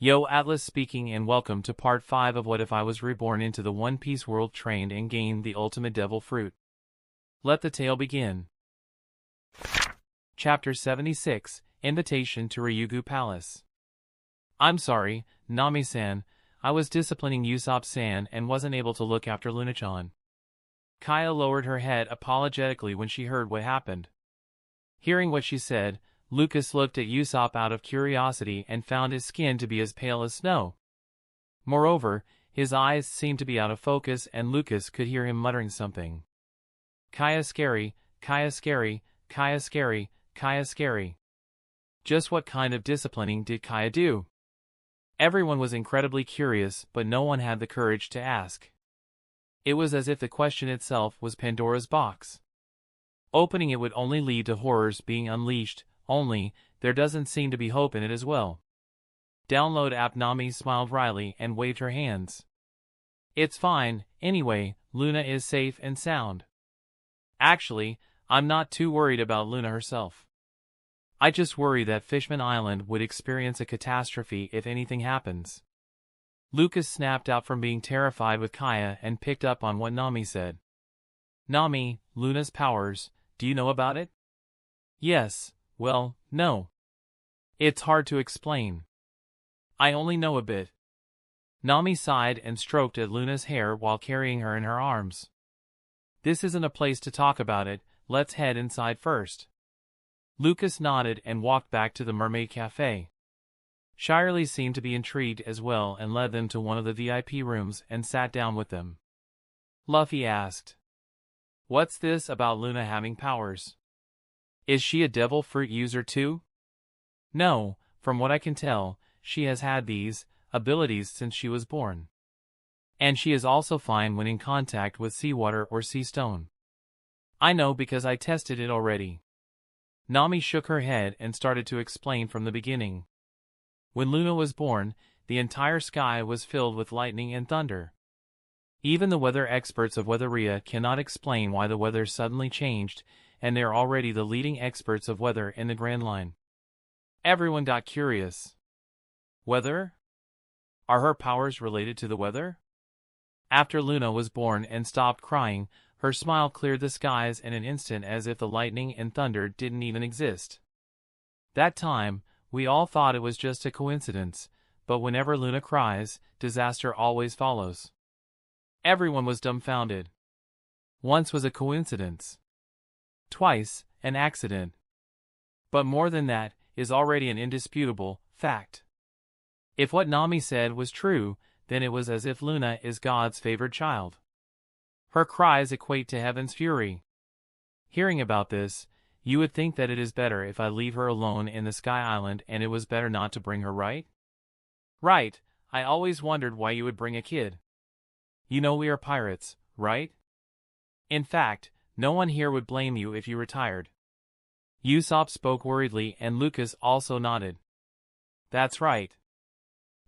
Yo, Atlas speaking, and welcome to part 5 of What If I Was Reborn into the One Piece world, trained and gained the ultimate devil fruit. Let the tale begin. Chapter 76, Invitation to Ryugu Palace. I'm sorry, Nami-san, I was disciplining Usopp-san and wasn't able to look after Luna-chan. Kaya lowered her head apologetically when she heard what happened. Hearing what she said, Lucas looked at Usopp out of curiosity and found his skin to be as pale as snow. Moreover, his eyes seemed to be out of focus and Lucas could hear him muttering something. Kaya scary, Kaya scary, Kaya scary, Kaya scary. Just what kind of disciplining did Kaya do? Everyone was incredibly curious, but no one had the courage to ask. It was as if the question itself was Pandora's box. Opening it would only lead to horrors being unleashed, only, there doesn't seem to be hope in it as well. Download app. Nami smiled wryly and waved her hands. It's fine, anyway, Luna is safe and sound. Actually, I'm not too worried about Luna herself. I just worry that Fishman Island would experience a catastrophe if anything happens. Lucas snapped out from being terrified with Kaya and picked up on what Nami said. Nami, Luna's powers, do you know about it? Yes. Well, no. It's hard to explain. I only know a bit. Nami sighed and stroked at Luna's hair while carrying her in her arms. This isn't a place to talk about it, let's head inside first. Lucas nodded and walked back to the Mermaid Cafe. Shyarly seemed to be intrigued as well and led them to one of the VIP rooms and sat down with them. Luffy asked, "What's this about Luna having powers? Is she a devil fruit user too?" "No, from what I can tell, she has had these abilities since she was born. And she is also fine when in contact with seawater or sea stone. I know because I tested it already." Nami shook her head and started to explain from the beginning. When Luna was born, the entire sky was filled with lightning and thunder. Even the weather experts of Weatheria cannot explain why the weather suddenly changed, and they're already the leading experts of weather in the Grand Line. Everyone got curious. Weather? Are her powers related to the weather? After Luna was born and stopped crying, her smile cleared the skies in an instant as if the lightning and thunder didn't even exist. That time, we all thought it was just a coincidence, but whenever Luna cries, disaster always follows. Everyone was dumbfounded. Once was a coincidence. Twice, an accident. But more than that, is already an indisputable fact. If what Nami said was true, then it was as if Luna is God's favored child. Her cries equate to heaven's fury. Hearing about this, you would think that it is better if I leave her alone in the Sky Island and it was better not to bring her, right? Right, I always wondered why you would bring a kid. You know we are pirates, right? In fact, no one here would blame you if you retired. Usopp spoke worriedly and Lucas also nodded. That's right.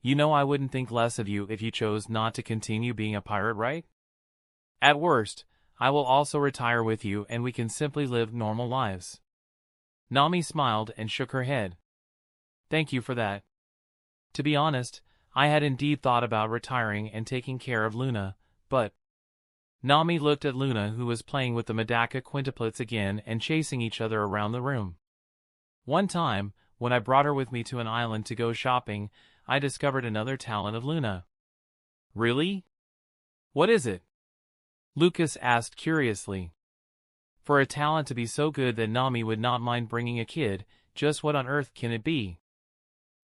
You know I wouldn't think less of you if you chose not to continue being a pirate, right? At worst, I will also retire with you and we can simply live normal lives. Nami smiled and shook her head. Thank you for that. To be honest, I had indeed thought about retiring and taking care of Luna, but... Nami looked at Luna, who was playing with the Medaka quintuplets again and chasing each other around the room. One time, when I brought her with me to an island to go shopping, I discovered another talent of Luna. Really? What is it? Lucas asked curiously. For a talent to be so good that Nami would not mind bringing a kid, just what on earth can it be?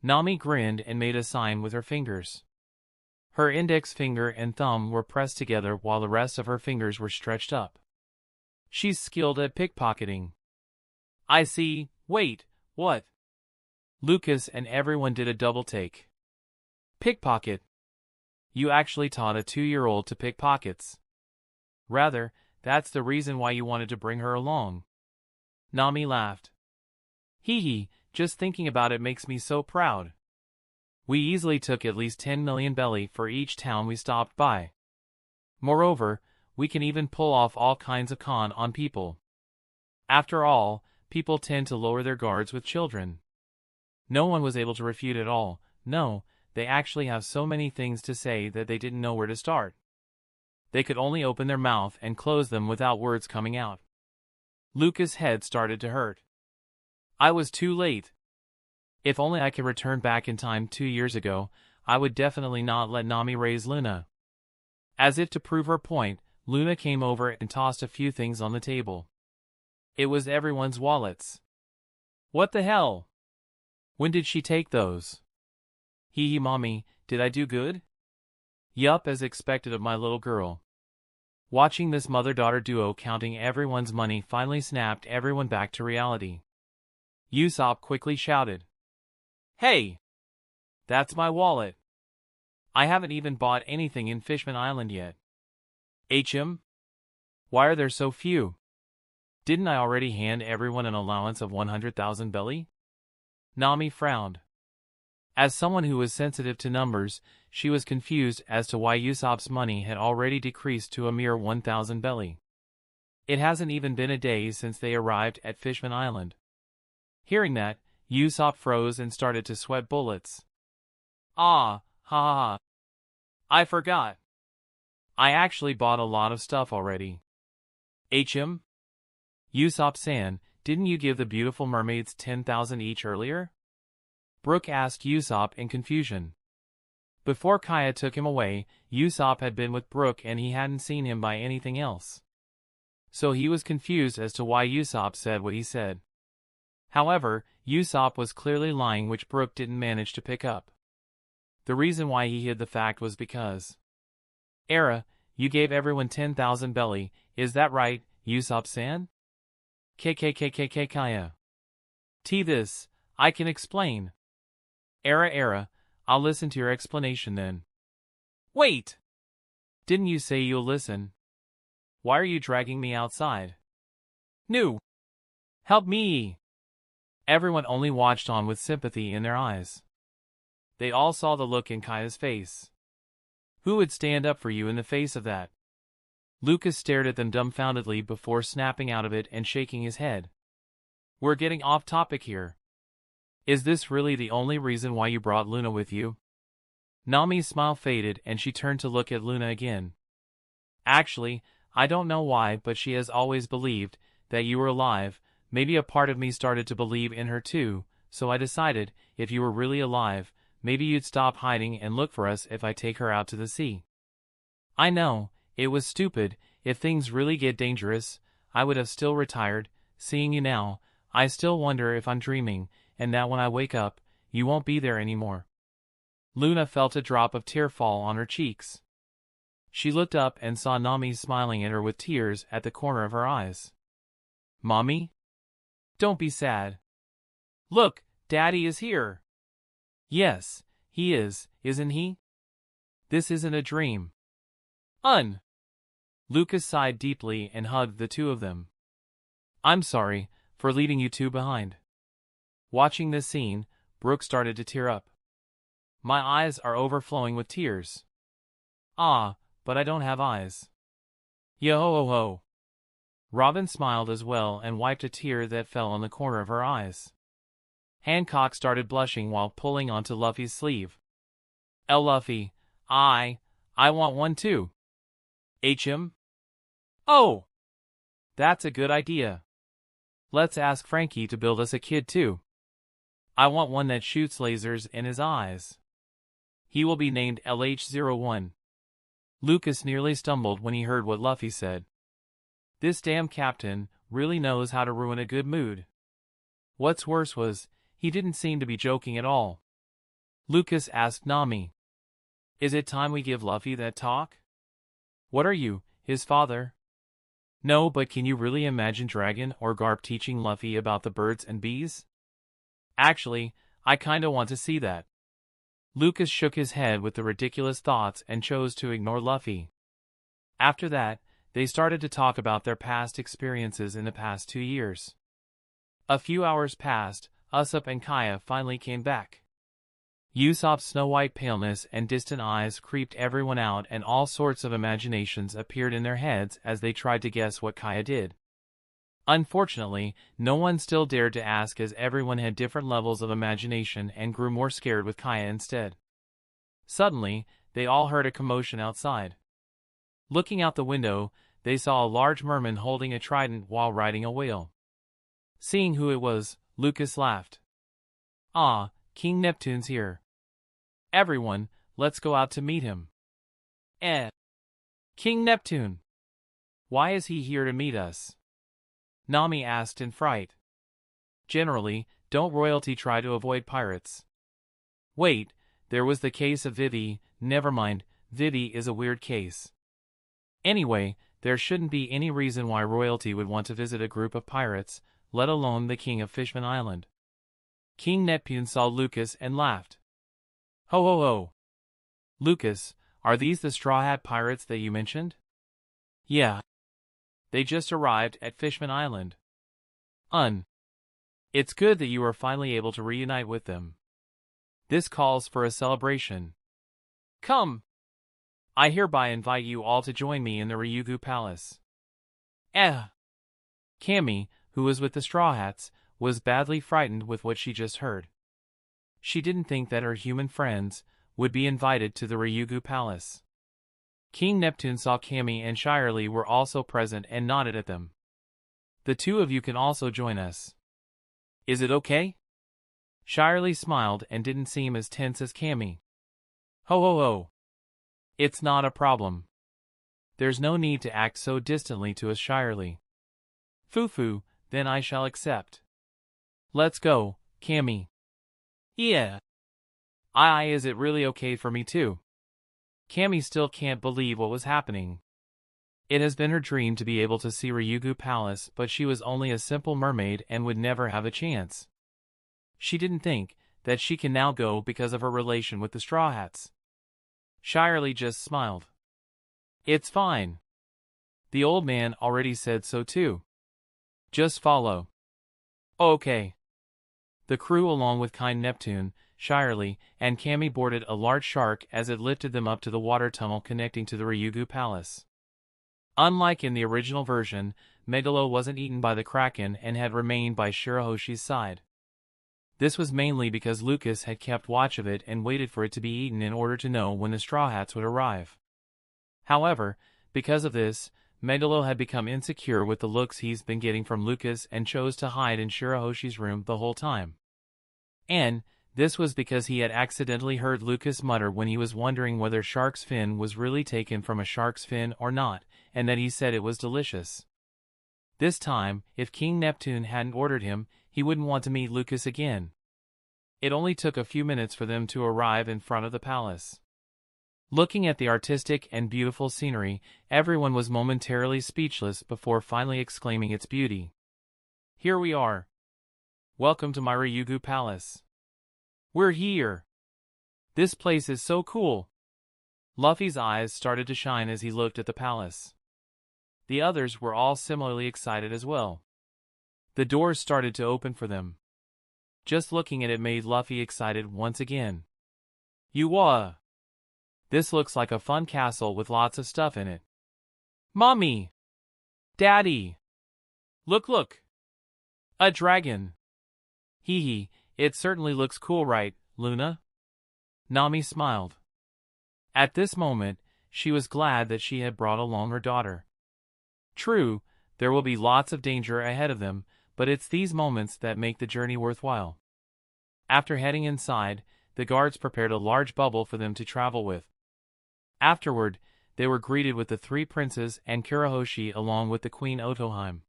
Nami grinned and made a sign with her fingers. Her index finger and thumb were pressed together while the rest of her fingers were stretched up. She's skilled at pickpocketing. I see. Wait, what? Lucas and everyone did a double take. Pickpocket? You actually taught a 2-year-old to pick pockets. Rather, that's the reason why you wanted to bring her along. Nami laughed. Hee hee, just thinking about it makes me so proud. We easily took at least 10 million belly for each town we stopped by. Moreover, we can even pull off all kinds of con on people. After all, people tend to lower their guards with children. No one was able to refute at all. No, they actually have so many things to say that they didn't know where to start. They could only open their mouth and close them without words coming out. Lucas' head started to hurt. I was too late. If only I could return back in time 2 years ago, I would definitely not let Nami raise Luna. As if to prove her point, Luna came over and tossed a few things on the table. It was everyone's wallets. What the hell? When did she take those? Hee hee, mommy, did I do good? Yup, as expected of my little girl. Watching this mother-daughter duo counting everyone's money finally snapped everyone back to reality. Usopp quickly shouted, "Hey! That's my wallet. I haven't even bought anything in Fishman Island yet." "HM? Why are there so few? Didn't I already hand everyone an allowance of 100,000 belly?" Nami frowned. As someone who was sensitive to numbers, she was confused as to why Usopp's money had already decreased to a mere 1,000 belly. It hasn't even been a day since they arrived at Fishman Island. Hearing that, Usopp froze and started to sweat bullets. Ah, ha ha ha. I forgot. I actually bought a lot of stuff already. HM? Usopp-san, didn't you give the beautiful mermaids 10,000 each earlier? Brook asked Usopp in confusion. Before Kaya took him away, Usopp had been with Brook and he hadn't seen him buy anything else. So he was confused as to why Usopp said what he said. However, Usopp was clearly lying, which Brook didn't manage to pick up. The reason why he hid the fact was because... Era, you gave everyone 10,000 belly, is that right, Usopp-san? KKKKK Kaya. This, I can explain. Era, I'll listen to your explanation then. Wait! Didn't you say you'll listen? Why are you dragging me outside? No! Help me! Everyone only watched on with sympathy in their eyes. They all saw the look in Kaya's face. Who would stand up for you in the face of that? Lucas stared at them dumbfoundedly before snapping out of it and shaking his head. We're getting off topic here. Is this really the only reason why you brought Luna with you? Nami's smile faded and she turned to look at Luna again. Actually, I don't know why, but she has always believed that you were alive. Maybe a part of me started to believe in her too, so I decided, if you were really alive, maybe you'd stop hiding and look for us if I take her out to the sea. I know, it was stupid. If things really get dangerous, I would have still retired. Seeing you now, I still wonder if I'm dreaming, and that when I wake up, you won't be there anymore. Luna felt a drop of tear fall on her cheeks. She looked up and saw Nami smiling at her with tears at the corner of her eyes. Mommy? Don't be sad. Look, Daddy is here. Yes, he is, isn't he? This isn't a dream. Lucas sighed deeply and hugged the two of them. I'm sorry for leaving you two behind. Watching this scene, Brooke started to tear up. My eyes are overflowing with tears. Ah, but I don't have eyes. Yo-ho-ho. Robin smiled as well and wiped a tear that fell on the corner of her eyes. Hancock started blushing while pulling onto Luffy's sleeve. Luffy, I want one too. HM? Oh! That's a good idea. Let's ask Frankie to build us a kid too. I want one that shoots lasers in his eyes. He will be named LH-01. Lucas nearly stumbled when he heard what Luffy said. This damn captain really knows how to ruin a good mood. What's worse was, he didn't seem to be joking at all. Lucas asked Nami. Is it time we give Luffy that talk? What are you, his father? No, but can you really imagine Dragon or Garp teaching Luffy about the birds and bees? Actually, I kinda want to see that. Lucas shook his head with the ridiculous thoughts and chose to ignore Luffy. After that, they started to talk about their past experiences in the past 2 years. A few hours passed. Usopp and Kaya finally came back. Usopp's snow-white paleness and distant eyes creeped everyone out, and all sorts of imaginations appeared in their heads as they tried to guess what Kaya did. Unfortunately, no one still dared to ask, as everyone had different levels of imagination and grew more scared with Kaya instead. Suddenly, they all heard a commotion outside. Looking out the window, they saw a large merman holding a trident while riding a whale. Seeing who it was, Lucas laughed. "Ah, King Neptune's here. Everyone, let's go out to meet him." King Neptune? Why is he here to meet us?" Nami asked in fright. "Generally, don't royalty try to avoid pirates?" "Wait, there was the case of Vivi." "Never mind, Vivi is a weird case. Anyway, there shouldn't be any reason why royalty would want to visit a group of pirates, let alone the king of Fishman Island." King Neptune saw Lucas and laughed. "Ho ho ho! Lucas, are these the Straw Hat Pirates that you mentioned?" "Yeah. They just arrived at Fishman Island." It's good that you are finally able to reunite with them. This calls for a celebration. Come! I hereby invite you all to join me in the Ryugu Palace." Cammy, who was with the Straw Hats, was badly frightened with what she just heard. She didn't think that her human friends would be invited to the Ryugu Palace. King Neptune saw Cammy and Shyarly were also present and nodded at them. "The two of you can also join us. Is it okay?" Shyarly smiled and didn't seem as tense as Cammy. "Ho ho ho! It's not a problem. There's no need to act so distantly to us, Shyarly." "Foo-foo, then I shall accept. Let's go, Cammy." "Yeah. Is it really okay for me too?" Cammy still can't believe what was happening. It has been her dream to be able to see Ryugu Palace, but she was only a simple mermaid and would never have a chance. She didn't think that she can now go because of her relation with the Straw Hats. Shyarly just smiled. "It's fine. The old man already said so too. Just follow." "Okay." The crew, along with kind Neptune, Shyarly, and Cammy, boarded a large shark as it lifted them up to the water tunnel connecting to the Ryugu Palace. Unlike in the original version, Megalo wasn't eaten by the Kraken and had remained by Shirahoshi's side. This was mainly because Lucas had kept watch of it and waited for it to be eaten in order to know when the Straw Hats would arrive. However, because of this, Megalo had become insecure with the looks he's been getting from Lucas and chose to hide in Shirahoshi's room the whole time. And this was because he had accidentally heard Lucas mutter when he was wondering whether shark's fin was really taken from a shark's fin or not, and that he said it was delicious. This time, if King Neptune hadn't ordered him, he wouldn't want to meet Lucas again. It only took a few minutes for them to arrive in front of the palace. Looking at the artistic and beautiful scenery, everyone was momentarily speechless before finally exclaiming its beauty. "Here we are. Welcome to my Ryugu Palace. We're here. This place is so cool." Luffy's eyes started to shine as he looked at the palace. The others were all similarly excited as well. The doors started to open for them. Just looking at it made Luffy excited once again. This looks like a fun castle with lots of stuff in it." "Mommy! Daddy! Look! A dragon!" "Hee, it certainly looks cool, right, Luna?" Nami smiled. At this moment, she was glad that she had brought along her daughter. True, there will be lots of danger ahead of them, but it's these moments that make the journey worthwhile. After heading inside, the guards prepared a large bubble for them to travel with. Afterward, they were greeted with the three princes and Shirahoshi along with the Queen Otoheim.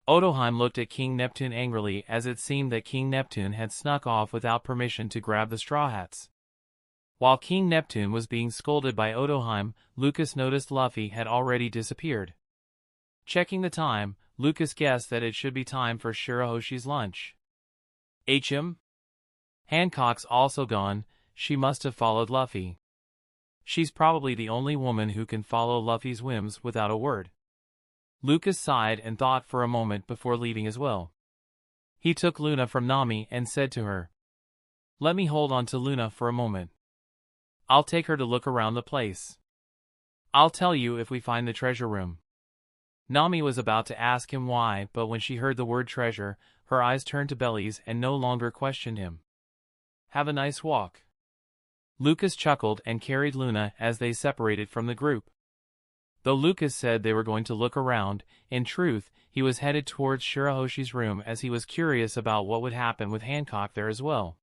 Otoheim looked at King Neptune angrily as it seemed that King Neptune had snuck off without permission to grab the Straw Hats. While King Neptune was being scolded by Otoheim, Lucas noticed Luffy had already disappeared. Checking the time, Lucas guessed that it should be time for Shirahoshi's lunch. Hancock's also gone, she must have followed Luffy. She's probably the only woman who can follow Luffy's whims without a word. Lucas sighed and thought for a moment before leaving as well. He took Luna from Nami and said to her, "Let me hold on to Luna for a moment. I'll take her to look around the place. I'll tell you if we find the treasure room." Nami was about to ask him why, but when she heard the word treasure, her eyes turned to Belly's and no longer questioned him. "Have a nice walk." Lucas chuckled and carried Luna as they separated from the group. Though Lucas said they were going to look around, in truth, he was headed towards Shirahoshi's room as he was curious about what would happen with Hancock there as well.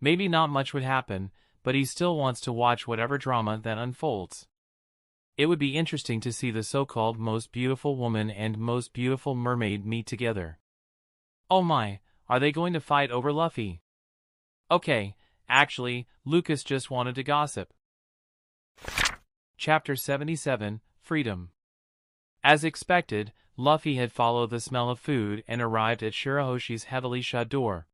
Maybe not much would happen, but he still wants to watch whatever drama that unfolds. It would be interesting to see the so-called most beautiful woman and most beautiful mermaid meet together. Oh my, are they going to fight over Luffy? Okay, actually, Lucas just wanted to gossip. Chapter 77, Freedom. As expected, Luffy had followed the smell of food and arrived at Shirahoshi's heavily shut door.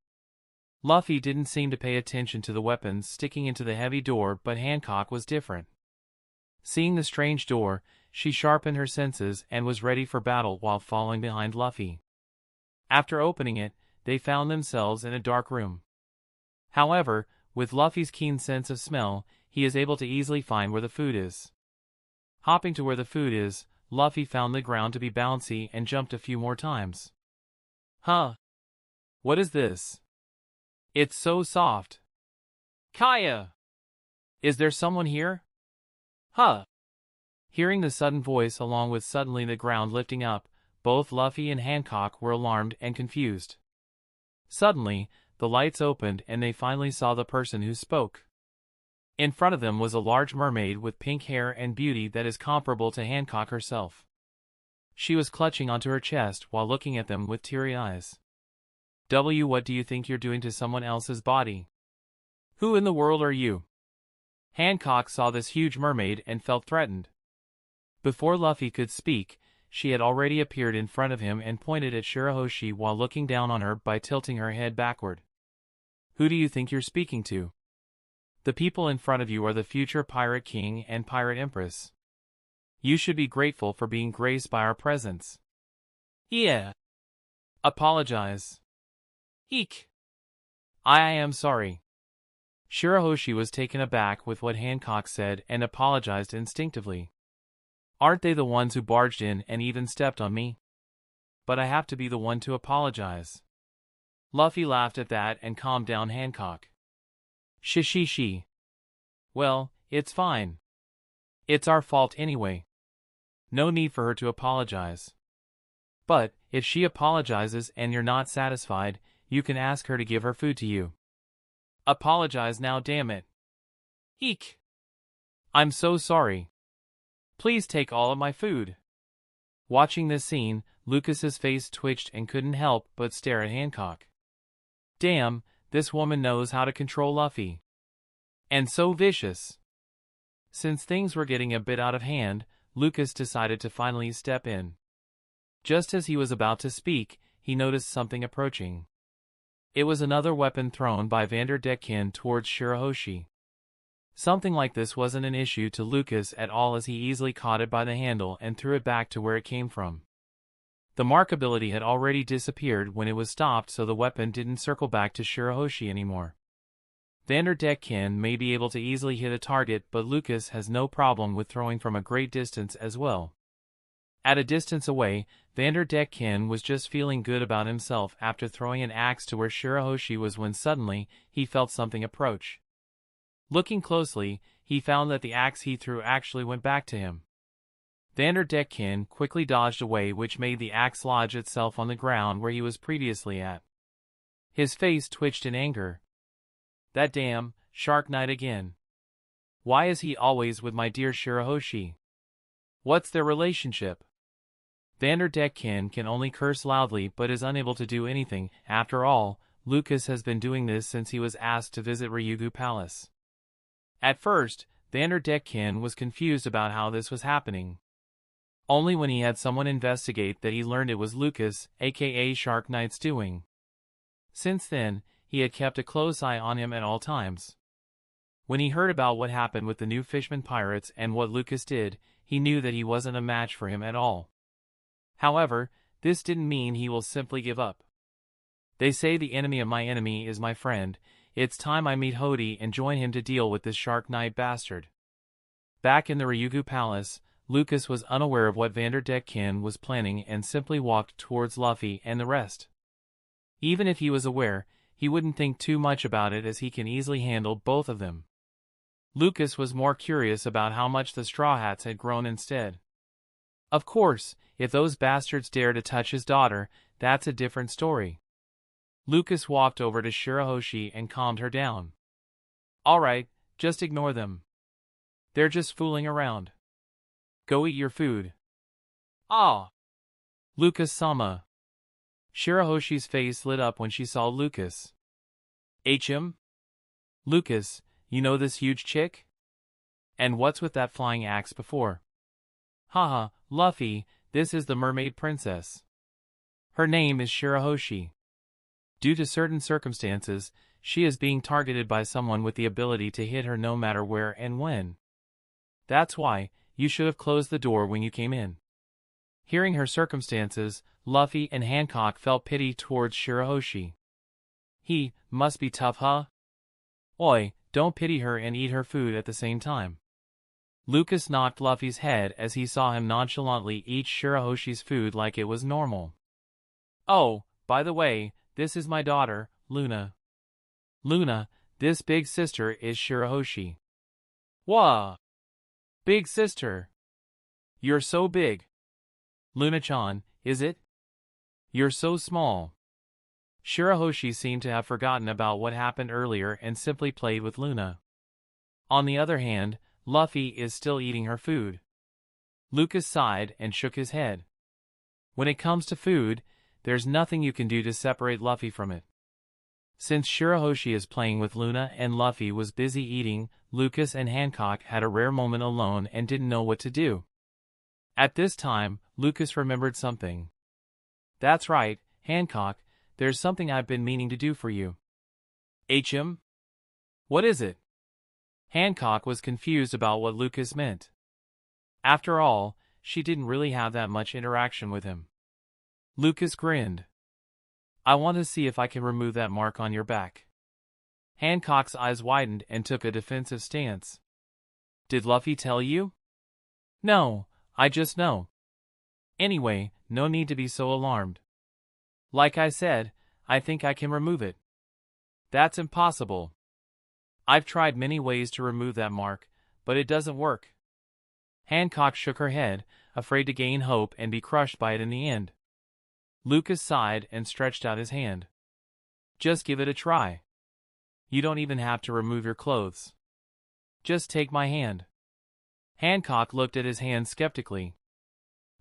Luffy didn't seem to pay attention to the weapons sticking into the heavy door, but Hancock was different. Seeing the strange door, she sharpened her senses and was ready for battle while following behind Luffy. After opening it, they found themselves in a dark room. However, with Luffy's keen sense of smell, he is able to easily find where the food is. Hopping to where the food is, Luffy found the ground to be bouncy and jumped a few more times. Huh? What is this? It's so soft. Kaya! Is there someone here? Huh? Hearing the sudden voice along with suddenly the ground lifting up, both Luffy and Hancock were alarmed and confused. Suddenly, the lights opened and they finally saw the person who spoke. In front of them was a large mermaid with pink hair and beauty that is comparable to Hancock herself. She was clutching onto her chest while looking at them with teary eyes. What do you think you're doing to someone else's body? Who in the world are you? Hancock saw this huge mermaid and felt threatened. Before Luffy could speak, she had already appeared in front of him and pointed at Shirahoshi while looking down on her by tilting her head backward. Who do you think you're speaking to? The people in front of you are the future Pirate King and Pirate Empress. You should be grateful for being graced by our presence. Yeah. Apologize. Eek. I am sorry. Shirahoshi was taken aback with what Hancock said and apologized instinctively. Aren't they the ones who barged in and even stepped on me? But I have to be the one to apologize. Luffy laughed at that and calmed down Hancock. Shishishi. Well, it's fine. It's our fault anyway. No need for her to apologize. But, if she apologizes and you're not satisfied, you can ask her to give her food to you. Apologize now, damn it. Eek. I'm so sorry. Please take all of my food. Watching this scene, Lucas's face twitched and couldn't help but stare at Hancock. Damn, this woman knows how to control Luffy. And so vicious. Since things were getting a bit out of hand, Lucas decided to finally step in. Just as he was about to speak, he noticed something approaching. It was another weapon thrown by Vanderdecken towards Shirahoshi. Something like this wasn't an issue to Lucas at all as he easily caught it by the handle and threw it back to where it came from. The mark ability had already disappeared when it was stopped, so the weapon didn't circle back to Shirahoshi anymore. Vanderdecken may be able to easily hit a target, but Lucas has no problem with throwing from a great distance as well. At a distance away, Vanderdecken was just feeling good about himself after throwing an axe to where Shirahoshi was when suddenly, he felt something approach. Looking closely, he found that the axe he threw actually went back to him. Vanderdecken quickly dodged away, which made the axe lodge itself on the ground where he was previously at. His face twitched in anger. That damn Shark Knight again. Why is he always with my dear Shirahoshi? What's their relationship? Vanderdecken can only curse loudly but is unable to do anything. After all, Lucas has been doing this since he was asked to visit Ryugu Palace. At first, Vanderdecken was confused about how this was happening. Only when he had someone investigate that he learned it was Lucas, aka Shark Knight's doing. Since then, he had kept a close eye on him at all times. When he heard about what happened with the new fisherman pirates and what Lucas did, he knew that he wasn't a match for him at all. However, this didn't mean he will simply give up. They say the enemy of my enemy is my friend. It's time I meet Hodi and join him to deal with this Shark Knight bastard. Back in the Ryugu Palace, Lucas was unaware of what Vanderdecken was planning and simply walked towards Luffy and the rest. Even if he was aware, he wouldn't think too much about it as he can easily handle both of them. Lucas was more curious about how much the Straw Hats had grown instead. Of course, if those bastards dare to touch his daughter, that's a different story. Lucas walked over to Shirahoshi and calmed her down. All right, just ignore them. They're just fooling around. Go eat your food. Ah! Lucas-sama. Shirahoshi's face lit up when she saw Lucas. HM? Lucas, you know this huge chick? And what's with that flying axe before? Haha, Luffy, this is the mermaid princess. Her name is Shirahoshi. Due to certain circumstances, she is being targeted by someone with the ability to hit her no matter where and when. That's why, you should have closed the door when you came in. Hearing her circumstances, Luffy and Hancock felt pity towards Shirahoshi. He must be tough, huh? Oi, don't pity her and eat her food at the same time. Lucas knocked Luffy's head as he saw him nonchalantly eat Shirahoshi's food like it was normal. Oh, by the way, this is my daughter, Luna. Luna, this big sister is Shirahoshi. Wah! Big sister. You're so big. Luna-chan, is it? You're so small. Shirahoshi seemed to have forgotten about what happened earlier and simply played with Luna. On the other hand, Luffy is still eating her food. Lucas sighed and shook his head. When it comes to food, there's nothing you can do to separate Luffy from it. Since Shirahoshi is playing with Luna and Luffy was busy eating, Lucas and Hancock had a rare moment alone and didn't know what to do. At this time, Lucas remembered something. That's right, Hancock, there's something I've been meaning to do for you. HM? What is it? Hancock was confused about what Lucas meant. After all, she didn't really have that much interaction with him. Lucas grinned. I want to see if I can remove that mark on your back. Hancock's eyes widened and took a defensive stance. Did Luffy tell you? No, I just know. Anyway, no need to be so alarmed. Like I said, I think I can remove it. That's impossible. I've tried many ways to remove that mark, but it doesn't work. Hancock shook her head, afraid to gain hope and be crushed by it in the end. Lucas sighed and stretched out his hand. Just give it a try. You don't even have to remove your clothes. Just take my hand. Hancock looked at his hand skeptically.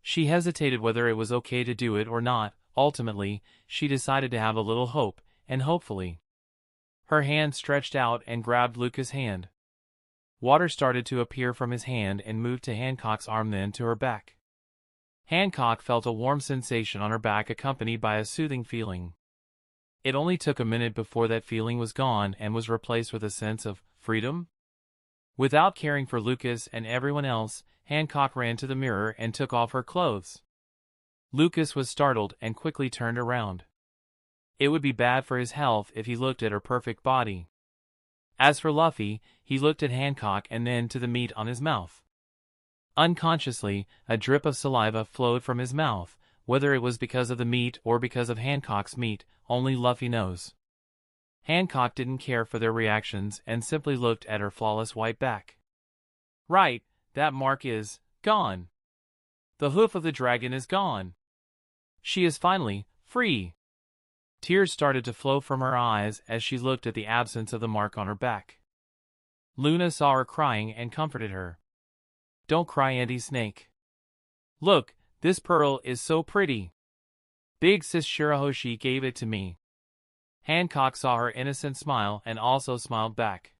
She hesitated whether it was okay to do it or not. Ultimately, she decided to have a little hope, and hopefully. Her hand stretched out and grabbed Lucas' hand. Water started to appear from his hand and moved to Hancock's arm, then to her back. Hancock felt a warm sensation on her back accompanied by a soothing feeling. It only took a minute before that feeling was gone and was replaced with a sense of freedom. Without caring for Lucas and everyone else, Hancock ran to the mirror and took off her clothes. Lucas was startled and quickly turned around. It would be bad for his health if he looked at her perfect body. As for Luffy, he looked at Hancock and then to the meat on his mouth. Unconsciously, a drip of saliva flowed from his mouth. Whether it was because of the meat or because of Hancock's meat, only Luffy knows. Hancock didn't care for their reactions and simply looked at her flawless white back. Right, that mark is gone. The hoof of the dragon is gone. She is finally free. Tears started to flow from her eyes as she looked at the absence of the mark on her back. Luna saw her crying and comforted her. Don't cry, Auntie Snake. Look, this pearl is so pretty. Big sis Shirahoshi gave it to me. Hancock saw her innocent smile and also smiled back.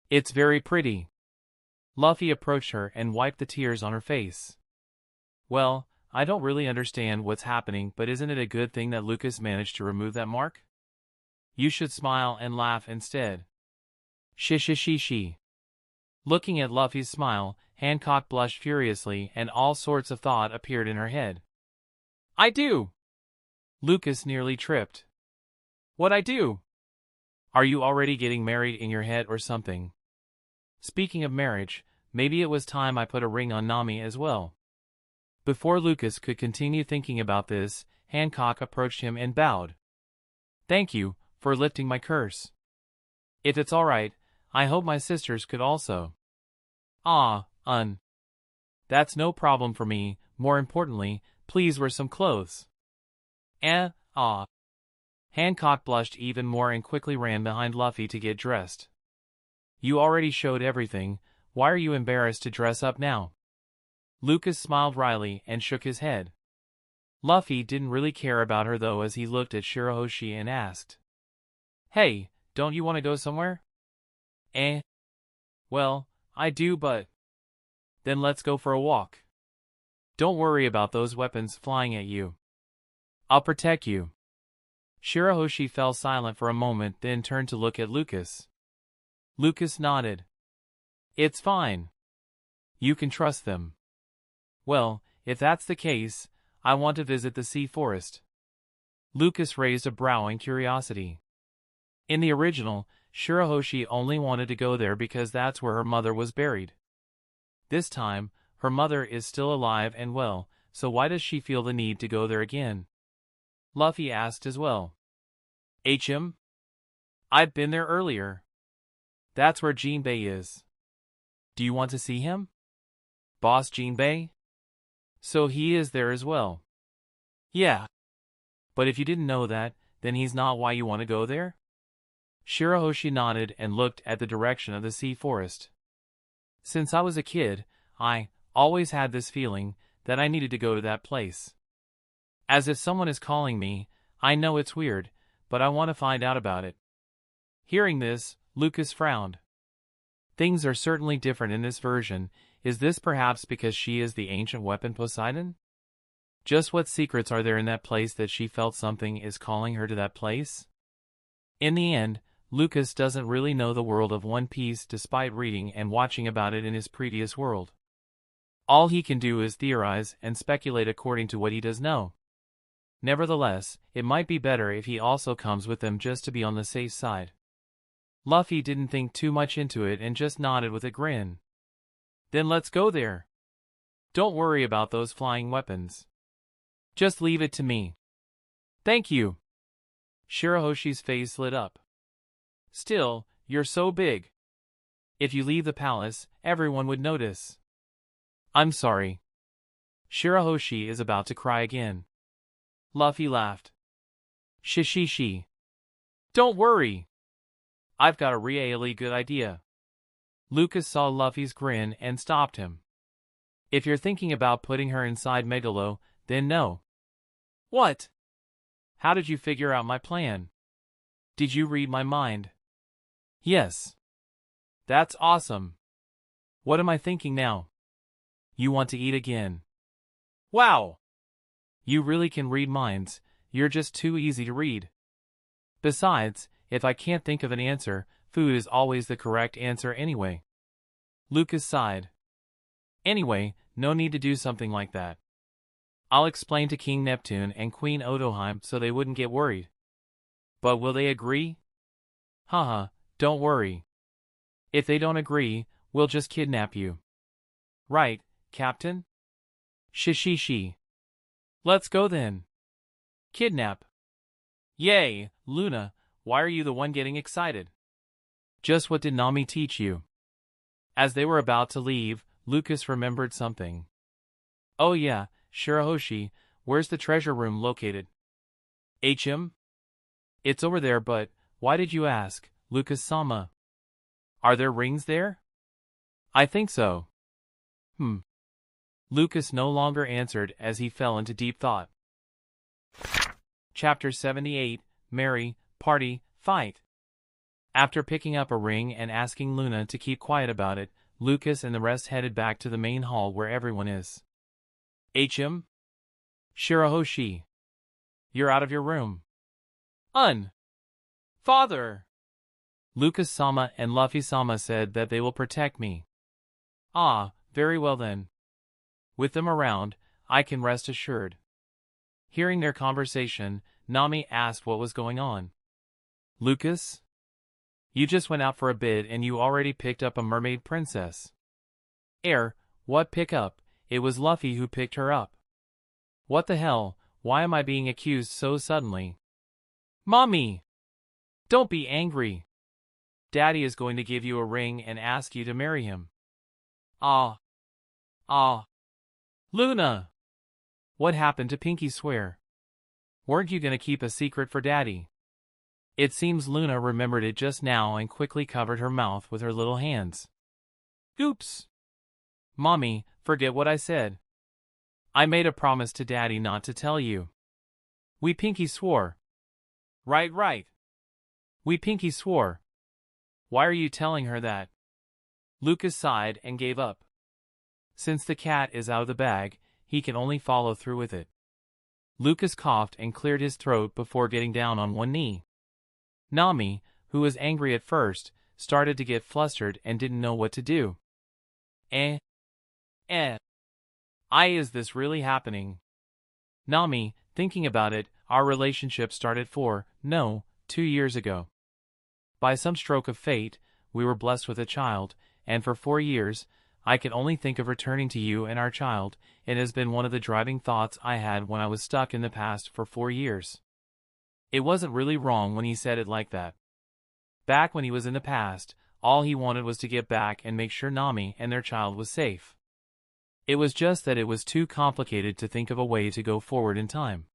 It's very pretty. Luffy approached her and wiped the tears on her face. Well, I don't really understand what's happening, but isn't it a good thing that Lucas managed to remove that mark? You should smile and laugh instead. Shi. Looking at Luffy's smile, Hancock blushed furiously and all sorts of thought appeared in her head. I do! Lucas nearly tripped. What I do? Are you already getting married in your head or something? Speaking of marriage, maybe it was time I put a ring on Nami as well. Before Lucas could continue thinking about this, Hancock approached him and bowed. Thank you for lifting my curse. If it's all right, I hope my sisters could also. Ah, that's no problem for me. More importantly, please wear some clothes. Ah. Hancock blushed even more and quickly ran behind Luffy to get dressed. You already showed everything, why are you embarrassed to dress up now? Lucas smiled wryly and shook his head. Luffy didn't really care about her though as he looked at Shirahoshi and asked. Hey, don't you want to go somewhere? Well, I do but... Then let's go for a walk. Don't worry about those weapons flying at you. I'll protect you. Shirahoshi fell silent for a moment then turned to look at Lucas. Lucas nodded. It's fine. You can trust them. Well, if that's the case, I want to visit the sea forest. Lucas raised a brow in curiosity. In the original, Shirahoshi only wanted to go there because that's where her mother was buried. This time, her mother is still alive and well, so why does she feel the need to go there again? Luffy asked as well. I've been there earlier. That's where Jinbei is. Do you want to see him? Boss Jinbei? So he is there as well. Yeah. But if you didn't know that, then he's not why you want to go there? Shirahoshi nodded and looked at the direction of the sea forest. Since I was a kid, I always had this feeling that I needed to go to that place. As if someone is calling me, I know it's weird, but I want to find out about it. Hearing this, Lucas frowned. Things are certainly different in this version. Is this perhaps because she is the ancient weapon Poseidon? Just what secrets are there in that place that she felt something is calling her to that place? In the end, Lucas doesn't really know the world of One Piece despite reading and watching about it in his previous world. All he can do is theorize and speculate according to what he does know. Nevertheless, it might be better if he also comes with them just to be on the safe side. Luffy didn't think too much into it and just nodded with a grin. Then let's go there. Don't worry about those flying weapons. Just leave it to me. Thank you. Shirahoshi's face lit up. Still, you're so big. If you leave the palace, everyone would notice. I'm sorry. Shirahoshi is about to cry again. Luffy laughed. Shishishi. Don't worry. I've got a really good idea. Lucas saw Luffy's grin and stopped him. If you're thinking about putting her inside Megalo, then no. What? How did you figure out my plan? Did you read my mind? Yes. That's awesome. What am I thinking now? You want to eat again. Wow! You really can read minds, you're just too easy to read. Besides, if I can't think of an answer, food is always the correct answer anyway. Lucas sighed. Anyway, no need to do something like that. I'll explain to King Neptune and Queen Otoheim so they wouldn't get worried. But will they agree? Haha, don't worry. If they don't agree, we'll just kidnap you. Right, Captain? Shishishi. Let's go then. Kidnap. Yay, Luna, why are you the one getting excited? Just what did Nami teach you? As they were about to leave, Lucas remembered something. Oh yeah, Shirahoshi, where's the treasure room located? It's over there but, why did you ask, Lucas-sama? Are there rings there? I think so. Lucas no longer answered as he fell into deep thought. Chapter 78, Merry, Party, Fight. After picking up a ring and asking Luna to keep quiet about it, Lucas and the rest headed back to the main hall where everyone is. Shirahoshi. You're out of your room. Father! Lucas-sama and Luffy-sama said that they will protect me. Ah, very well then. With them around, I can rest assured. Hearing their conversation, Nami asked what was going on. Lucas? You just went out for a bit and you already picked up a mermaid princess. What pick up? It was Luffy who picked her up. What the hell, why am I being accused so suddenly? Mommy! Don't be angry. Daddy is going to give you a ring and ask you to marry him. Ah. Ah. Luna! What happened to Pinky Swear? Weren't you gonna keep a secret for Daddy? It seems Luna remembered it just now and quickly covered her mouth with her little hands. Oops! Mommy, forget what I said. I made a promise to Daddy not to tell you. We Pinky swore. Right. We Pinky swore. Why are you telling her that? Lucas sighed and gave up. Since the cat is out of the bag, he can only follow through with it. Lucas coughed and cleared his throat before getting down on one knee. Nami, who was angry at first, started to get flustered and didn't know what to do. Is this really happening? Nami, thinking about it, our relationship started 2 years ago. By some stroke of fate, we were blessed with a child, and for 4 years, I could only think of returning to you and our child. It has been one of the driving thoughts I had when I was stuck in the past for 4 years. It wasn't really wrong when he said it like that. Back when he was in the past, all he wanted was to get back and make sure Nami and their child was safe. It was just that it was too complicated to think of a way to go forward in time.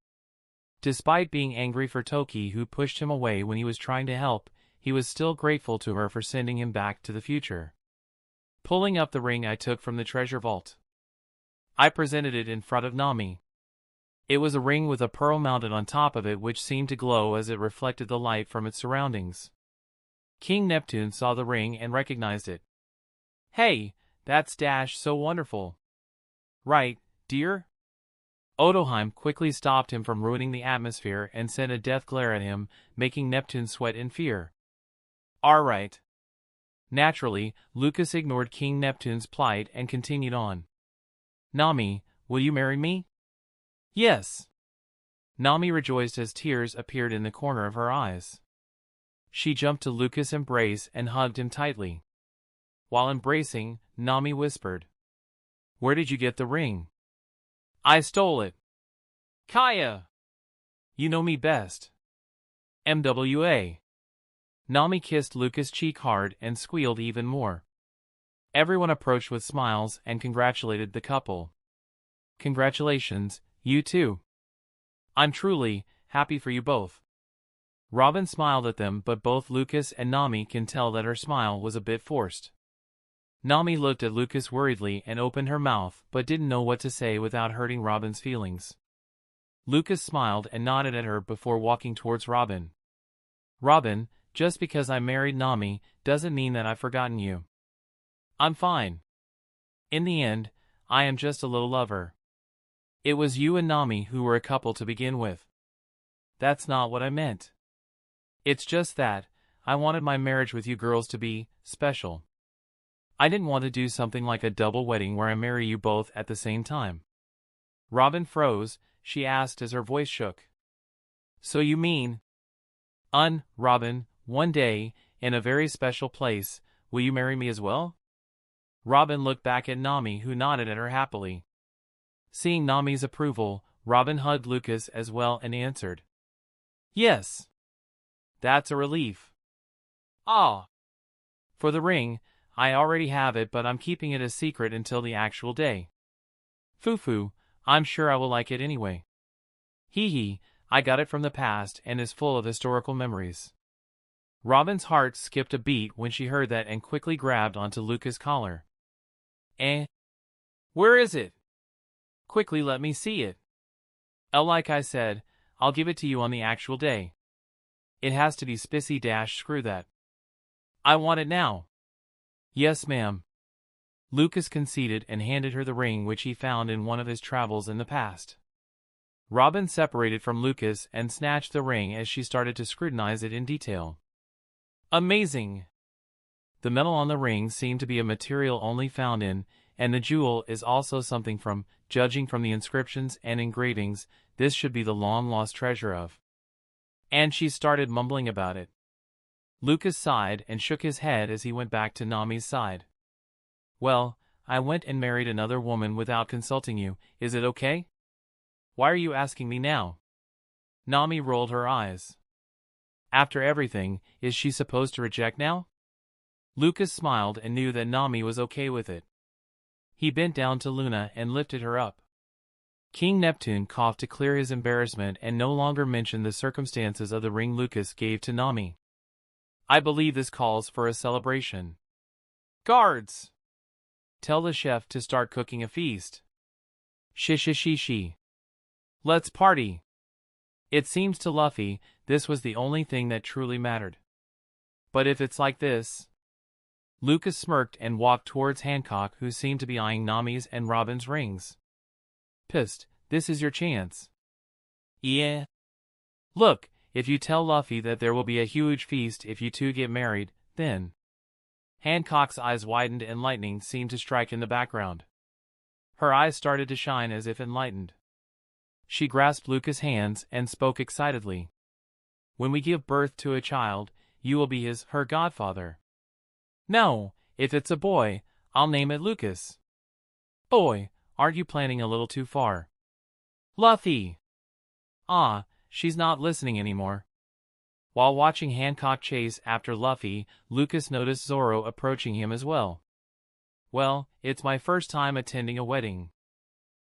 Despite being angry for Toki, who pushed him away when he was trying to help, he was still grateful to her for sending him back to the future. Pulling up the ring I took from the treasure vault, I presented it in front of Nami. It was a ring with a pearl mounted on top of it which seemed to glow as it reflected the light from its surroundings. King Neptune saw the ring and recognized it. Hey, that's so wonderful. Right, dear? Odoheim quickly stopped him from ruining the atmosphere and sent a death glare at him, making Neptune sweat in fear. Alright. Naturally, Lucas ignored King Neptune's plight and continued on. Nami, will you marry me? Yes. Nami rejoiced as tears appeared in the corner of her eyes. She jumped to Lucas' embrace and hugged him tightly. While embracing, Nami whispered, Where did you get the ring? I stole it. Kaya! You know me best. MWA. Nami kissed Lucas' cheek hard and squealed even more. Everyone approached with smiles and congratulated the couple. Congratulations, you too. I'm truly happy for you both. Robin smiled at them, but both Lucas and Nami can tell that her smile was a bit forced. Nami looked at Lucas worriedly and opened her mouth but didn't know what to say without hurting Robin's feelings. Lucas smiled and nodded at her before walking towards Robin. Robin, just because I married Nami doesn't mean that I've forgotten you. I'm fine. In the end, I am just a little lover. It was you and Nami who were a couple to begin with. That's not what I meant. It's just that I wanted my marriage with you girls to be special. I didn't want to do something like a double wedding where I marry you both at the same time. Robin froze, she asked as her voice shook. So you mean? Robin, one day, in a very special place, will you marry me as well? Robin looked back at Nami, who nodded at her happily. Seeing Nami's approval, Robin hugged Lucas as well and answered. Yes. That's a relief. Ah. For the ring, I already have it, but I'm keeping it a secret until the actual day. Foo-foo, I'm sure I will like it anyway. Hee, I got it from the past and is full of historical memories. Robin's heart skipped a beat when she heard that and quickly grabbed onto Lucas' collar. Where is it? Quickly let me see it. Like I said, I'll give it to you on the actual day. It has to be spissy - screw that. I want it now. Yes, ma'am. Lucas conceded and handed her the ring which he found in one of his travels in the past. Robin separated from Lucas and snatched the ring as she started to scrutinize it in detail. Amazing! The metal on the ring seemed to be a material only found in, and the jewel is also something from, judging from the inscriptions and engravings, this should be the long-lost treasure of. And she started mumbling about it. Lucas sighed and shook his head as he went back to Nami's side. Well, I went and married another woman without consulting you, is it okay? Why are you asking me now? Nami rolled her eyes. After everything, is she supposed to reject now? Lucas smiled and knew that Nami was okay with it. He bent down to Luna and lifted her up. King Neptune coughed to clear his embarrassment and no longer mentioned the circumstances of the ring Lucas gave to Nami. I believe this calls for a celebration. Guards! Tell the chef to start cooking a feast. Shi. Let's party. It seems to Luffy, this was the only thing that truly mattered. But if it's like this... Lucas smirked and walked towards Hancock, who seemed to be eyeing Nami's and Robin's rings. Pissed, this is your chance. Yeah. Look, if you tell Luffy that there will be a huge feast if you two get married, then... Hancock's eyes widened and lightning seemed to strike in the background. Her eyes started to shine as if enlightened. She grasped Lucas' hands and spoke excitedly. When we give birth to a child, you will be her godfather. No, if it's a boy, I'll name it Lucas. Boy, aren't you planning a little too far? Luffy! Ah, she's not listening anymore. While watching Hancock chase after Luffy, Lucas noticed Zoro approaching him as well. Well, it's my first time attending a wedding.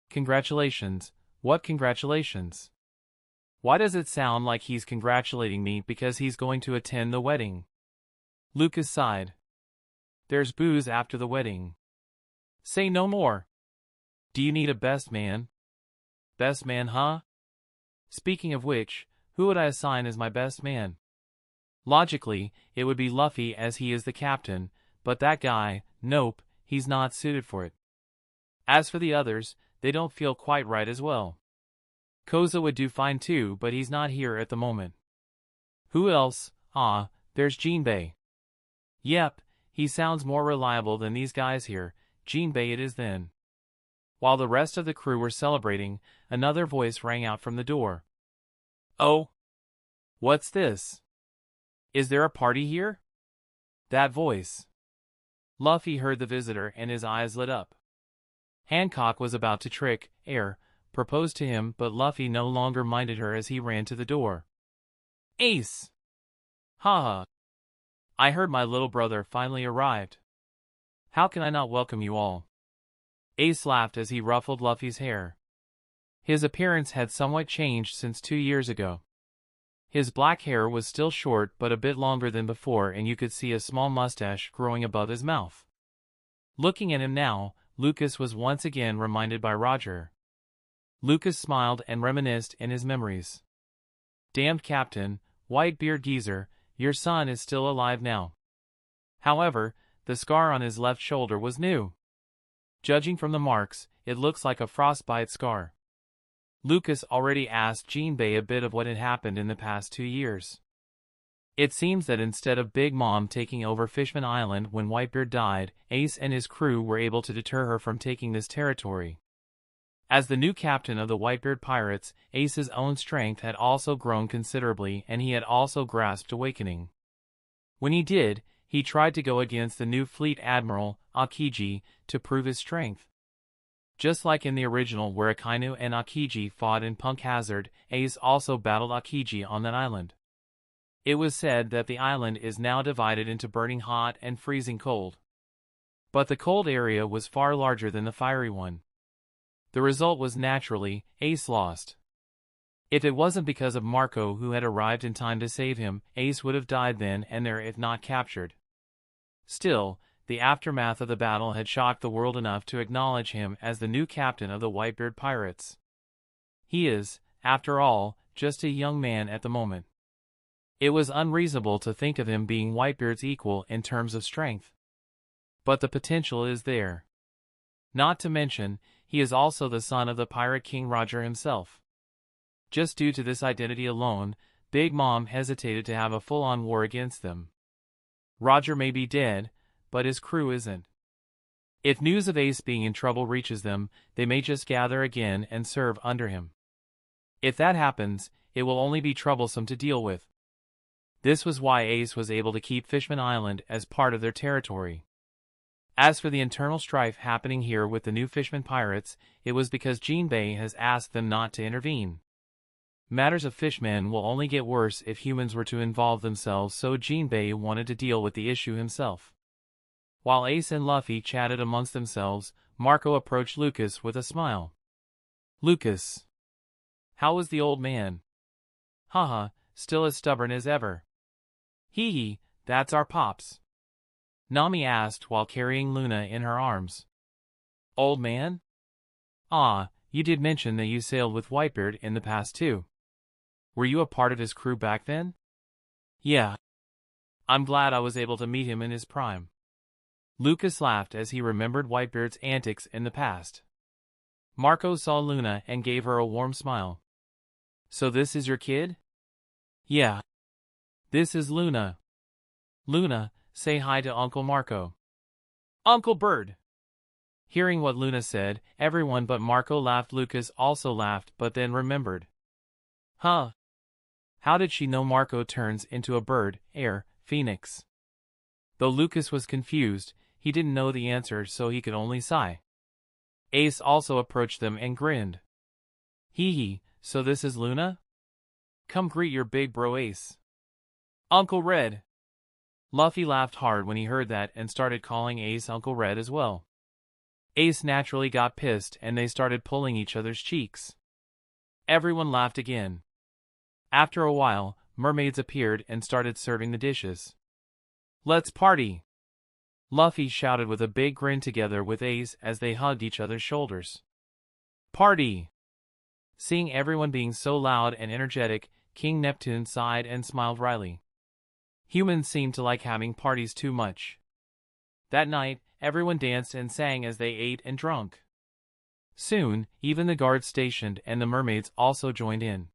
Congratulations. What congratulations? Why does it sound like he's congratulating me because he's going to attend the wedding? Lucas sighed. There's booze after the wedding. Say no more. Do you need a best man? Best man, huh? Speaking of which, who would I assign as my best man? Logically, it would be Luffy as he is the captain, but that guy, nope, he's not suited for it. As for the others, they don't feel quite right as well. Koza would do fine too, but he's not here at the moment. Who else? Ah, there's Jinbei. Yep, he sounds more reliable than these guys here. Jinbei it is then. While the rest of the crew were celebrating, another voice rang out from the door. Oh? What's this? Is there a party here? That voice. Luffy heard the visitor and his eyes lit up. Hancock was about to propose to him, but Luffy no longer minded her as he ran to the door. Ace! Haha. I heard my little brother finally arrived. How can I not welcome you all? Ace laughed as he ruffled Luffy's hair. His appearance had somewhat changed since 2 years ago. His black hair was still short but a bit longer than before, and you could see a small mustache growing above his mouth. Looking at him now, Lucas was once again reminded by Roger. Lucas smiled and reminisced in his memories. Damned Captain, Whitebeard Geezer, your son is still alive now. However, the scar on his left shoulder was new. Judging from the marks, it looks like a frostbite scar. Lucas already asked Jinbei a bit of what had happened in the past 2 years. It seems that instead of Big Mom taking over Fishman Island when Whitebeard died, Ace and his crew were able to deter her from taking this territory. As the new captain of the Whitebeard Pirates, Ace's own strength had also grown considerably, and he had also grasped awakening. When he did, he tried to go against the new fleet admiral, Akiji, to prove his strength. Just like in the original where Akainu and Akiji fought in Punk Hazard, Ace also battled Akiji on that island. It was said that the island is now divided into burning hot and freezing cold. But the cold area was far larger than the fiery one. The result was naturally, Ace lost. If it wasn't because of Marco who had arrived in time to save him, Ace would have died then and there if not captured. Still, the aftermath of the battle had shocked the world enough to acknowledge him as the new captain of the Whitebeard Pirates. He is, after all, just a young man at the moment. It was unreasonable to think of him being Whitebeard's equal in terms of strength. But the potential is there. Not to mention, he is also the son of the Pirate King Roger himself. Just due to this identity alone, Big Mom hesitated to have a full-on war against them. Roger may be dead, but his crew isn't. If news of Ace being in trouble reaches them, they may just gather again and serve under him. If that happens, it will only be troublesome to deal with. This was why Ace was able to keep Fishman Island as part of their territory. As for the internal strife happening here with the new Fishman Pirates, it was because Jinbei has asked them not to intervene. Matters of fishmen will only get worse if humans were to involve themselves, so Jinbei wanted to deal with the issue himself. While Ace and Luffy chatted amongst themselves, Marco approached Lucas with a smile. "Lucas. How was the old man?" "Haha, still as stubborn as ever." "Hee hee, that's our pops," Nami asked while carrying Luna in her arms. "Old man? Ah, you did mention that you sailed with Whitebeard in the past too. Were you a part of his crew back then?" "Yeah. I'm glad I was able to meet him in his prime." Lucas laughed as he remembered Whitebeard's antics in the past. Marco saw Luna and gave her a warm smile. "So this is your kid?" "Yeah. This is Luna. Luna, say hi to Uncle Marco." "Uncle Bird." Hearing what Luna said, everyone but Marco laughed. Lucas also laughed but then remembered. Huh? How did she know Marco turns into a bird, phoenix? Though Lucas was confused, he didn't know the answer so he could only sigh. Ace also approached them and grinned. "Hee hee, so this is Luna? Come greet your big bro Ace." "Uncle Red." Luffy laughed hard when he heard that and started calling Ace Uncle Red as well. Ace naturally got pissed and they started pulling each other's cheeks. Everyone laughed again. After a while, mermaids appeared and started serving the dishes. "Let's party!" Luffy shouted with a big grin together with Ace as they hugged each other's shoulders. "Party!" Seeing everyone being so loud and energetic, King Neptune sighed and smiled wryly. Humans seem to like having parties too much. That night, everyone danced and sang as they ate and drank. Soon, even the guards stationed and the mermaids also joined in.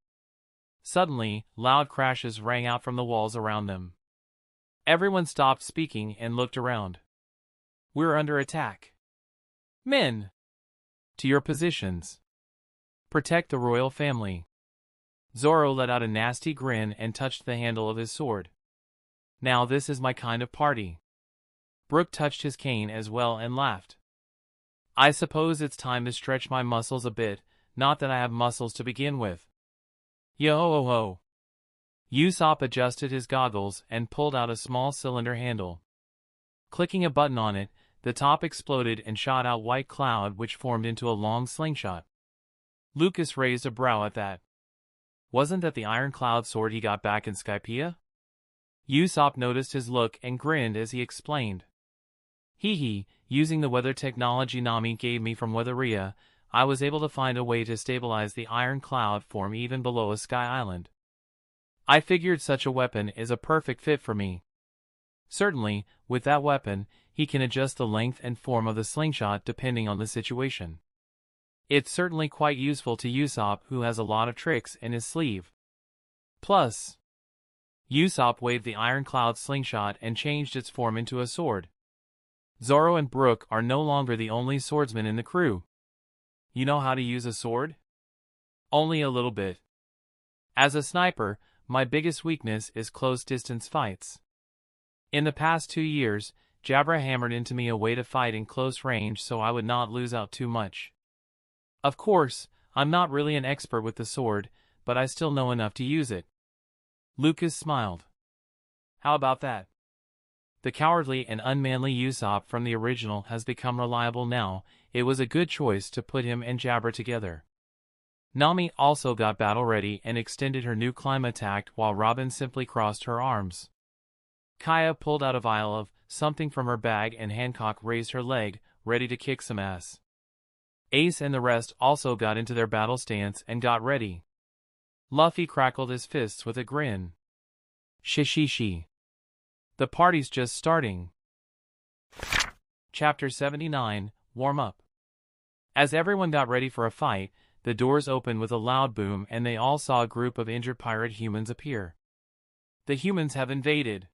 Suddenly, loud crashes rang out from the walls around them. Everyone stopped speaking and looked around. "We're under attack. Men! To your positions. Protect the royal family." Zoro let out a nasty grin and touched the handle of his sword. "Now this is my kind of party." Brook touched his cane as well and laughed. "I suppose it's time to stretch my muscles a bit, not that I have muscles to begin with." Yo-ho-ho. Usopp adjusted his goggles and pulled out a small cylinder handle. Clicking a button on it, the top exploded and shot out white cloud which formed into a long slingshot. Lucas raised a brow at that. Wasn't that the iron cloud sword he got back in Skypiea? Usopp noticed his look and grinned as he explained. "Hee hee, using the weather technology Nami gave me from Weatheria, I was able to find a way to stabilize the iron cloud form even below a sky island. I figured such a weapon is a perfect fit for me. Certainly, with that weapon, he can adjust the length and form of the slingshot depending on the situation. It's certainly quite useful to Usopp, who has a lot of tricks in his sleeve. Plus..." Usopp waved the iron cloud slingshot and changed its form into a sword. "Zoro and Brook are no longer the only swordsmen in the crew. You know how to use a sword?" "Only a little bit. As a sniper, my biggest weakness is close-distance fights. In the past 2 years, Jabra hammered into me a way to fight in close range so I would not lose out too much. Of course, I'm not really an expert with the sword, but I still know enough to use it." Lucas smiled. "How about that? The cowardly and unmanly Usopp from the original has become reliable now. It was a good choice to put him and Jabra together." Nami also got battle ready and extended her new climb attack while Robin simply crossed her arms. Kaya pulled out a vial of something from her bag and Hancock raised her leg, ready to kick some ass. Ace and the rest also got into their battle stance and got ready. Luffy crackled his fists with a grin. Shishishi. The party's just starting. Chapter 79, Warm Up. As everyone got ready for a fight, the doors opened with a loud boom and they all saw a group of injured pirate humans appear. "The humans have invaded.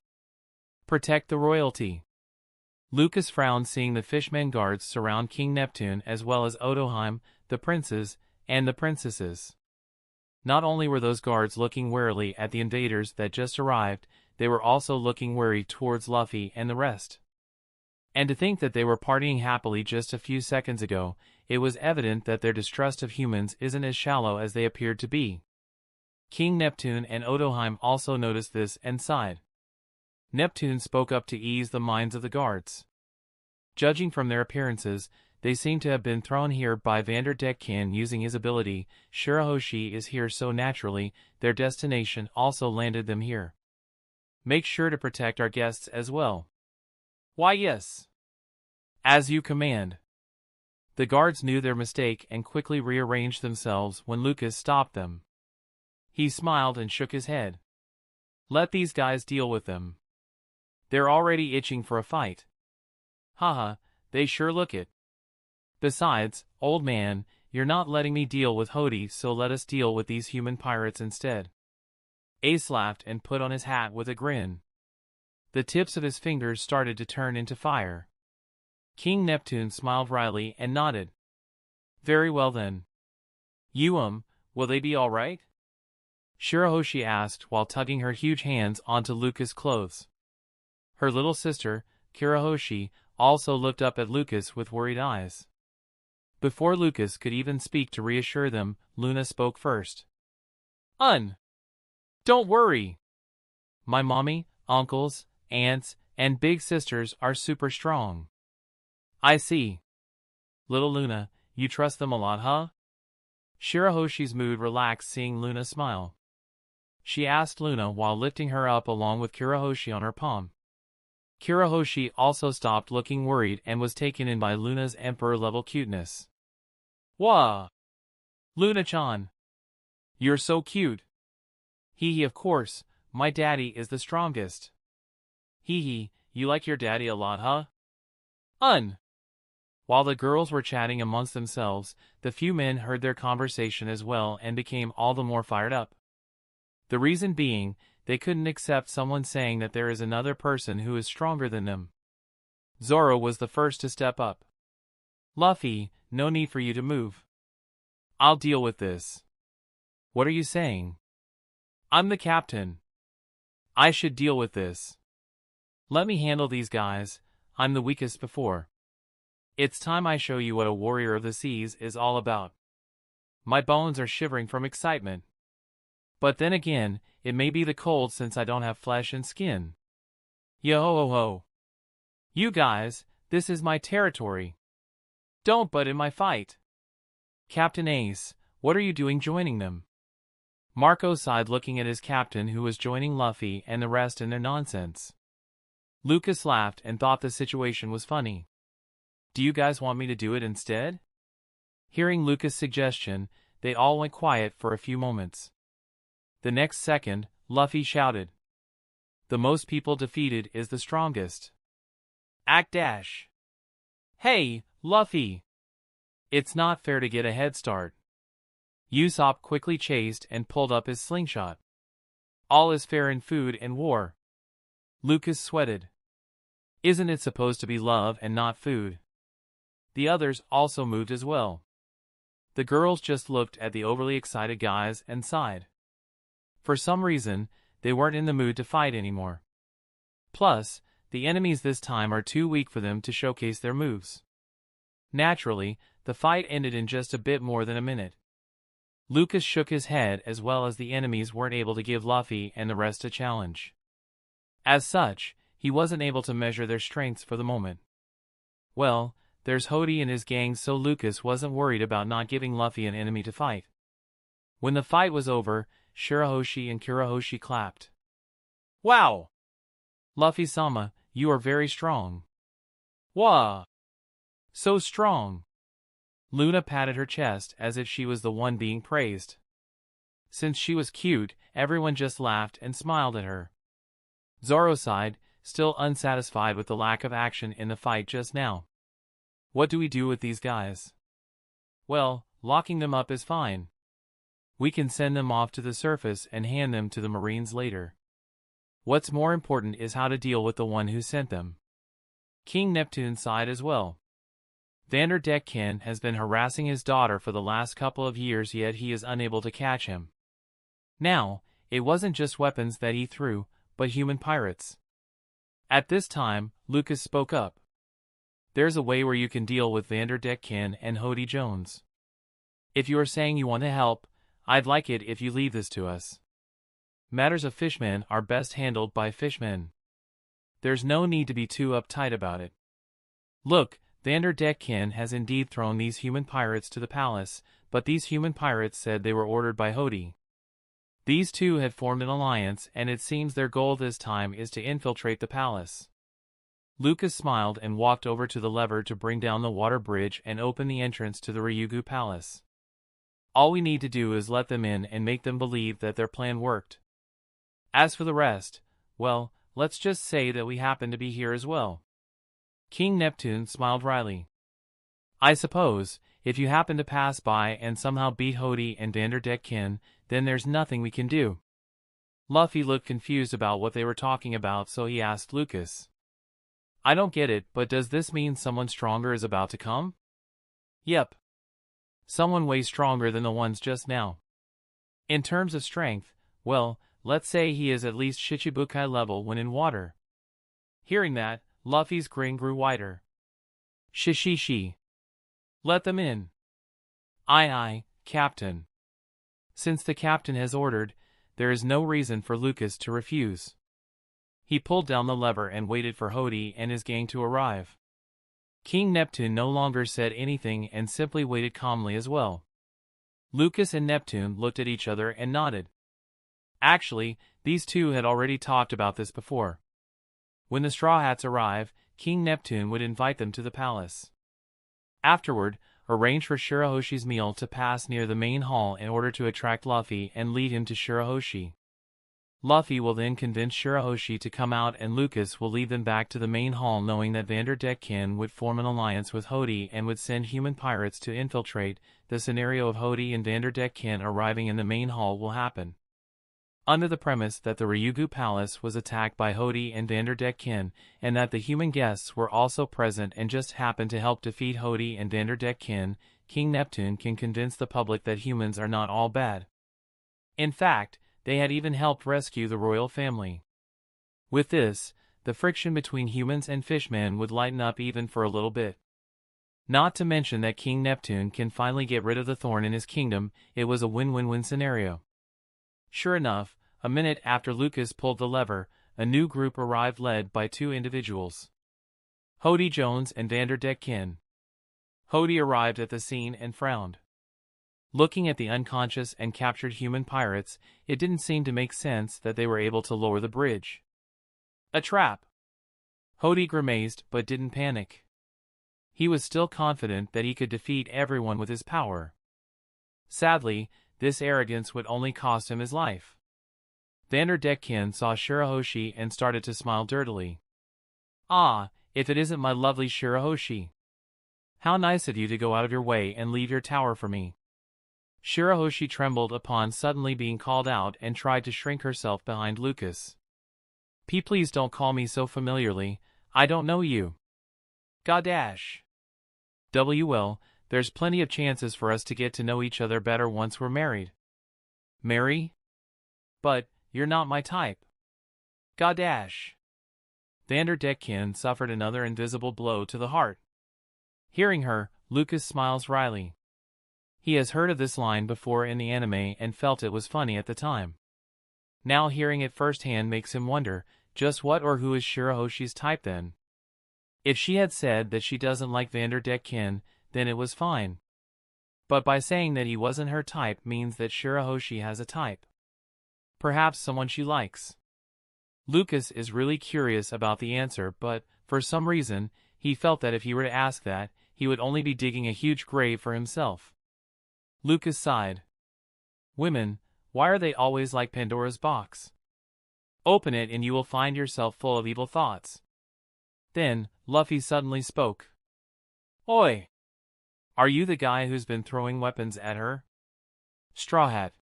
Protect the royalty." Lucas frowned seeing the fishmen guards surround King Neptune as well as Otoheim, the princes, and the princesses. Not only were those guards looking warily at the invaders that just arrived, they were also looking wary towards Luffy and the rest. And to think that they were partying happily just a few seconds ago, it was evident that their distrust of humans isn't as shallow as they appeared to be. King Neptune and Otoheim also noticed this and sighed. Neptune spoke up to ease the minds of the guards. Judging from their appearances, they seem to have been thrown here by Vanderdecken using his ability. Shirahoshi is here so naturally, their destination also landed them here. Make sure to protect our guests as well. Why yes. As you command. The guards knew their mistake and quickly rearranged themselves when Lucas stopped them. He smiled and shook his head. Let these guys deal with them. They're already itching for a fight. Haha, they sure look it. Besides, old man, you're not letting me deal with Hodi, so let us deal with these human pirates instead. Ace laughed and put on his hat with a grin. The tips of his fingers started to turn into fire. King Neptune smiled wryly and nodded. Very well then. Will they be all right? Shirahoshi asked while tugging her huge hands onto Lucas' clothes. Her little sister, Shirahoshi, also looked up at Lucas with worried eyes. Before Lucas could even speak to reassure them, Luna spoke first. Don't worry. My mommy, uncles, aunts, and big sisters are super strong. I see. Little Luna, you trust them a lot, huh? Shirahoshi's mood relaxed seeing Luna smile. She asked Luna while lifting her up along with Shirahoshi on her palm. Shirahoshi also stopped looking worried and was taken in by Luna's emperor-level cuteness. Wah! Luna-chan. You're so cute. Hee of course, my daddy is the strongest. Hee, you like your daddy a lot, huh? While the girls were chatting amongst themselves, the few men heard their conversation as well and became all the more fired up. The reason being, they couldn't accept someone saying that there is another person who is stronger than them. Zoro was the first to step up. Luffy, no need for you to move. I'll deal with this. What are you saying? I'm the captain. I should deal with this. Let me handle these guys, I'm the weakest before. It's time I show you what a warrior of the seas is all about. My bones are shivering from excitement. But then again, it may be the cold since I don't have flesh and skin. Yo-ho-ho. You guys, this is my territory. Don't butt in my fight. Captain Ace, what are you doing joining them? Marco sighed looking at his captain who was joining Luffy and the rest in their nonsense. Lucas laughed and thought the situation was funny. Do you guys want me to do it instead? Hearing Lucas' suggestion, they all went quiet for a few moments. The next second, Luffy shouted. The most people defeated is the strongest. Act dash. Hey, Luffy! It's not fair to get a head start. Usopp quickly chased and pulled up his slingshot. All is fair in food and war. Lucas sweated. Isn't it supposed to be love and not food? The others also moved as well. The girls just looked at the overly excited guys and sighed. For some reason, they weren't in the mood to fight anymore. Plus, the enemies this time are too weak for them to showcase their moves. Naturally, the fight ended in just a bit more than a minute. Lucas shook his head as well as the enemies weren't able to give Luffy and the rest a challenge. As such, he wasn't able to measure their strengths for the moment. Well, there's Hodi and his gang, so Lucas wasn't worried about not giving Luffy an enemy to fight. When the fight was over, Shirahoshi and Shirahoshi clapped. Wow! Luffy-sama, you are very strong. Wah! So strong! Luna patted her chest as if she was the one being praised. Since she was cute, everyone just laughed and smiled at her. Zoro sighed, still unsatisfied with the lack of action in the fight just now. What do we do with these guys? Well, locking them up is fine. We can send them off to the surface and hand them to the Marines later. What's more important is how to deal with the one who sent them. King Neptune sighed as well. Vanderdecken has been harassing his daughter for the last couple of years, yet he is unable to catch him. Now, it wasn't just weapons that he threw, but human pirates. At this time, Lucas spoke up. There's a way where you can deal with Vanderdecken and Hodi Jones. If you are saying you want to help, I'd like it if you leave this to us. Matters of fishmen are best handled by fishmen. There's no need to be too uptight about it. Look, Vanderdecken has indeed thrown these human pirates to the palace, but these human pirates said they were ordered by Hodi. These two had formed an alliance, and it seems their goal this time is to infiltrate the palace. Lucas smiled and walked over to the lever to bring down the water bridge and open the entrance to the Ryugu palace. All we need to do is let them in and make them believe that their plan worked. As for the rest, well, let's just say that we happen to be here as well. King Neptune smiled wryly. I suppose, if you happen to pass by and somehow beat Hodi and Vanderdecken, then there's nothing we can do. Luffy looked confused about what they were talking about, so he asked Lucas. I don't get it, but does this mean someone stronger is about to come? Yep. Someone way stronger than the ones just now. In terms of strength, well, let's say he is at least Shichibukai level when in water. Hearing that, Luffy's grin grew wider. Shishishi. Let them in. Aye, Captain. Since the captain has ordered, there is no reason for Lucas to refuse. He pulled down the lever and waited for Hodi and his gang to arrive. King Neptune no longer said anything and simply waited calmly as well. Lucas and Neptune looked at each other and nodded. Actually, these two had already talked about this before. When the Straw Hats arrive, King Neptune would invite them to the palace. Afterward, arrange for Shirahoshi's meal to pass near the main hall in order to attract Luffy and lead him to Shirahoshi. Luffy will then convince Shirahoshi to come out and Lucas will lead them back to the main hall knowing that Vanderdecken would form an alliance with Hodi and would send human pirates to infiltrate. The scenario of Hodi and Vanderdecken arriving in the main hall will happen. Under the premise that the Ryugu palace was attacked by Hodi and Vanderdecken, and that the human guests were also present and just happened to help defeat Hodi and Vanderdecken, King Neptune can convince the public that humans are not all bad. In fact, they had even helped rescue the royal family. With this, the friction between humans and fishmen would lighten up even for a little bit. Not to mention that King Neptune can finally get rid of the thorn in his kingdom. It was a win-win-win scenario. Sure enough, a minute after Lucas pulled the lever, a new group arrived led by two individuals. Hodi Jones and Vanderdecken. Hodi arrived at the scene and frowned. Looking at the unconscious and captured human pirates, it didn't seem to make sense that they were able to lower the bridge. A trap. Hodi grimaced but didn't panic. He was still confident that he could defeat everyone with his power. Sadly, this arrogance would only cost him his life. Vanderdecken saw Shirahoshi and started to smile dirtily. Ah, if it isn't my lovely Shirahoshi. How nice of you to go out of your way and leave your tower for me. Shirahoshi trembled upon suddenly being called out and tried to shrink herself behind Lucas. Please don't call me so familiarly, I don't know you. Godash. Well, there's plenty of chances for us to get to know each other better once we're married. Marry? But, you're not my type. Godash. Vanderdecken suffered another invisible blow to the heart. Hearing her, Lucas smiles wryly. He has heard of this line before in the anime and felt it was funny at the time. Now hearing it firsthand makes him wonder, just what or who is Shirahoshi's type then? If she had said that she doesn't like Vanderdecken, then it was fine. But by saying that he wasn't her type means that Shirahoshi has a type. Perhaps someone she likes. Lucas is really curious about the answer, but, for some reason, he felt that if he were to ask that, he would only be digging a huge grave for himself. Lucas sighed. Women, why are they always like Pandora's box? Open it and you will find yourself full of evil thoughts. Then, Luffy suddenly spoke. Oi! Are you the guy who's been throwing weapons at her? Straw Hat.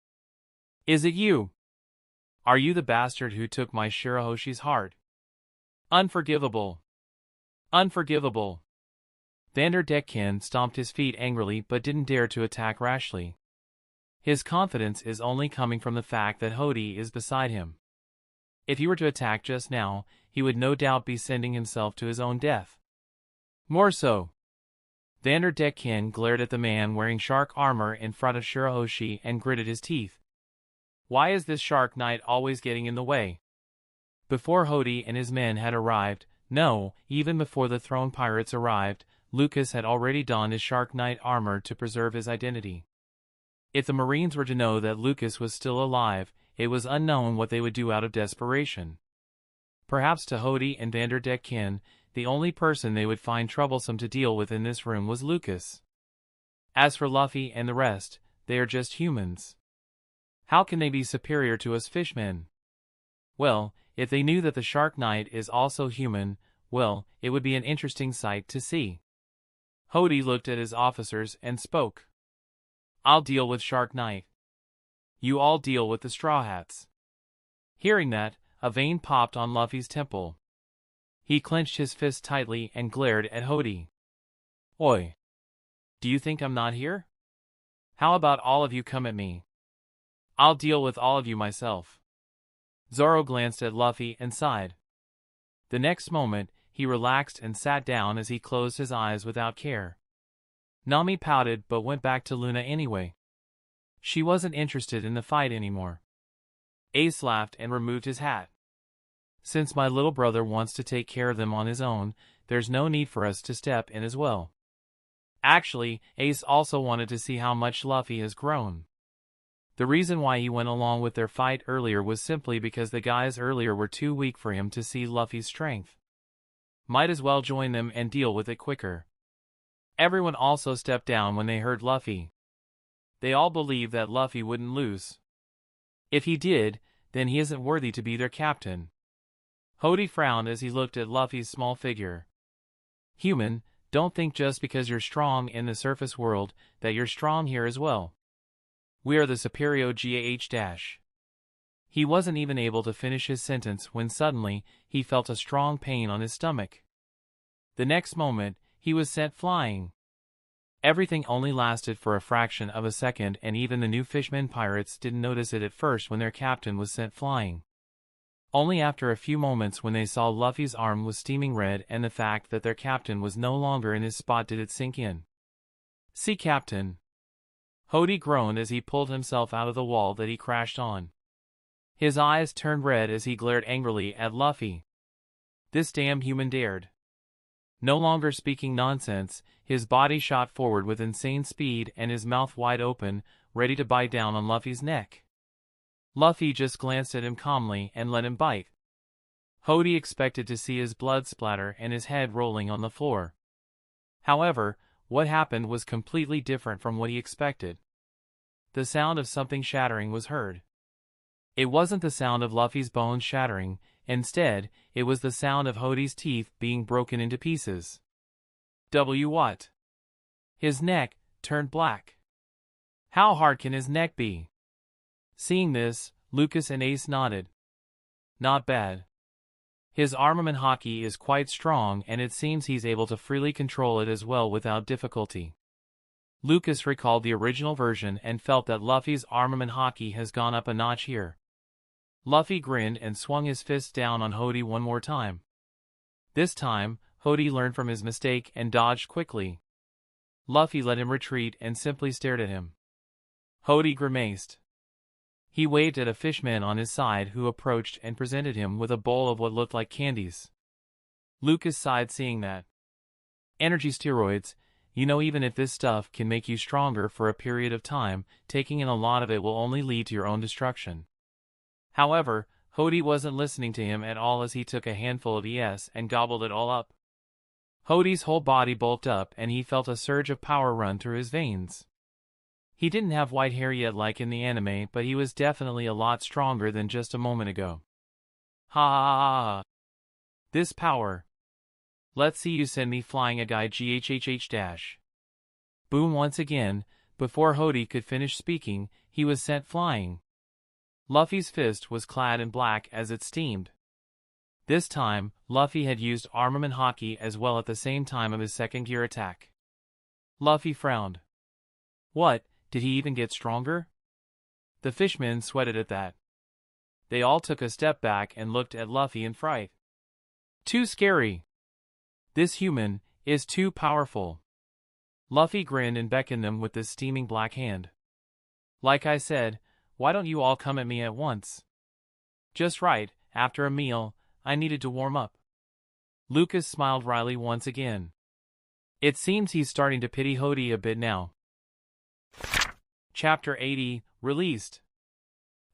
Is it you? Are you the bastard who took my Shirahoshi's heart? Unforgivable. Unforgivable. Vanderdecken stomped his feet angrily but didn't dare to attack rashly. His confidence is only coming from the fact that Hodi is beside him. If he were to attack just now, he would no doubt be sending himself to his own death. More so. Vanderdecken glared at the man wearing shark armor in front of Shirahoshi and gritted his teeth. Why is this Shark Knight always getting in the way? Before Hodi and his men had arrived, No, even before the throne pirates arrived, Lucas had already donned his Shark Knight armor to preserve his identity. If the Marines were to know that Lucas was still alive, it was unknown what they would do out of desperation. Perhaps to Hodi and Vanderdecken, the only person they would find troublesome to deal with in this room was Lucas. As for Luffy and the rest, they are just humans. How can they be superior to us fishmen? Well, if they knew that the Shark Knight is also human, well, it would be an interesting sight to see. Hodi looked at his officers and spoke. I'll deal with Shark Knight. You all deal with the Straw Hats. Hearing that, a vein popped on Luffy's temple. He clenched his fist tightly and glared at Hodi. Oi! Do you think I'm not here? How about all of you come at me? I'll deal with all of you myself. Zoro glanced at Luffy and sighed. The next moment, he relaxed and sat down as he closed his eyes without care. Nami pouted but went back to Luna anyway. She wasn't interested in the fight anymore. Ace laughed and removed his hat. Since my little brother wants to take care of them on his own, there's no need for us to step in as well. Actually, Ace also wanted to see how much Luffy has grown. The reason why he went along with their fight earlier was simply because the guys earlier were too weak for him to see Luffy's strength. Might as well join them and deal with it quicker. Everyone also stepped down when they heard Luffy. They all believed that Luffy wouldn't lose. If he did, then he isn't worthy to be their captain. Hodi frowned as he looked at Luffy's small figure. Human, don't think just because you're strong in the surface world, that you're strong here as well. We are the superior GAH-. He wasn't even able to finish his sentence when suddenly, he felt a strong pain on his stomach. The next moment, he was sent flying. Everything only lasted for a fraction of a second, and even the new fishmen pirates didn't notice it at first when their captain was sent flying. Only after a few moments when they saw Luffy's arm was steaming red and the fact that their captain was no longer in his spot did it sink in. Sea Captain! Hodi groaned as he pulled himself out of the wall that he crashed on. His eyes turned red as he glared angrily at Luffy. This damn human dared. No longer speaking nonsense, his body shot forward with insane speed and his mouth wide open, ready to bite down on Luffy's neck. Luffy just glanced at him calmly and let him bite. Hodi expected to see his blood splatter and his head rolling on the floor. However, what happened was completely different from what he expected. The sound of something shattering was heard. It wasn't the sound of Luffy's bones shattering, instead, it was the sound of Hodi's teeth being broken into pieces. What? His neck turned black. How hard can his neck be? Seeing this, Lucas and Ace nodded. Not bad. His armament haki is quite strong and it seems he's able to freely control it as well without difficulty. Lucas recalled the original version and felt that Luffy's armament haki has gone up a notch here. Luffy grinned and swung his fist down on Hodi one more time. This time, Hodi learned from his mistake and dodged quickly. Luffy let him retreat and simply stared at him. Hodi grimaced. He waved at a fishman on his side who approached and presented him with a bowl of what looked like candies. Lucas sighed seeing that. Energy steroids, even if this stuff can make you stronger for a period of time, taking in a lot of it will only lead to your own destruction. However, Hodi wasn't listening to him at all as he took a handful of ES and gobbled it all up. Hodi's whole body bulked up and he felt a surge of power run through his veins. He didn't have white hair yet like in the anime, but he was definitely a lot stronger than just a moment ago. Ha ha ha ha. This power. Let's see you send me flying a guy GHHH-. Boom once again, before Hodi could finish speaking, he was sent flying. Luffy's fist was clad in black as it steamed. This time, Luffy had used armament haki as well at the same time of his second gear attack. Luffy frowned. What? Did he even get stronger? The fishmen sweated at that. They all took a step back and looked at Luffy in fright. Too scary. This human is too powerful. Luffy grinned and beckoned them with his steaming black hand. Like I said, why don't you all come at me at once? Just right, after a meal, I needed to warm up. Lucas smiled wryly once again. It seems he's starting to pity Hodi a bit now. Chapter 80, Released.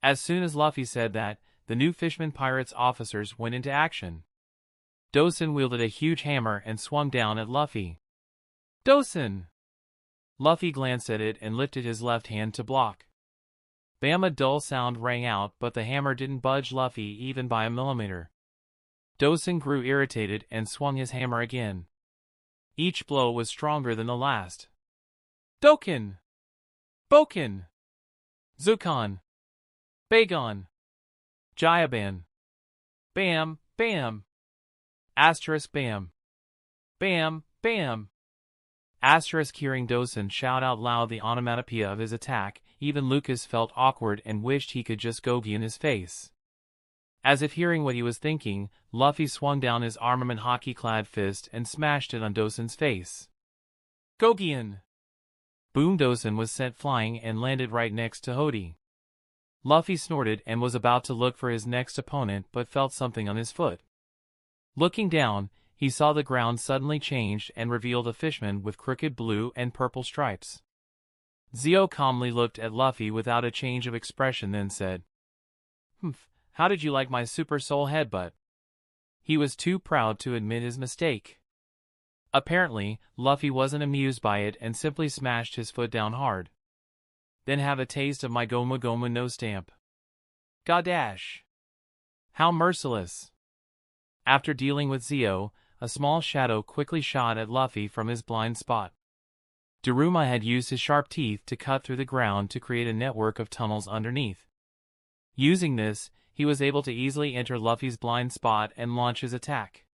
As soon as Luffy said that, the new Fishman Pirates officers went into action. Dosen wielded a huge hammer and swung down at Luffy. Dosen! Luffy glanced at it and lifted his left hand to block. Bam! A dull sound rang out, but the hammer didn't budge Luffy even by a millimeter. Dosen grew irritated and swung his hammer again. Each blow was stronger than the last. Doken! Boken! Zukan! Bagon! Jayaban! Bam! Bam! Asterisk bam! Bam! Bam! Asterisk hearing Dosen shout out loud the onomatopoeia of his attack, even Lucas felt awkward and wished he could just Gogi in his face. As if hearing what he was thinking, Luffy swung down his armament hockey-clad fist and smashed it on Dosen's face. Gogian! Boom! Dosen was sent flying and landed right next to Hodi. Luffy snorted and was about to look for his next opponent but felt something on his foot. Looking down, he saw the ground suddenly changed and revealed a fishman with crooked blue and purple stripes. Zio calmly looked at Luffy without a change of expression, then said, "Humph, how did you like my Super Soul headbutt?" He was too proud to admit his mistake. Apparently, Luffy wasn't amused by it and simply smashed his foot down hard. Then have a taste of my Goma Goma no stamp. Godash! How merciless! After dealing with Zio, a small shadow quickly shot at Luffy from his blind spot. Daruma had used his sharp teeth to cut through the ground to create a network of tunnels underneath. Using this, he was able to easily enter Luffy's blind spot and launch his attack.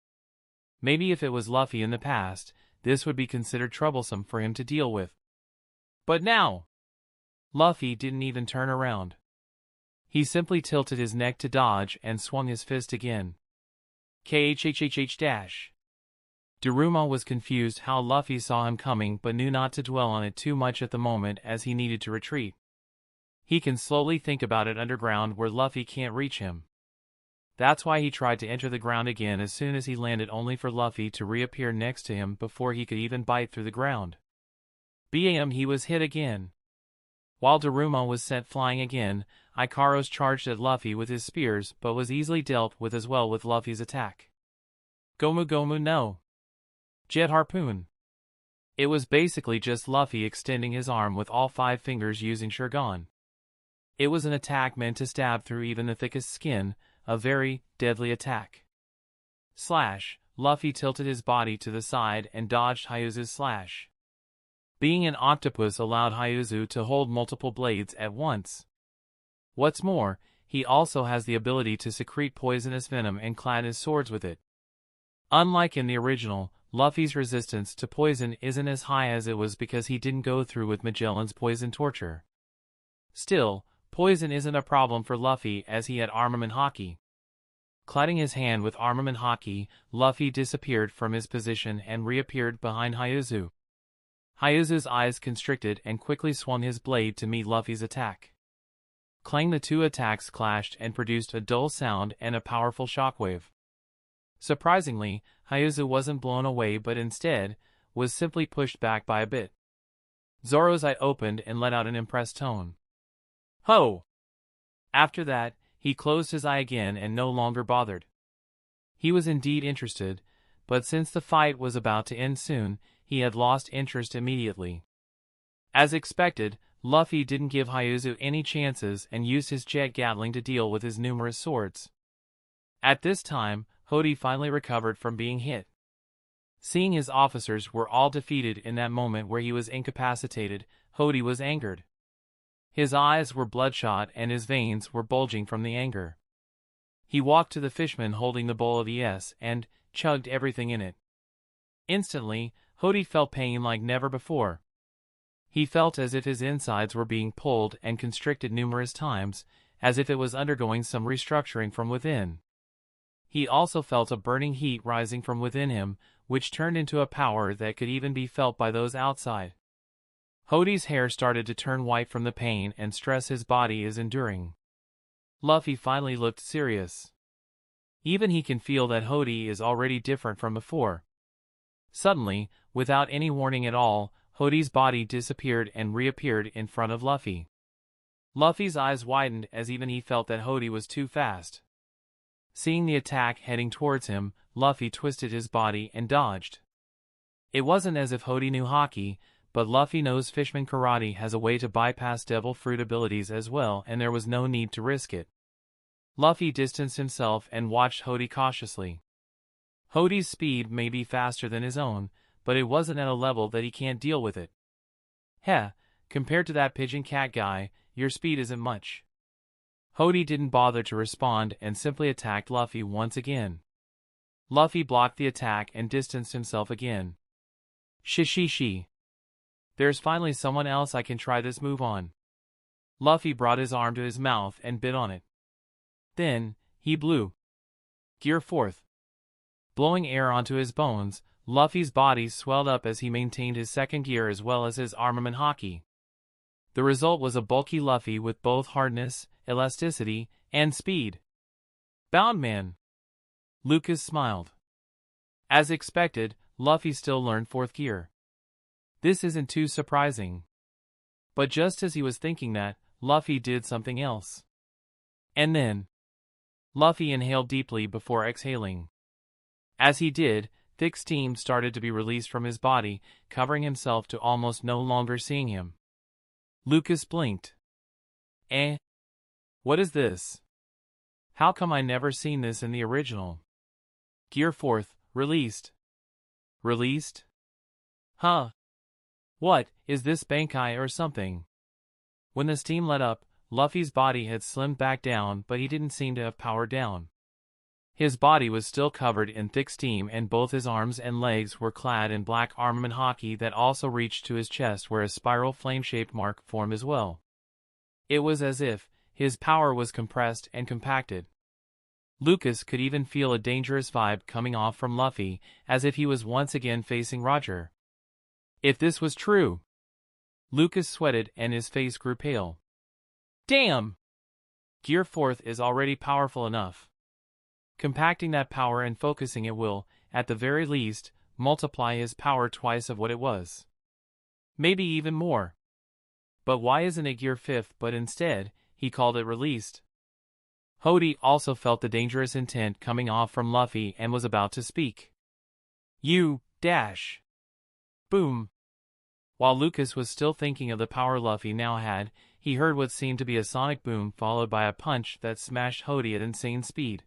Maybe if it was Luffy in the past, this would be considered troublesome for him to deal with. But now, Luffy didn't even turn around. He simply tilted his neck to dodge and swung his fist again. KHHHH-. Daruma was confused how Luffy saw him coming but knew not to dwell on it too much at the moment as he needed to retreat. He can slowly think about it underground where Luffy can't reach him. That's why he tried to enter the ground again as soon as he landed, only for Luffy to reappear next to him before he could even bite through the ground. Bam! He was hit again. While Daruma was sent flying again, Ikaros charged at Luffy with his spears but was easily dealt with as well with Luffy's attack. Gomu Gomu no! Jet Harpoon! It was basically just Luffy extending his arm with all 5 fingers using Shirgan. It was an attack meant to stab through even the thickest skin, a very deadly attack. Slash! Luffy tilted his body to the side and dodged Hyuzu's slash. Being an octopus allowed Hyuzu to hold multiple blades at once. What's more, he also has the ability to secrete poisonous venom and clad his swords with it. Unlike in the original, Luffy's resistance to poison isn't as high as it was because he didn't go through with Magellan's poison torture. Still, poison isn't a problem for Luffy as he had armament hockey. Cladding his hand with armament hockey, Luffy disappeared from his position and reappeared behind Hyuzu. Hyuzu's eyes constricted and quickly swung his blade to meet Luffy's attack. Clang! The two attacks clashed and produced a dull sound and a powerful shockwave. Surprisingly, Hyuzu wasn't blown away but instead, was simply pushed back by a bit. Zoro's eye opened and let out an impressed tone. Ho! After that, he closed his eye again and no longer bothered. He was indeed interested, but since the fight was about to end soon, he had lost interest immediately. As expected, Luffy didn't give Hyuzu any chances and used his jet gatling to deal with his numerous swords. At this time, Hodi finally recovered from being hit. Seeing his officers were all defeated in that moment where he was incapacitated, Hodi was angered. His eyes were bloodshot and his veins were bulging from the anger. He walked to the fishman holding the bowl of ES and chugged everything in it. Instantly, Hodi felt pain like never before. He felt as if his insides were being pulled and constricted numerous times, as if it was undergoing some restructuring from within. He also felt a burning heat rising from within him, which turned into a power that could even be felt by those outside. Hodi's hair started to turn white from the pain and stress his body is enduring. Luffy finally looked serious. Even he can feel that Hodi is already different from before. Suddenly, without any warning at all, Hodi's body disappeared and reappeared in front of Luffy. Luffy's eyes widened as even he felt that Hodi was too fast. Seeing the attack heading towards him, Luffy twisted his body and dodged. It wasn't as if Hodi knew Haki, but Luffy knows Fishman Karate has a way to bypass Devil Fruit abilities as well, and there was no need to risk it. Luffy distanced himself and watched Hodi cautiously. Hodi's speed may be faster than his own, but it wasn't at a level that he can't deal with it. Heh, compared to that pigeon cat guy, your speed isn't much. Hodi didn't bother to respond and simply attacked Luffy once again. Luffy blocked the attack and distanced himself again. Shi. There's finally someone else I can try this move on. Luffy brought his arm to his mouth and bit on it. Then, he blew. Gear 4th. Blowing air onto his bones, Luffy's body swelled up as he maintained his second gear as well as his armament Haki. The result was a bulky Luffy with both hardness, elasticity, and speed. Bound man. Lucas smiled. As expected, Luffy still learned 4th gear. This isn't too surprising. But just as he was thinking that, Luffy did something else. And then, Luffy inhaled deeply before exhaling. As he did, thick steam started to be released from his body, covering himself to almost no longer seeing him. Lucas blinked. What is this? How come I never seen this in the original? Gear 4th, released. Released? Huh? What, is this Bankai or something? When the steam let up, Luffy's body had slimmed back down, but he didn't seem to have powered down. His body was still covered in thick steam and both his arms and legs were clad in black armament Haki that also reached to his chest where a spiral flame-shaped mark formed as well. It was as if his power was compressed and compacted. Lucas could even feel a dangerous vibe coming off from Luffy, as if he was once again facing Roger. If this was true, Lucas sweated and his face grew pale. Damn! Gear 4th is already powerful enough. Compacting that power and focusing it will, at the very least, multiply his power twice of what it was. Maybe even more. But why isn't it Gear 5th but instead, he called it released? Hodi also felt the dangerous intent coming off from Luffy and was about to speak. Boom. While Lucas was still thinking of the power Luffy now had, he heard what seemed to be a sonic boom followed by a punch that smashed Hodi at insane speed.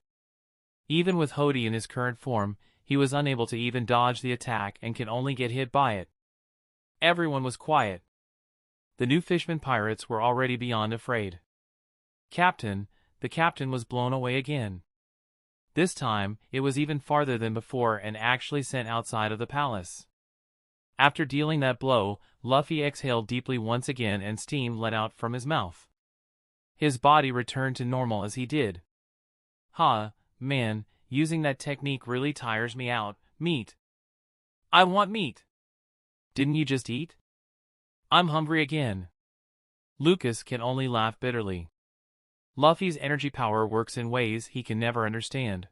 Even with Hodi in his current form, he was unable to even dodge the attack and can only get hit by it. Everyone was quiet. The new Fishman pirates were already beyond afraid. The captain was blown away again. This time, it was even farther than before and actually sent outside of the palace. After dealing that blow, Luffy exhaled deeply once again and steam let out from his mouth. His body returned to normal as he did. Man, using that technique really tires me out. Meat. I want meat. Didn't you just eat? I'm hungry again. Lucas can only laugh bitterly. Luffy's energy power works in ways he can never understand.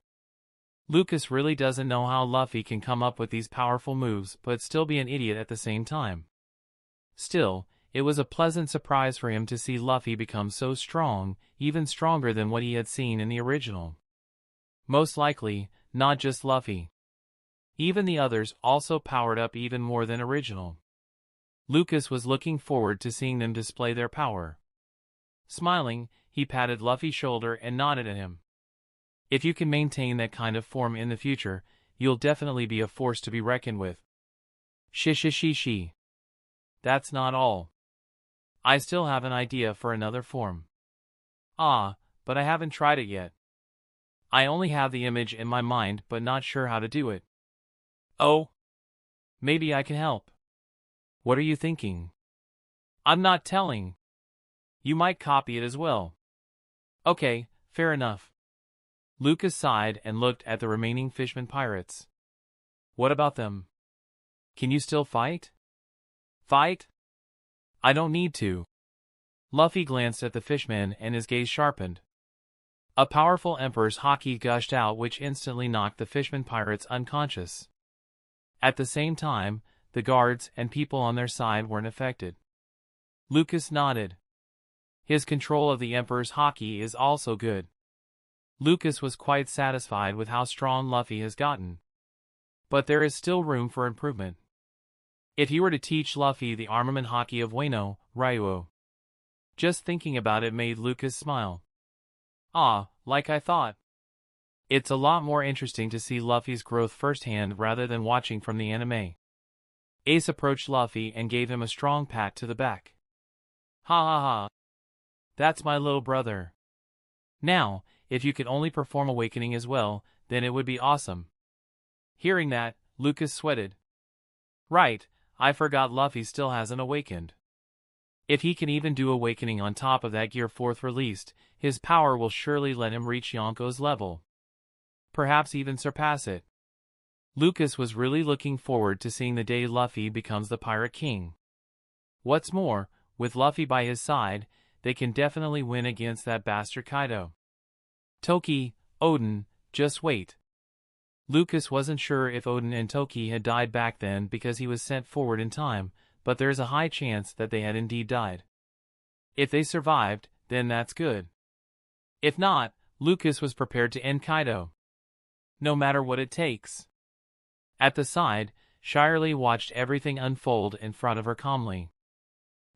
Lucas really doesn't know how Luffy can come up with these powerful moves but still be an idiot at the same time. Still, it was a pleasant surprise for him to see Luffy become so strong, even stronger than what he had seen in the original. Most likely, not just Luffy. Even the others also powered up even more than original. Lucas was looking forward to seeing them display their power. Smiling, he patted Luffy's shoulder and nodded at him. If you can maintain that kind of form in the future, you'll definitely be a force to be reckoned with. Shi. That's not all. I still have an idea for another form. But I haven't tried it yet. I only have the image in my mind but not sure how to do it. Oh? Maybe I can help. What are you thinking? I'm not telling. You might copy it as well. Okay, fair enough. Lucas sighed and looked at the remaining Fishman pirates. What about them? Can you still fight? Fight? I don't need to. Luffy glanced at the Fishman and his gaze sharpened. A powerful Emperor's haki gushed out which instantly knocked the fisherman pirates unconscious. At the same time, the guards and people on their side weren't affected. Lucas nodded. His control of the Emperor's haki is also good. Lucas was quite satisfied with how strong Luffy has gotten. But there is still room for improvement. If he were to teach Luffy the armament haki of Wano, Ryugu. Just thinking about it made Lucas smile. Ah, like I thought. It's a lot more interesting to see Luffy's growth firsthand rather than watching from the anime. Ace approached Luffy and gave him a strong pat to the back. Ha ha ha. That's my little brother. Now, if you could only perform awakening as well, then it would be awesome. Hearing that, Lucas sweated. Right, I forgot Luffy still hasn't awakened. If he can even do awakening on top of that Gear 4th released, his power will surely let him reach Yonko's level. Perhaps even surpass it. Lucas was really looking forward to seeing the day Luffy becomes the Pirate King. What's more, with Luffy by his side, they can definitely win against that bastard Kaido. Toki, Oden, just wait. Lucas wasn't sure if Oden and Toki had died back then because he was sent forward in time, but there's a high chance that they had indeed died. If they survived, then that's good. If not, Lucas was prepared to end Kaido. No matter what it takes. At the side, Shyarly watched everything unfold in front of her calmly.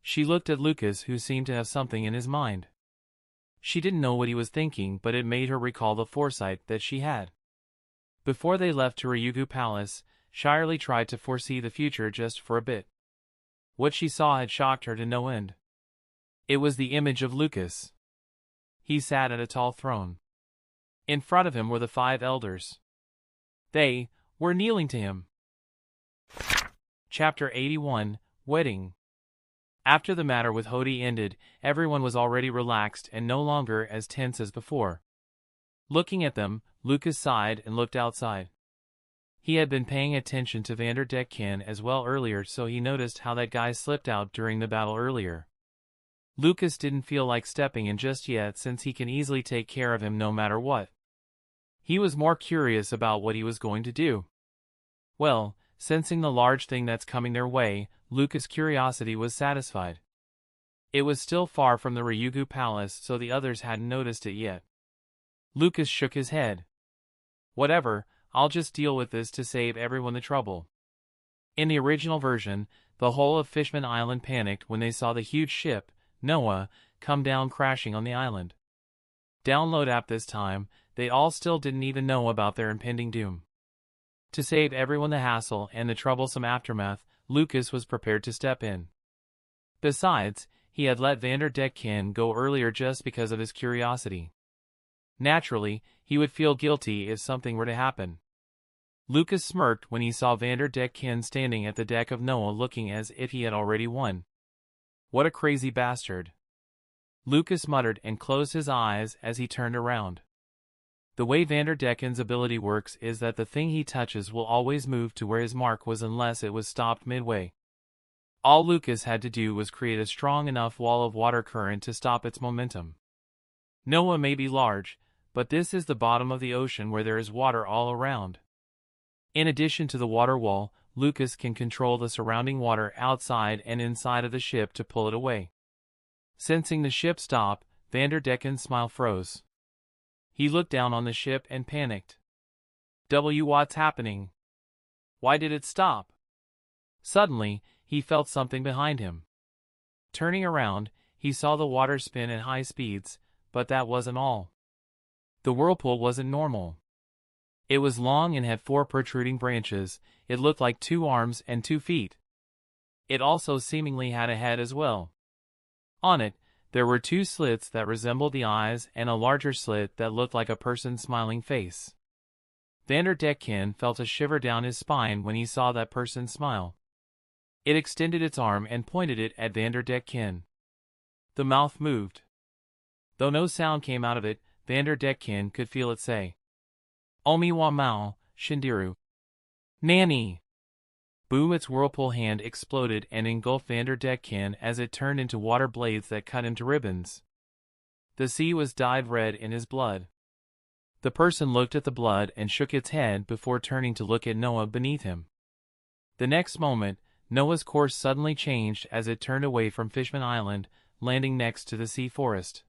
She looked at Lucas, who seemed to have something in his mind. She didn't know what he was thinking, but it made her recall the foresight that she had. Before they left to Ryugu Palace, Shyarly tried to foresee the future just for a bit. What she saw had shocked her to no end. It was the image of Lucas. He sat at a tall throne. In front of him were the 5 elders. They were kneeling to him. Chapter 81, Wedding. After the matter with Hodi ended, everyone was already relaxed and no longer as tense as before. Looking at them, Lucas sighed and looked outside. He had been paying attention to Vanderdecken as well earlier, so he noticed how that guy slipped out during the battle earlier. Lucas didn't feel like stepping in just yet since he can easily take care of him no matter what. He was more curious about what he was going to do. Well, sensing the large thing that's coming their way, Lucas' curiosity was satisfied. It was still far from the Ryugu Palace, so the others hadn't noticed it yet. Lucas shook his head. Whatever, I'll just deal with this to save everyone the trouble. In the original version, the whole of Fishman Island panicked when they saw the huge ship, Noah, come down crashing on the island. Download app this time, they all still didn't even know about their impending doom. To save everyone the hassle and the troublesome aftermath, Lucas was prepared to step in. Besides, he had let Vanderdecken go earlier just because of his curiosity. Naturally, he would feel guilty if something were to happen. Lucas smirked when he saw Vanderdecken standing at the deck of Noah looking as if he had already won. What a crazy bastard. Lucas muttered and closed his eyes as he turned around. The way Vanderdecken's ability works is that the thing he touches will always move to where his mark was unless it was stopped midway. All Lucas had to do was create a strong enough wall of water current to stop its momentum. Noah may be large, but this is the bottom of the ocean where there is water all around. In addition to the water wall, Lucas can control the surrounding water outside and inside of the ship to pull it away. Sensing the ship stop, Vanderdecken's smile froze. He looked down on the ship and panicked. What's happening? Why did it stop? Suddenly, he felt something behind him. Turning around, he saw the water spin at high speeds, but that wasn't all. The whirlpool wasn't normal. It was long and had 4 protruding branches. It looked like 2 arms and 2 feet. It also seemingly had a head as well. On it, there were 2 slits that resembled the eyes and a larger slit that looked like a person's smiling face. Vanderdecken felt a shiver down his spine when he saw that person's smile. It extended its arm and pointed it at Vanderdecken. The mouth moved. Though no sound came out of it, Vanderdecken could feel it say, Omi wa mao, Shindiru. Nanny! Boom! Its whirlpool hand exploded and engulfed Vanderdecken as it turned into water blades that cut him to ribbons. The sea was dyed red in his blood. The person looked at the blood and shook its head before turning to look at Noah beneath him. The next moment, Noah's course suddenly changed as it turned away from Fishman Island, landing next to the sea forest.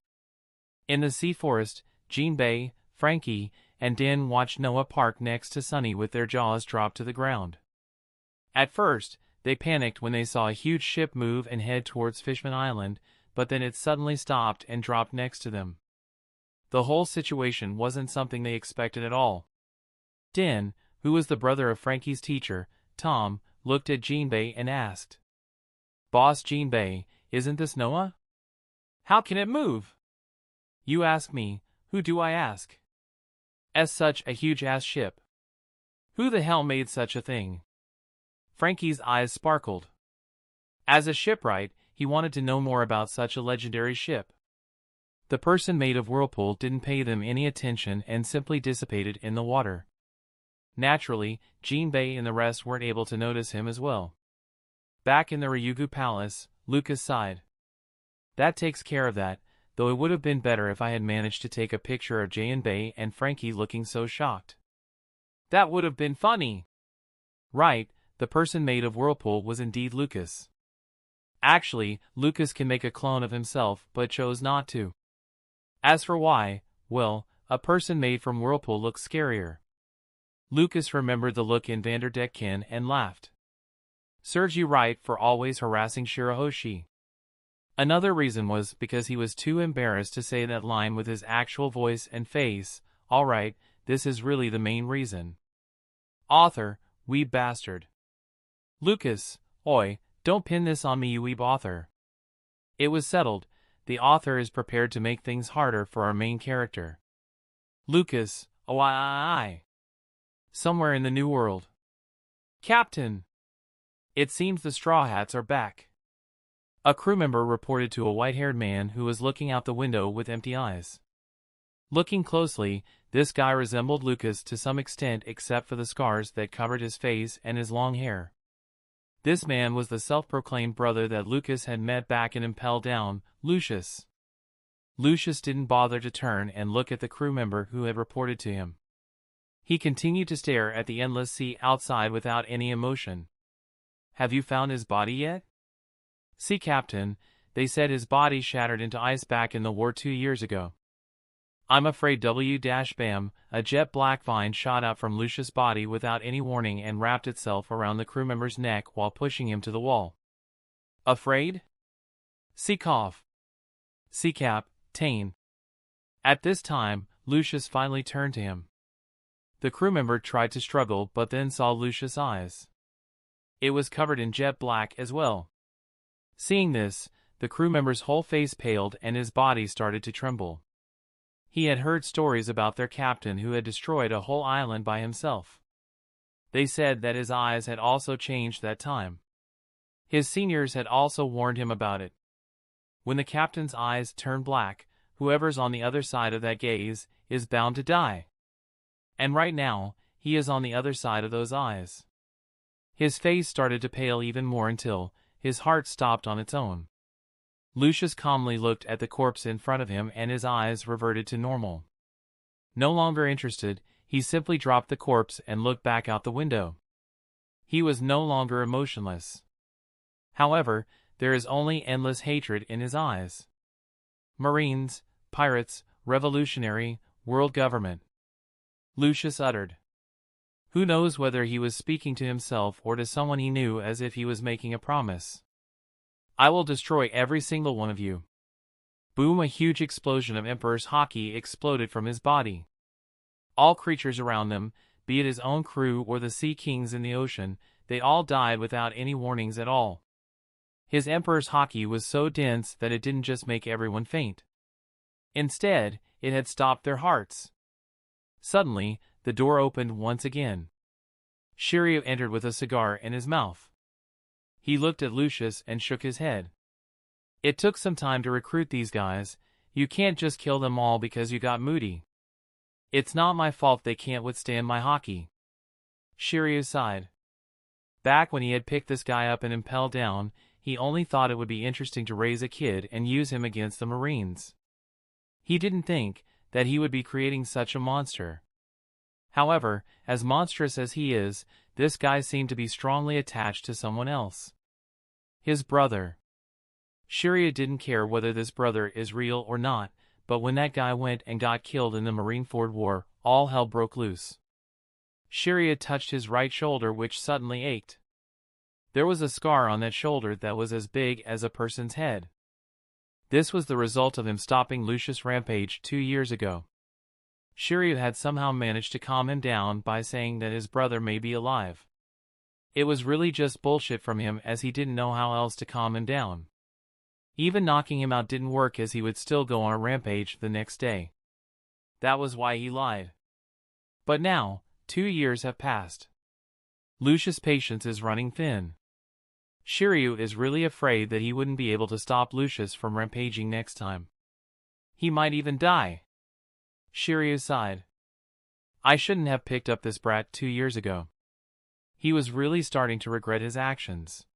In the sea forest, Jinbei, Frankie, and Din watched Noah park next to Sunny with their jaws dropped to the ground. At first, they panicked when they saw a huge ship move and head towards Fishman Island, but then it suddenly stopped and dropped next to them. The whole situation wasn't something they expected at all. Din, who was the brother of Frankie's teacher, Tom, looked at Jinbei and asked, "Boss Jinbei, isn't this Noah? How can it move?" "You ask me, who do I ask? As such a huge-ass ship. Who the hell made such a thing?" Frankie's eyes sparkled. As a shipwright, he wanted to know more about such a legendary ship. The person made of whirlpool didn't pay them any attention and simply dissipated in the water. Naturally, Jinbei and the rest weren't able to notice him as well. Back in the Ryugu palace, Lucas sighed. "That takes care of that, though it would have been better if I had managed to take a picture of Jinbei and Frankie looking so shocked. That would have been funny." Right, the person made of whirlpool was indeed Lucas. Actually, Lucas can make a clone of himself but chose not to. As for why, well, a person made from whirlpool looks scarier. Lucas remembered the look in Vanderdecken and laughed. "Serves you right for always harassing Shirahoshi." Another reason was because he was too embarrassed to say that line with his actual voice and face. Alright, this is really the main reason. Author, weeb bastard. Lucas, oi, don't pin this on me, you weeb author. It was settled. The author is prepared to make things harder for our main character. Lucas, oh I. Somewhere in the New World. Captain! It seems the Straw Hats are back. A crew member reported to a white-haired man who was looking out the window with empty eyes. Looking closely, this guy resembled Lucas to some extent except for the scars that covered his face and his long hair. This man was the self-proclaimed brother that Lucas had met back in Impel Down, Lucius. Lucius didn't bother to turn and look at the crew member who had reported to him. He continued to stare at the endless sea outside without any emotion. "Have you found his body yet?" "See, Captain, they said his body shattered into ice back in the war 2 years ago." "I'm afraid W-bam, a jet black vine shot out from Lucius' body without any warning and wrapped itself around the crew member's neck while pushing him to the wall." "Afraid?" "See cough. See cap, Tane." At this time, Lucius finally turned to him. The crew member tried to struggle but then saw Lucius' eyes. It was covered in jet black as well. Seeing this, the crew member's whole face paled and his body started to tremble. He had heard stories about their captain who had destroyed a whole island by himself. They said that his eyes had also changed that time. His seniors had also warned him about it. When the captain's eyes turn black, whoever's on the other side of that gaze is bound to die. And right now, he is on the other side of those eyes. His face started to pale even more until his heart stopped on its own. Lucius calmly looked at the corpse in front of him and his eyes reverted to normal. No longer interested, he simply dropped the corpse and looked back out the window. He was no longer emotionless. However, there is only endless hatred in his eyes. Marines, pirates, revolutionary, world government. Lucius uttered. Who knows whether he was speaking to himself or to someone he knew, as if he was making a promise. "I will destroy every single one of you." Boom! A huge explosion of Emperor's Haki exploded from his body. All creatures around them, be it his own crew or the sea kings in the ocean, they all died without any warnings at all. His Emperor's Haki was so dense that it didn't just make everyone faint. Instead, it had stopped their hearts. Suddenly, the door opened once again. Shiryu entered with a cigar in his mouth. He looked at Lucius and shook his head. "It took some time to recruit these guys. You can't just kill them all because you got moody. It's not my fault they can't withstand my Haki." Shiryu sighed. Back when he had picked this guy up and Impel Down, he only thought it would be interesting to raise a kid and use him against the Marines. He didn't think that he would be creating such a monster. However, as monstrous as he is, this guy seemed to be strongly attached to someone else. His brother. Shiryu didn't care whether this brother is real or not, but when that guy went and got killed in the Marineford War, all hell broke loose. Shiryu touched his right shoulder, which suddenly ached. There was a scar on that shoulder that was as big as a person's head. This was the result of him stopping Lucius' rampage 2 years ago. Shiryu had somehow managed to calm him down by saying that his brother may be alive. It was really just bullshit from him, as he didn't know how else to calm him down. Even knocking him out didn't work, as he would still go on a rampage the next day. That was why he lied. But now, 2 years have passed. Lucius' patience is running thin. Shiryu is really afraid that he wouldn't be able to stop Lucius from rampaging next time. He might even die. Shiryu sighed. I shouldn't have picked up this brat 2 years ago. He was really starting to regret his actions.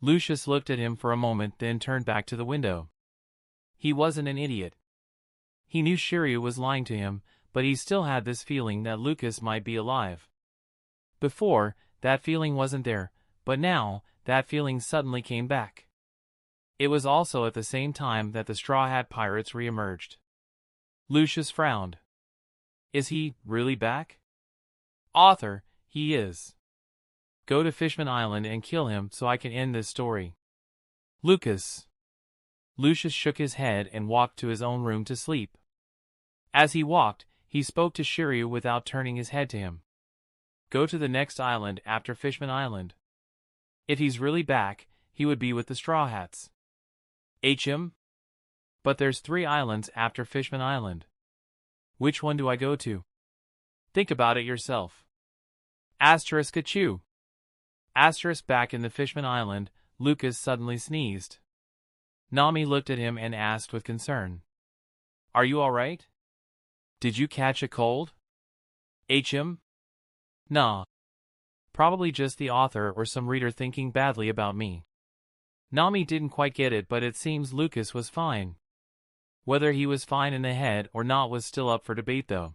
Lucius looked at him for a moment, then turned back to the window. He wasn't an idiot. He knew Shiryu was lying to him, but he still had this feeling that Lucas might be alive. Before, that feeling wasn't there, but now, that feeling suddenly came back. It was also at the same time that the Straw Hat Pirates re-emerged. Lucius frowned. Is he really back? Author, he is. Go to Fishman Island and kill him so I can end this story. Lucas. Lucius shook his head and walked to his own room to sleep. As he walked, he spoke to Shiryu without turning his head to him. Go to the next island after Fishman Island. If he's really back, he would be with the Straw Hats. HM? But there's 3 islands after Fishman Island. Which one do I go to? Think about it yourself. Asterisk achoo. Asterisk back in the Fishman Island, Lucas suddenly sneezed. Nami looked at him and asked with concern. Are you alright? Did you catch a cold? HM? Nah. Probably just the author or some reader thinking badly about me. Nami didn't quite get it, but it seems Lucas was fine. Whether he was fine in the head or not was still up for debate though.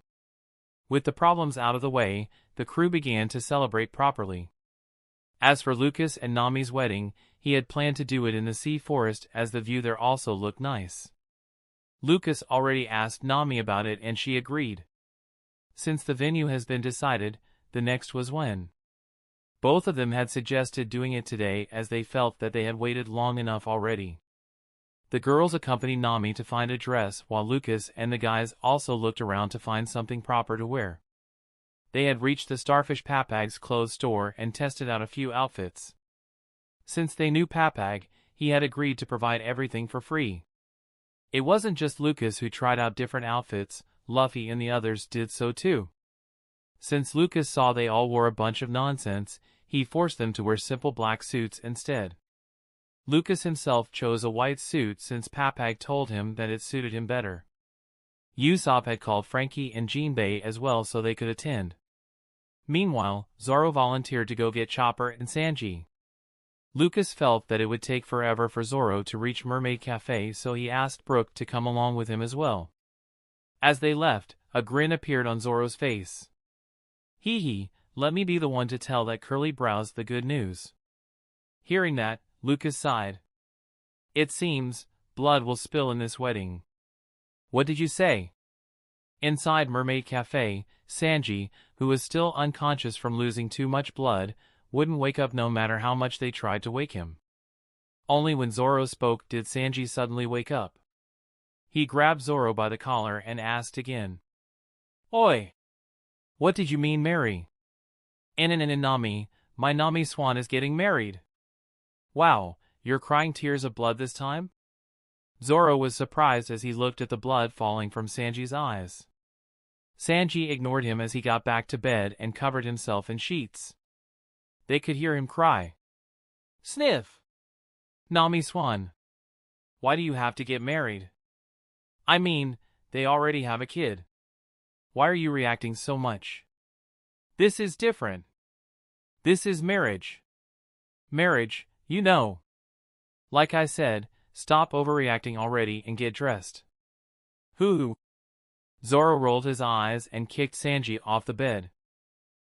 With the problems out of the way, the crew began to celebrate properly. As for Lucas and Nami's wedding, he had planned to do it in the sea forest, as the view there also looked nice. Lucas already asked Nami about it and she agreed. Since the venue has been decided, the next was when. Both of them had suggested doing it today, as they felt that they had waited long enough already. The girls accompanied Nami to find a dress, while Lucas and the guys also looked around to find something proper to wear. They had reached the Starfish Papag's clothes store and tested out a few outfits. Since they knew Papag, he had agreed to provide everything for free. It wasn't just Lucas who tried out different outfits, Luffy and the others did so too. Since Lucas saw they all wore a bunch of nonsense, he forced them to wear simple black suits instead. Lucas himself chose a white suit since Papag told him that it suited him better. Usopp had called Frankie and Jinbei as well so they could attend. Meanwhile, Zoro volunteered to go get Chopper and Sanji. Lucas felt that it would take forever for Zoro to reach Mermaid Cafe, so he asked Brook to come along with him as well. As they left, a grin appeared on Zoro's face. Hee hee, let me be the one to tell that curly brows the good news. Hearing that, Lucas sighed. It seems, blood will spill in this wedding. What did you say? Inside Mermaid Cafe, Sanji, who was still unconscious from losing too much blood, wouldn't wake up no matter how much they tried to wake him. Only when Zoro spoke did Sanji suddenly wake up. He grabbed Zoro by the collar and asked again. Oi! What did you mean marry? Nami, my Nami Swan is getting married. Wow, you're crying tears of blood this time? Zoro was surprised as he looked at the blood falling from Sanji's eyes. Sanji ignored him as he got back to bed and covered himself in sheets. They could hear him cry. Sniff! Nami Swan. Why do you have to get married? I mean, they already have a kid. Why are you reacting so much? This is different. This is marriage. Marriage, you know. Like I said, stop overreacting already and get dressed. Hoo-hoo. Zoro rolled his eyes and kicked Sanji off the bed.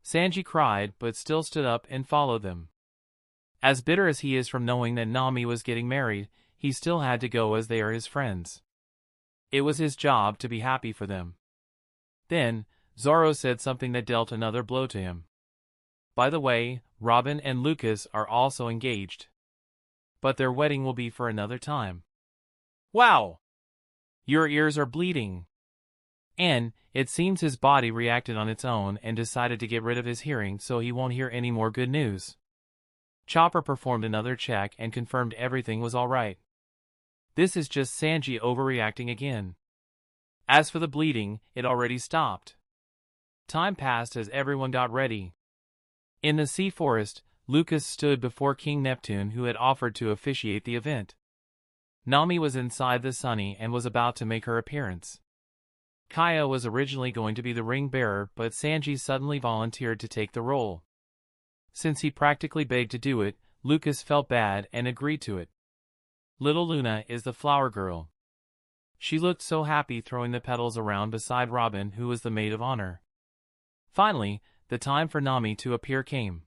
Sanji cried but still stood up and followed them. As bitter as he is from knowing that Nami was getting married, he still had to go as they are his friends. It was his job to be happy for them. Then, Zoro said something that dealt another blow to him. By the way, Robin and Lucas are also engaged. But their wedding will be for another time. Wow! Your ears are bleeding. And, it seems his body reacted on its own and decided to get rid of his hearing so he won't hear any more good news. Chopper performed another check and confirmed everything was alright. This is just Sanji overreacting again. As for the bleeding, it already stopped. Time passed as everyone got ready. In the sea forest, Lucas stood before King Neptune, who had offered to officiate the event. Nami was inside the Sunny and was about to make her appearance. Kaya was originally going to be the ring bearer, but Sanji suddenly volunteered to take the role. Since he practically begged to do it, Lucas felt bad and agreed to it. Little Luna is the flower girl. She looked so happy throwing the petals around beside Robin, who was the maid of honor. Finally, the time for Nami to appear came.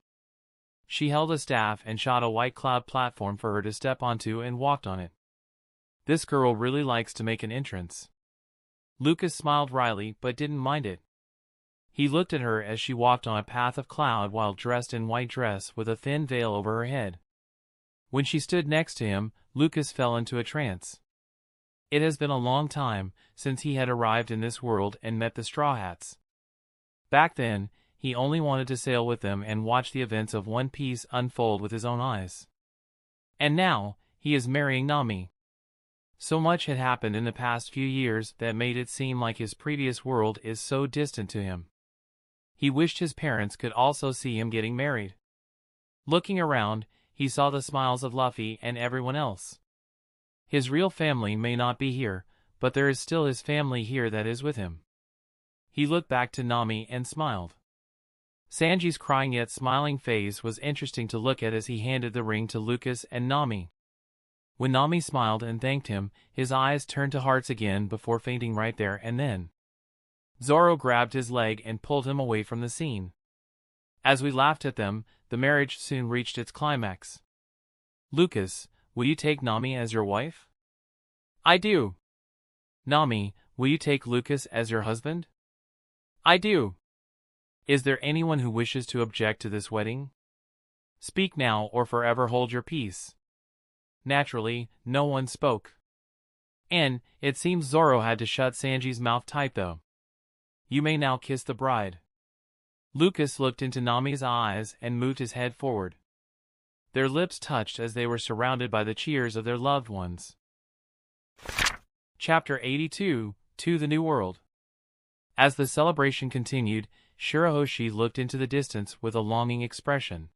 She held a staff and shot a white cloud platform for her to step onto and walked on it. This girl really likes to make an entrance. Lucas smiled wryly but didn't mind it. He looked at her as she walked on a path of cloud while dressed in white dress with a thin veil over her head. When she stood next to him, Lucas fell into a trance. It has been a long time since he had arrived in this world and met the Straw Hats. Back then, he only wanted to sail with them and watch the events of One Piece unfold with his own eyes. And now, he is marrying Nami. So much had happened in the past few years that made it seem like his previous world is so distant to him. He wished his parents could also see him getting married. Looking around, he saw the smiles of Luffy and everyone else. His real family may not be here, but there is still his family here that is with him. He looked back to Nami and smiled. Sanji's crying yet smiling face was interesting to look at as he handed the ring to Lucas and Nami. When Nami smiled and thanked him, his eyes turned to hearts again before fainting right there and then. Zoro grabbed his leg and pulled him away from the scene. As we laughed at them, the marriage soon reached its climax. Lucas, will you take Nami as your wife? I do. Nami, will you take Lucas as your husband? I do. Is there anyone who wishes to object to this wedding? Speak now or forever hold your peace. Naturally, no one spoke. And, it seems Zoro had to shut Sanji's mouth tight though. You may now kiss the bride. Lucas looked into Nami's eyes and moved his head forward. Their lips touched as they were surrounded by the cheers of their loved ones. Chapter 82, To the New World. As the celebration continued, Shirahoshi looked into the distance with a longing expression.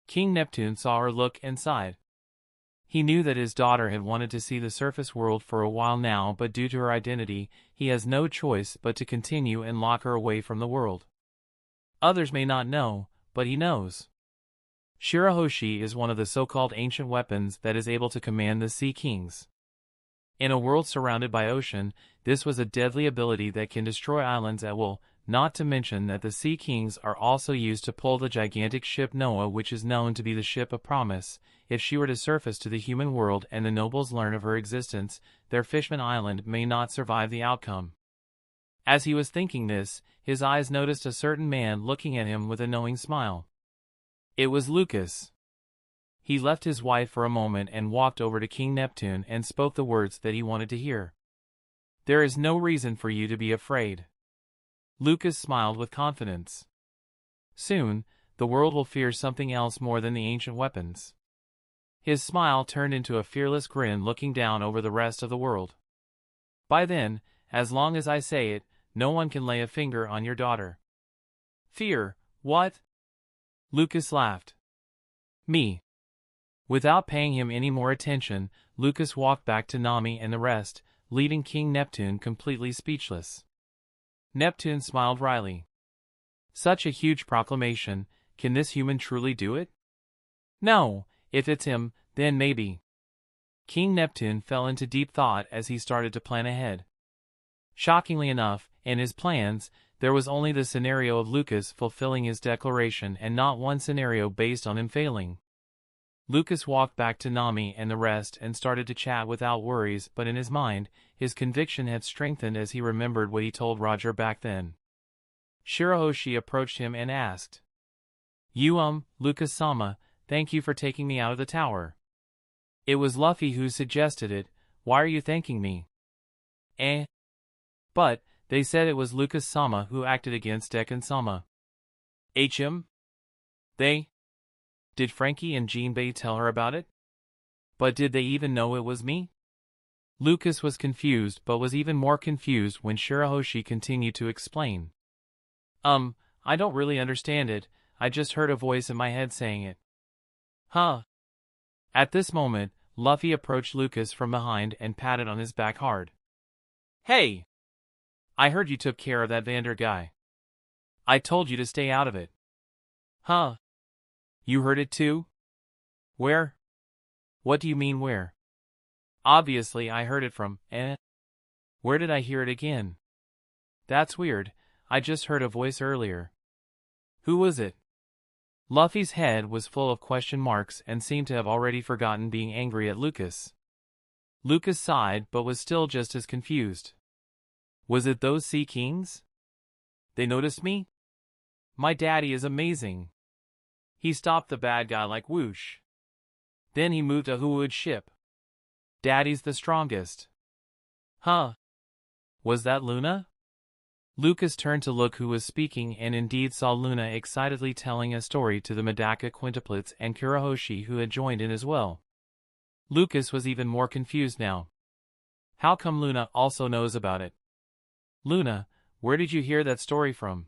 King Neptune saw her look and sighed. He knew that his daughter had wanted to see the surface world for a while now, but due to her identity, he has no choice but to continue and lock her away from the world. Others may not know, but he knows. Shirahoshi is one of the so-called ancient weapons that is able to command the Sea Kings. In a world surrounded by ocean, this was a deadly ability that can destroy islands at will, not to mention that the Sea Kings are also used to pull the gigantic ship Noah, which is known to be the Ship of Promise. If she were to surface to the human world and the nobles learn of her existence, their Fishman Island may not survive the outcome. As he was thinking this, his eyes noticed a certain man looking at him with a knowing smile. It was Lucas. He left his wife for a moment and walked over to King Neptune and spoke the words that he wanted to hear. There is no reason for you to be afraid. Lucas smiled with confidence. Soon, the world will fear something else more than the ancient weapons. His smile turned into a fearless grin looking down over the rest of the world. By then, as long as I say it, no one can lay a finger on your daughter. Fear, what? Lucas laughed. Me. Without paying him any more attention, Lucas walked back to Nami and the rest, leaving King Neptune completely speechless. Neptune smiled wryly. Such a huge proclamation, can this human truly do it? No, if it's him, then maybe. King Neptune fell into deep thought as he started to plan ahead. Shockingly enough, in his plans, there was only the scenario of Lucas fulfilling his declaration and not one scenario based on him failing. Lucas walked back to Nami and the rest and started to chat without worries, but in his mind, his conviction had strengthened as he remembered what he told Roger back then. Shirahoshi approached him and asked, Lucas-sama, thank you for taking me out of the tower. It was Luffy who suggested it, why are you thanking me? But, they said it was Lucas-sama who acted against Dekan-sama. They? Did Frankie and Jinbei tell her about it? But did they even know it was me? Lucas was confused but was even more confused when Shirahoshi continued to explain. I don't really understand it, I just heard a voice in my head saying it. Huh? At this moment, Luffy approached Lucas from behind and patted on his back hard. Hey! I heard you took care of that Vander guy. I told you to stay out of it. Huh? You heard it too? Where? What do you mean where? Obviously I heard it from, Where did I hear it again? That's weird, I just heard a voice earlier. Who was it? Luffy's head was full of question marks and seemed to have already forgotten being angry at Lucas. Lucas sighed but was still just as confused. Was it those Sea Kings? They noticed me? My daddy is amazing. He stopped the bad guy like whoosh. Then he moved a Huwood ship. Daddy's the strongest. Huh? Was that Luna? Lucas turned to look who was speaking and indeed saw Luna excitedly telling a story to the Medaka quintuplets and Shirahoshi who had joined in as well. Lucas was even more confused now. How come Luna also knows about it? Luna, where did you hear that story from?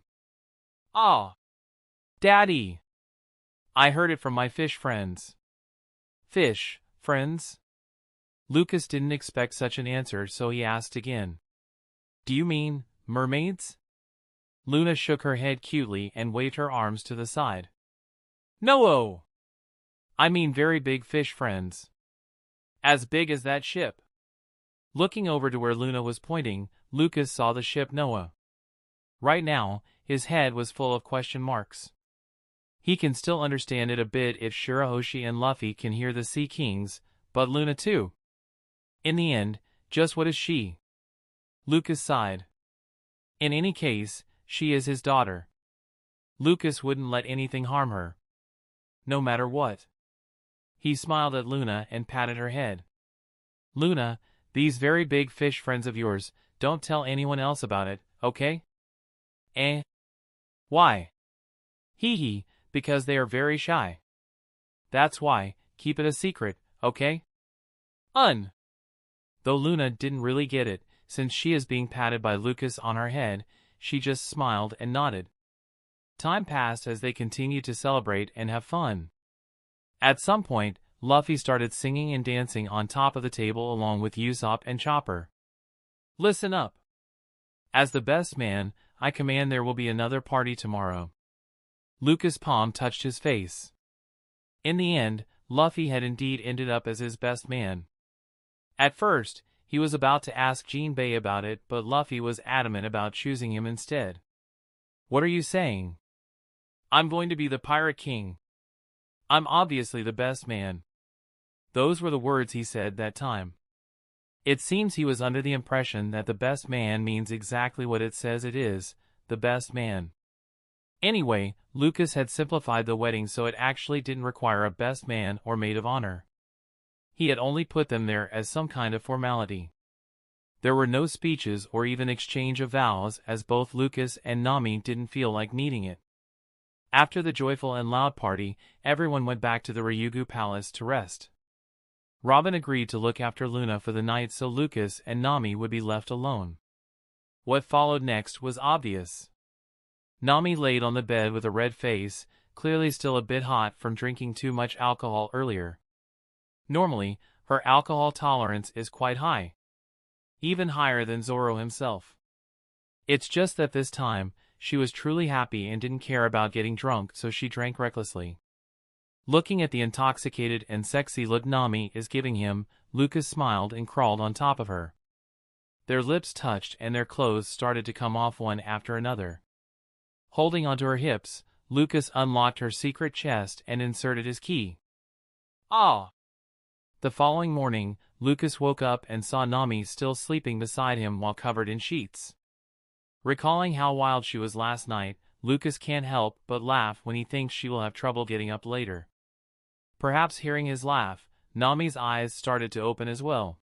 Ah! Daddy! I heard it from my fish friends. Fish friends? Lucas didn't expect such an answer, so he asked again. Do you mean mermaids? Luna shook her head cutely and waved her arms to the side. No! I mean very big fish friends. As big as that ship. Looking over to where Luna was pointing, Lucas saw the ship Noah. Right now, his head was full of question marks. He can still understand it a bit if Shirahoshi and Luffy can hear the Sea Kings, but Luna too. In the end, just what is she? Lucas sighed. In any case, she is his daughter. Lucas wouldn't let anything harm her. No matter what. He smiled at Luna and patted her head. Luna, these very big fish friends of yours, don't tell anyone else about it, okay? Why? Hee, because they are very shy. That's why, keep it a secret, okay? Though Luna didn't really get it, since she is being patted by Lucas on her head, she just smiled and nodded. Time passed as they continued to celebrate and have fun. At some point, Luffy started singing and dancing on top of the table along with Usopp and Chopper. Listen up. As the best man, I command there will be another party tomorrow. Lucas' palm touched his face. In the end, Luffy had indeed ended up as his best man. At first, he was about to ask Jinbei about it, but Luffy was adamant about choosing him instead. What are you saying? I'm going to be the Pirate King. I'm obviously the best man. Those were the words he said that time. It seems he was under the impression that the best man means exactly what it says it is, the best man. Anyway, Lucas had simplified the wedding so it actually didn't require a best man or maid of honor. He had only put them there as some kind of formality. There were no speeches or even exchange of vows, as both Lucas and Nami didn't feel like needing it. After the joyful and loud party, everyone went back to the Ryugu palace to rest. Robin agreed to look after Luna for the night so Lucas and Nami would be left alone. What followed next was obvious. Nami laid on the bed with a red face, clearly still a bit hot from drinking too much alcohol earlier. Normally, her alcohol tolerance is quite high. Even higher than Zoro himself. It's just that this time, she was truly happy and didn't care about getting drunk, so she drank recklessly. Looking at the intoxicated and sexy look Nami is giving him, Lucas smiled and crawled on top of her. Their lips touched and their clothes started to come off one after another. Holding onto her hips, Lucas unlocked her secret chest and inserted his key. Ah! The following morning, Lucas woke up and saw Nami still sleeping beside him while covered in sheets. Recalling how wild she was last night, Lucas can't help but laugh when he thinks she will have trouble getting up later. Perhaps hearing his laugh, Nami's eyes started to open as well.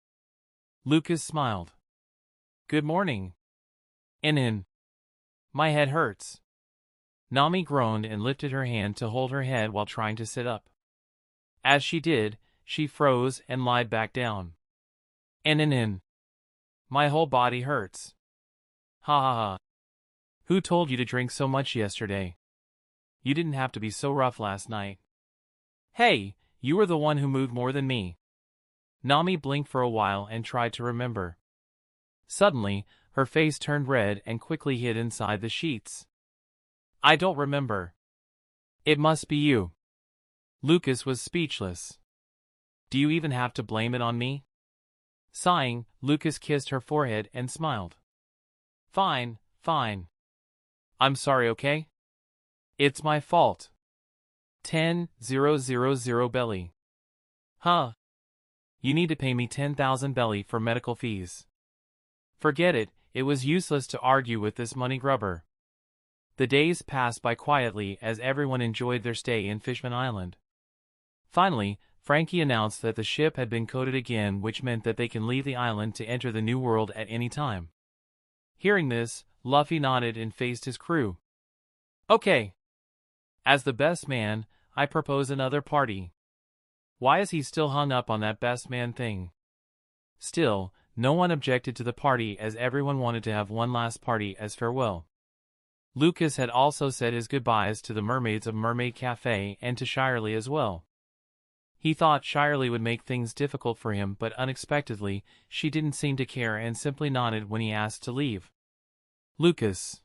Lucas smiled. Good morning. My head hurts. Nami groaned and lifted her hand to hold her head while trying to sit up. As she did, she froze and lied back down. My whole body hurts. Ha ha ha. Who told you to drink so much yesterday? You didn't have to be so rough last night. Hey, you were the one who moved more than me. Nami blinked for a while and tried to remember. Suddenly, her face turned red and quickly hid inside the sheets. I don't remember. It must be you. Lucas was speechless. Do you even have to blame it on me? Sighing, Lucas kissed her forehead and smiled. Fine, fine. I'm sorry, okay? It's my fault. 10,000 belly. Huh? You need to pay me 10,000 belly for medical fees. Forget it, it was useless to argue with this money grubber. The days passed by quietly as everyone enjoyed their stay in Fishman Island. Finally, Frankie announced that the ship had been coded again, which meant that they can leave the island to enter the new world at any time. Hearing this, Luffy nodded and faced his crew. Okay. As the best man, I propose another party. Why is he still hung up on that best man thing? Still, no one objected to the party as everyone wanted to have one last party as farewell. Lucas had also said his goodbyes to the mermaids of Mermaid Cafe and to Shyarly as well. He thought Shyarly would make things difficult for him, but unexpectedly, she didn't seem to care and simply nodded when he asked to leave. Lucas.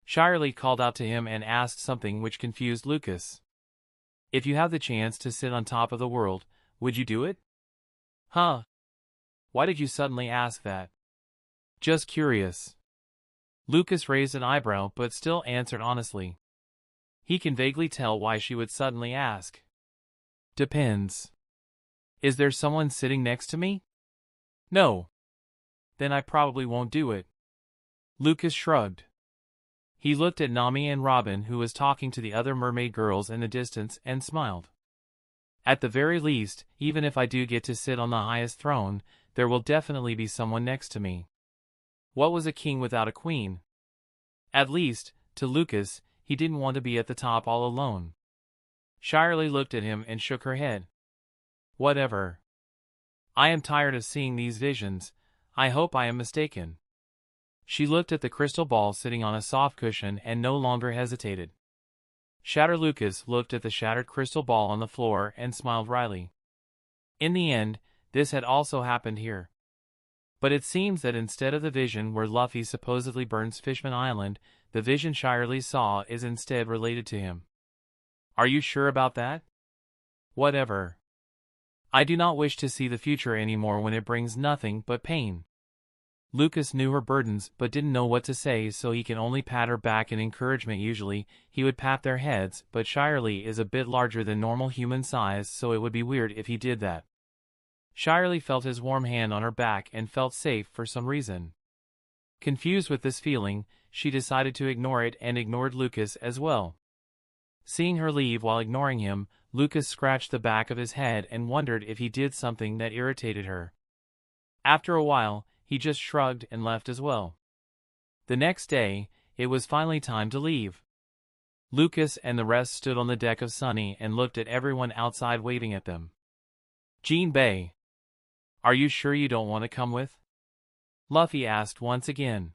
Shyarly called out to him and asked something which confused Lucas. If you have the chance to sit on top of the world, would you do it? Huh? Why did you suddenly ask that? Just curious. Lucas raised an eyebrow but still answered honestly. He can vaguely tell why she would suddenly ask. Depends. Is there someone sitting next to me? No. Then I probably won't do it. Lucas shrugged. He looked at Nami and Robin, who was talking to the other mermaid girls in the distance, and smiled. At the very least, even if I do get to sit on the highest throne, there will definitely be someone next to me. What was a king without a queen? At least, to Lucas, he didn't want to be at the top all alone. Shyarly looked at him and shook her head. Whatever. I am tired of seeing these visions. I hope I am mistaken. She looked at the crystal ball sitting on a soft cushion and no longer hesitated. Lucas looked at the shattered crystal ball on the floor and smiled wryly. In the end, this had also happened here. But it seems that instead of the vision where Luffy supposedly burns Fishman Island, the vision Shyarly saw is instead related to him. Are you sure about that? Whatever. I do not wish to see the future anymore when it brings nothing but pain. Lucas knew her burdens but didn't know what to say, so he can only pat her back in encouragement. Usually, he would pat their heads, but Shyarly is a bit larger than normal human size, so it would be weird if he did that. Shyarly felt his warm hand on her back and felt safe for some reason. Confused with this feeling, she decided to ignore it and ignored Lucas as well. Seeing her leave while ignoring him, Lucas scratched the back of his head and wondered if he did something that irritated her. After a while, he just shrugged and left as well. The next day, it was finally time to leave. Lucas and the rest stood on the deck of Sunny and looked at everyone outside waving at them. Jinbei. Are you sure you don't want to come with? Luffy asked once again.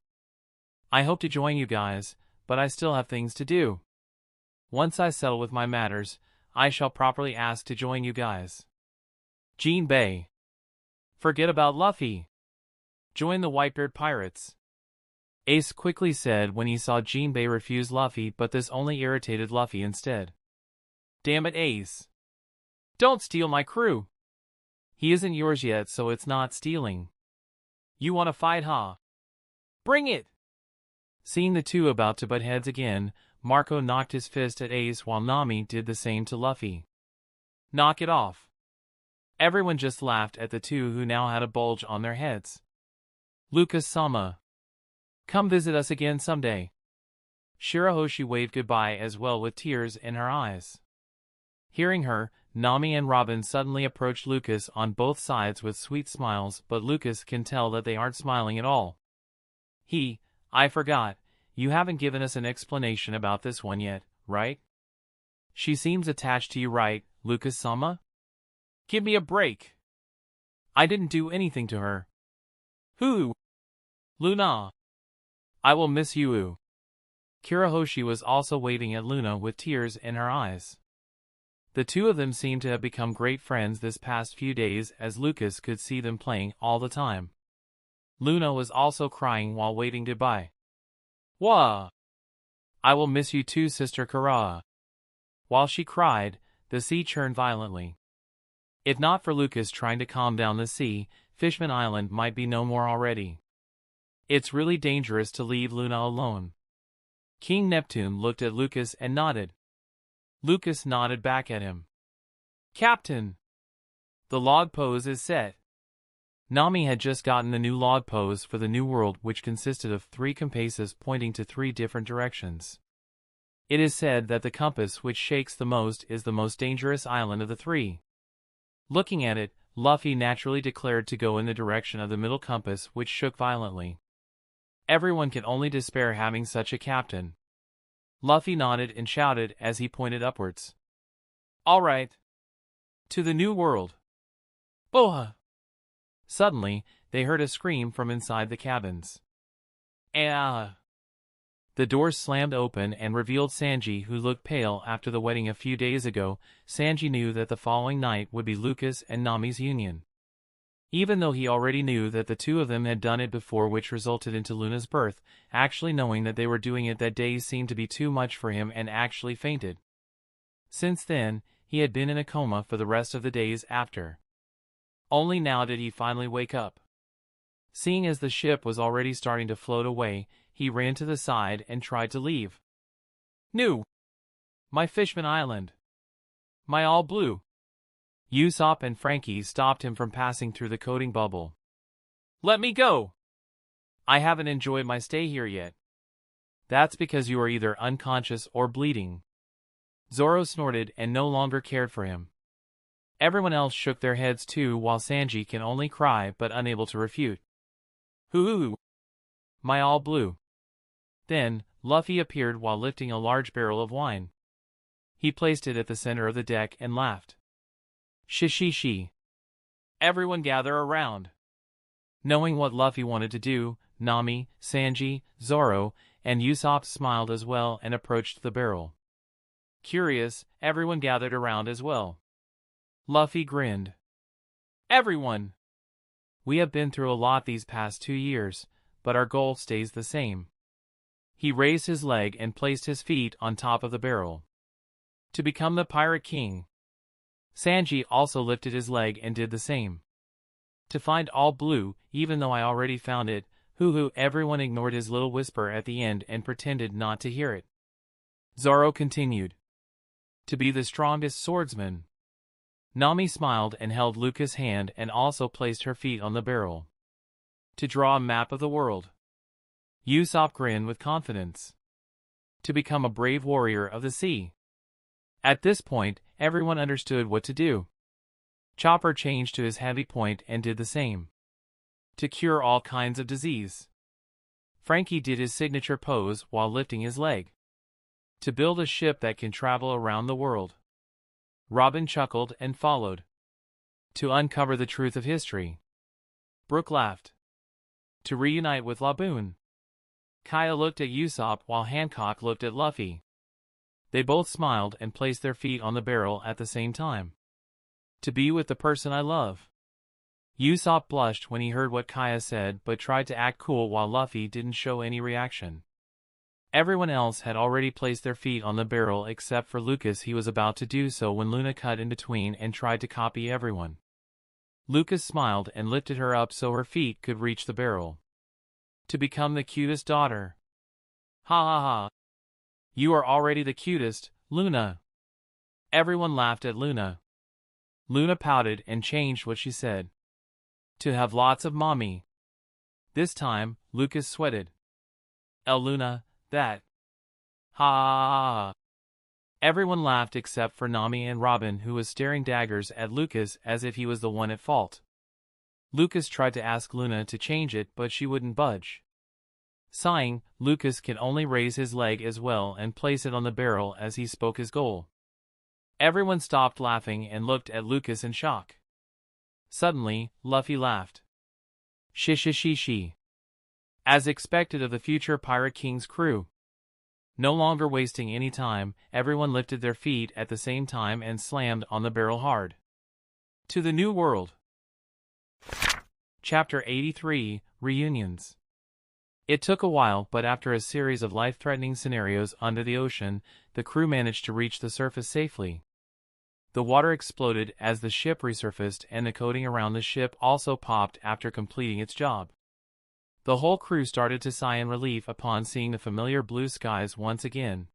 I hope to join you guys, but I still have things to do. Once I settle with my matters, I shall properly ask to join you guys. Jinbei. Forget about Luffy. Join the Whitebeard Pirates. Ace quickly said when he saw Jinbei refuse Luffy, but this only irritated Luffy instead. Damn it, Ace. Don't steal my crew. He isn't yours yet, so it's not stealing. You wanna fight, huh? Bring it! Seeing the two about to butt heads again, Marco knocked his fist at Ace while Nami did the same to Luffy. Knock it off. Everyone just laughed at the two who now had a bulge on their heads. Lucas-sama. Come visit us again someday. Shirahoshi waved goodbye as well with tears in her eyes. Hearing her, Nami and Robin suddenly approached Lucas on both sides with sweet smiles, but Lucas can tell that they aren't smiling at all. I forgot, you haven't given us an explanation about this one yet, right? She seems attached to you, right, Lucas-sama? Give me a break. I didn't do anything to her. Who? Luna. I will miss you. Shirahoshi was also waving at Luna with tears in her eyes. The two of them seemed to have become great friends this past few days, as Lucas could see them playing all the time. Luna was also crying while waving goodbye. Wah! I will miss you too, Sister Kara. While she cried, the sea churned violently. If not for Lucas trying to calm down the sea, Fishman Island might be no more already. It's really dangerous to leave Luna alone. King Neptune looked at Lucas and nodded. Lucas nodded back at him. Captain! The log pose is set. Nami had just gotten the new log pose for the new world, which consisted of 3 compasses pointing to 3 different directions. It is said that the compass which shakes the most is the most dangerous island of the 3. Looking at it, Luffy naturally declared to go in the direction of the middle compass, which shook violently. Everyone can only despair having such a captain. Luffy nodded and shouted as he pointed upwards. All right. To the new world. Boha! Suddenly, they heard a scream from inside the cabins. Ah! The doors slammed open and revealed Sanji, who looked pale after the wedding a few days ago. Sanji knew that the following night would be Lucas and Nami's union. Even though he already knew that the two of them had done it before, which resulted into Luna's birth, actually knowing that they were doing it that day seemed to be too much for him and actually fainted. Since then, he had been in a coma for the rest of the days after. Only now did he finally wake up. Seeing as the ship was already starting to float away, he ran to the side and tried to leave. No! My Fishman Island! My all blue! Usopp and Frankie stopped him from passing through the coating bubble. Let me go! I haven't enjoyed my stay here yet. That's because you are either unconscious or bleeding. Zoro snorted and no longer cared for him. Everyone else shook their heads too, while Sanji can only cry but unable to refute. Hoo-hoo! My all blue. Then, Luffy appeared while lifting a large barrel of wine. He placed it at the center of the deck and laughed. Shi. Everyone gather around. Knowing what Luffy wanted to do, Nami, Sanji, Zoro, and Usopp smiled as well and approached the barrel. Curious, everyone gathered around as well. Luffy grinned. Everyone! We have been through a lot these past 2 years, but our goal stays the same. He raised his leg and placed his feet on top of the barrel. To become the Pirate King. Sanji also lifted his leg and did the same. To find all blue, even though I already found it, hoo-hoo. Everyone ignored his little whisper at the end and pretended not to hear it. Zoro continued. To be the strongest swordsman. Nami smiled and held Lucas' hand and also placed her feet on the barrel. To draw a map of the world. Usopp grinned with confidence. To become a brave warrior of the sea. At this point, everyone understood what to do. Chopper changed to his heavy point and did the same. To cure all kinds of disease. Frankie did his signature pose while lifting his leg. To build a ship that can travel around the world. Robin chuckled and followed. To uncover the truth of history. Brook laughed. To reunite with Laboon. Kaya looked at Usopp while Hancock looked at Luffy. They both smiled and placed their feet on the barrel at the same time. To be with the person I love. Usopp blushed when he heard what Kaya said but tried to act cool while Luffy didn't show any reaction. Everyone else had already placed their feet on the barrel except for Lucas. He was about to do so when Luna cut in between and tried to copy everyone. Lucas smiled and lifted her up so her feet could reach the barrel. To become the cutest daughter. Ha ha ha. You are already the cutest, Luna. Everyone laughed at Luna. Luna pouted and changed what she said. To have lots of mommy. This time, Lucas sweated. Luna, that. Ha ha ha ha. Everyone laughed except for Nami and Robin, who was staring daggers at Lucas as if he was the one at fault. Lucas tried to ask Luna to change it, but she wouldn't budge. Sighing, Lucas could only raise his leg as well and place it on the barrel as he spoke his goal. Everyone stopped laughing and looked at Lucas in shock. Suddenly, Luffy laughed. Shi. As expected of the future Pirate King's crew. No longer wasting any time, everyone lifted their feet at the same time and slammed on the barrel hard. To the New World. Chapter 83, Reunions. It took a while, but after a series of life-threatening scenarios under the ocean, the crew managed to reach the surface safely. The water exploded as the ship resurfaced, and the coating around the ship also popped after completing its job. The whole crew started to sigh in relief upon seeing the familiar blue skies once again.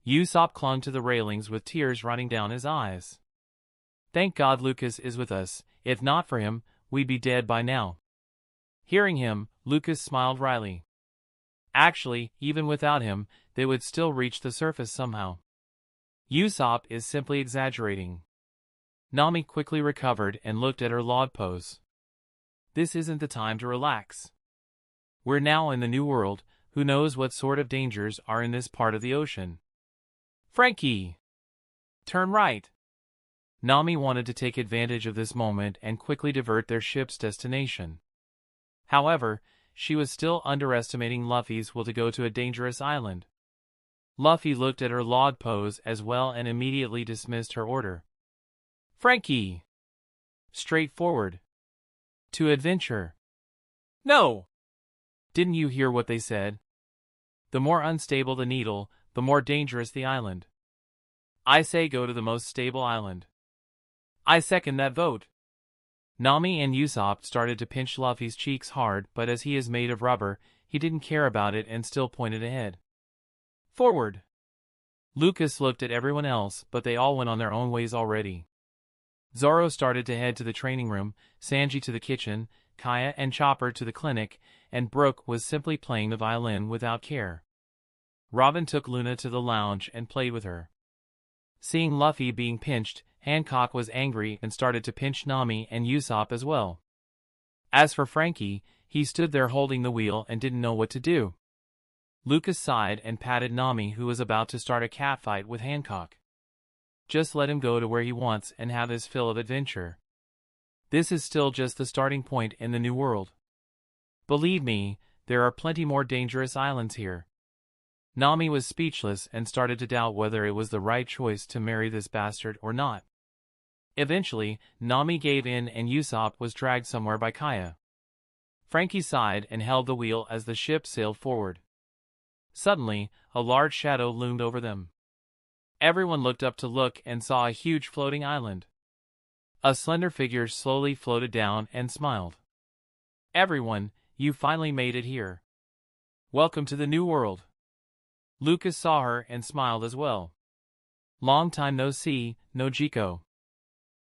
Usopp clung to the railings with tears running down his eyes. Thank God Lucas is with us. If not for him, we'd be dead by now. Hearing him, Lucas smiled wryly. Actually, even without him, they would still reach the surface somehow. Usopp is simply exaggerating. Nami quickly recovered and looked at her log pose. This isn't the time to relax. We're now in the New World. Who knows what sort of dangers are in this part of the ocean? Frankie! Turn right! Nami wanted to take advantage of this moment and quickly divert their ship's destination. However, she was still underestimating Luffy's will to go to a dangerous island. Luffy looked at her log pose as well and immediately dismissed her order. Frankie! Straightforward. To adventure. No! Didn't you hear what they said? The more unstable the needle, the more dangerous the island. I say go to the most stable island. I second that vote. Nami and Usopp started to pinch Luffy's cheeks hard, but as he is made of rubber, he didn't care about it and still pointed ahead. Forward! Lucas looked at everyone else, but they all went on their own ways already. Zoro started to head to the training room, Sanji to the kitchen, Kaya and Chopper to the clinic, and Brooke was simply playing the violin without care. Robin took Luna to the lounge and played with her. Seeing Luffy being pinched, Hancock was angry and started to pinch Nami and Usopp as well. As for Frankie, he stood there holding the wheel and didn't know what to do. Lucas sighed and patted Nami, who was about to start a catfight with Hancock. Just let him go to where he wants and have his fill of adventure. This is still just the starting point in the New World. Believe me, there are plenty more dangerous islands here. Nami was speechless and started to doubt whether it was the right choice to marry this bastard or not. Eventually, Nami gave in and Usopp was dragged somewhere by Kaya. Frankie sighed and held the wheel as the ship sailed forward. Suddenly, a large shadow loomed over them. Everyone looked up to look and saw a huge floating island. A slender figure slowly floated down and smiled. Everyone, you finally made it here. Welcome to the New World. Lucas saw her and smiled as well. Long time no see, Nojiko.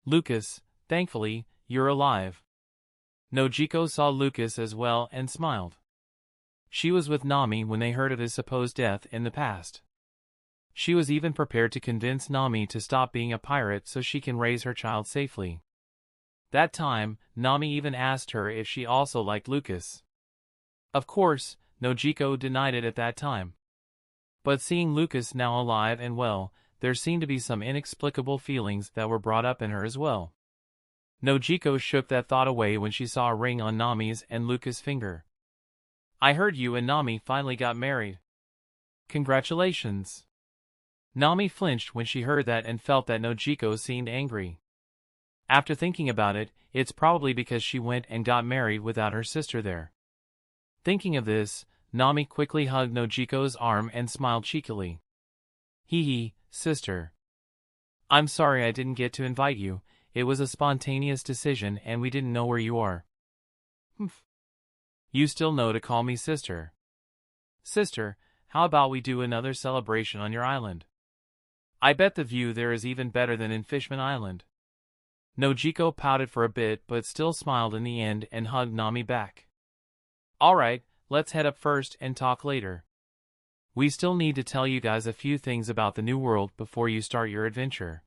Lucas, thankfully, you're alive. Nojiko saw Lucas as well and smiled. She was with Nami when they heard of his supposed death in the past. She was even prepared to convince Nami to stop being a pirate so she can raise her child safely. That time, Nami even asked her if she also liked Lucas. Of course, Nojiko denied it at that time. But seeing Lucas now alive and well, there seemed to be some inexplicable feelings that were brought up in her as well. Nojiko shook that thought away when she saw a ring on Nami's and Lucas' finger. I heard you and Nami finally got married. Congratulations. Nami flinched when she heard that and felt that Nojiko seemed angry. After thinking about it, it's probably because she went and got married without her sister there. Thinking of this, Nami quickly hugged Nojiko's arm and smiled cheekily. Hee hee, sister. I'm sorry I didn't get to invite you. It was a spontaneous decision and we didn't know where you are. Humph. You still know to call me sister. Sister, how about we do another celebration on your island? I bet the view there is even better than in Fishman Island. Nojiko pouted for a bit but still smiled in the end and hugged Nami back. Alright, let's head up first and talk later. We still need to tell you guys a few things about the new world before you start your adventure.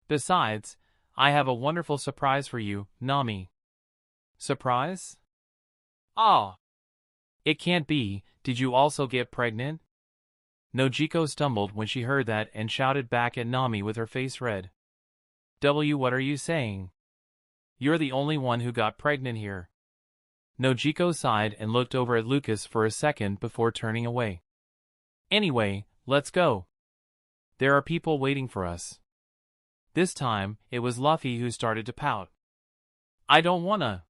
Besides, I have a wonderful surprise for you, Nami. Surprise? Ah! It can't be, did you also get pregnant? Nojiko stumbled when she heard that and shouted back at Nami with her face red. What are you saying? You're the only one who got pregnant here. Nojiko sighed and looked over at Lucas for a second before turning away. Anyway, let's go. There are people waiting for us. This time, it was Luffy who started to pout. I don't wanna.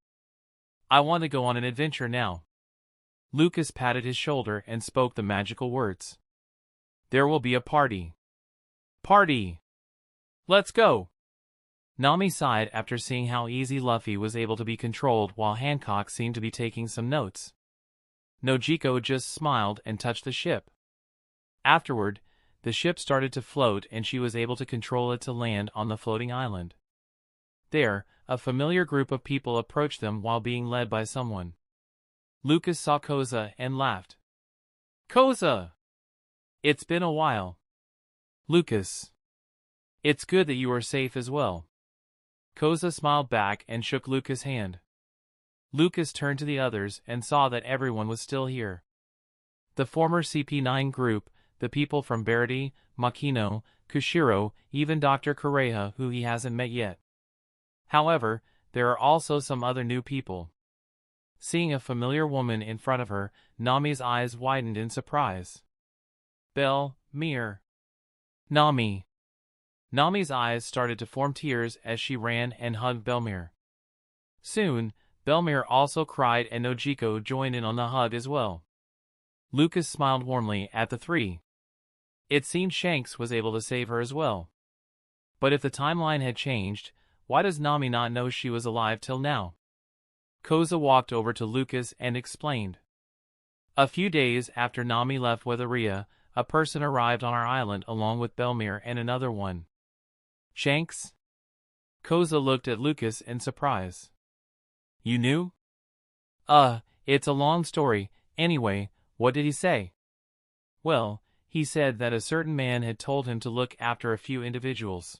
I want to go on an adventure now. Lucas patted his shoulder and spoke the magical words. There will be a party. Party! Let's go! Nami sighed after seeing how easy Luffy was able to be controlled while Hancock seemed to be taking some notes. Nojiko just smiled and touched the ship. Afterward, the ship started to float and she was able to control it to land on the floating island. There, a familiar group of people approached them while being led by someone. Lucas saw Koza and laughed. Koza! It's been a while. Lucas. It's good that you are safe as well. Koza smiled back and shook Lucas' hand. Lucas turned to the others and saw that everyone was still here. The former CP9 group, the people from Bel-mere, Makino, Kushiro, even Dr. Kureha who he hasn't met yet. However, there are also some other new people. Seeing a familiar woman in front of her, Nami's eyes widened in surprise. Bel-mere. Nami. Nami's eyes started to form tears as she ran and hugged Bel-mere. Soon, Bel-mere also cried and Nojiko joined in on the hug as well. Lucas smiled warmly at the three. It seemed Shanks was able to save her as well. But if the timeline had changed, why does Nami not know she was alive till now? Koza walked over to Lucas and explained. A few days after Nami left Weatheria, a person arrived on our island along with Bel-mere and another one. Shanks? Koza looked at Lucas in surprise. You knew? It's a long story. Anyway, what did he say? Well, he said that a certain man had told him to look after a few individuals.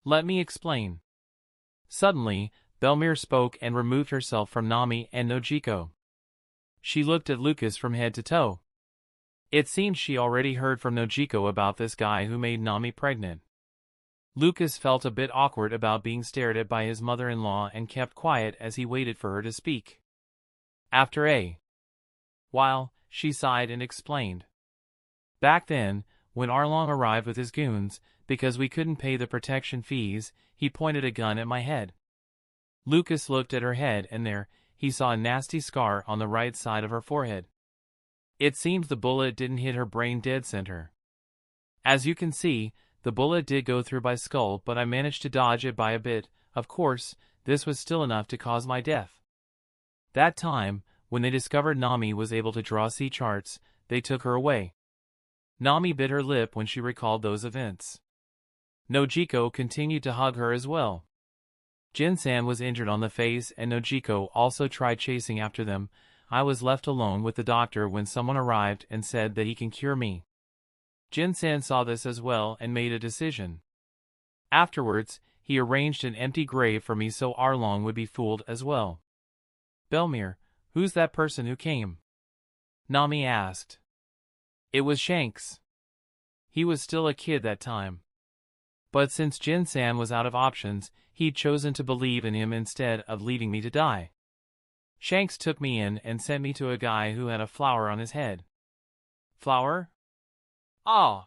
Let me explain. Suddenly, Bel-mere spoke and removed herself from Nami and Nojiko. She looked at Lucas from head to toe. It seemed she already heard from Nojiko about this guy who made Nami pregnant. Lucas felt a bit awkward about being stared at by his mother-in-law and kept quiet as he waited for her to speak. After a while, she sighed and explained. Back then, when Arlong arrived with his goons, because we couldn't pay the protection fees, he pointed a gun at my head. Lucas looked at her head and there, he saw a nasty scar on the right side of her forehead. It seems the bullet didn't hit her brain dead center. As you can see, the bullet did go through my skull but I managed to dodge it by a bit. Of course, this was still enough to cause my death. That time, when they discovered Nami was able to draw sea charts, they took her away. Nami bit her lip when she recalled those events. Nojiko continued to hug her as well. Jin-san was injured on the face and Nojiko also tried chasing after them. I was left alone with the doctor when someone arrived and said that he can cure me. Jin-san saw this as well and made a decision. Afterwards, he arranged an empty grave for me so Arlong would be fooled as well. Bel-mere, who's that person who came? Nami asked. It was Shanks. He was still a kid that time. But since Jin-san was out of options, he'd chosen to believe in him instead of leaving me to die. Shanks took me in and sent me to a guy who had a flower on his head. Flower? Ah!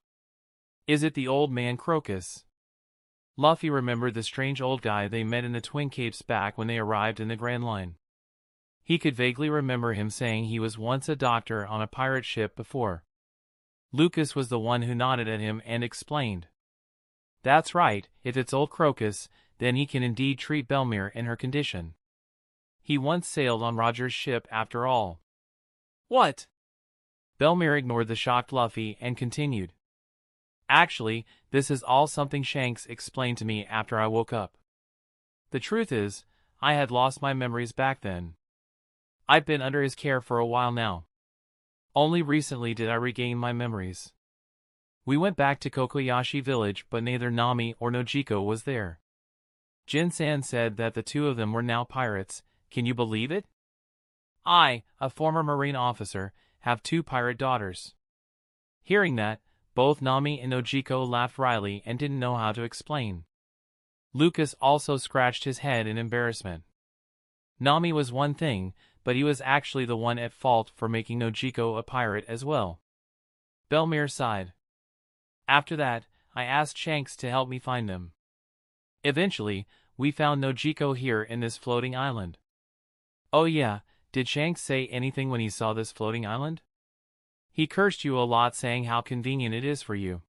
Is it the old man Crocus? Luffy remembered the strange old guy they met in the Twin Capes back when they arrived in the Grand Line. He could vaguely remember him saying he was once a doctor on a pirate ship before. Lucas was the one who nodded at him and explained. That's right, if it's old Crocus, then he can indeed treat Bel-mere in her condition. He once sailed on Roger's ship after all. What? Bel-mere ignored the shocked Luffy and continued. Actually, this is all something Shanks explained to me after I woke up. The truth is, I had lost my memories back then. I've been under his care for a while now. Only recently did I regain my memories. We went back to Kokoyashi village, but neither Nami or Nojiko was there. Jin-san said that the two of them were now pirates. Can you believe it? I, a former marine officer, have 2 pirate daughters. Hearing that, both Nami and Nojiko laughed wryly and didn't know how to explain. Lucas also scratched his head in embarrassment. Nami was one thing, but he was actually the one at fault for making Nojiko a pirate as well. Bel-mere sighed. After that, I asked Shanks to help me find them. Eventually, we found Nojiko here in this floating island. Oh yeah, did Shanks say anything when he saw this floating island? He cursed you a lot, saying how convenient it is for you.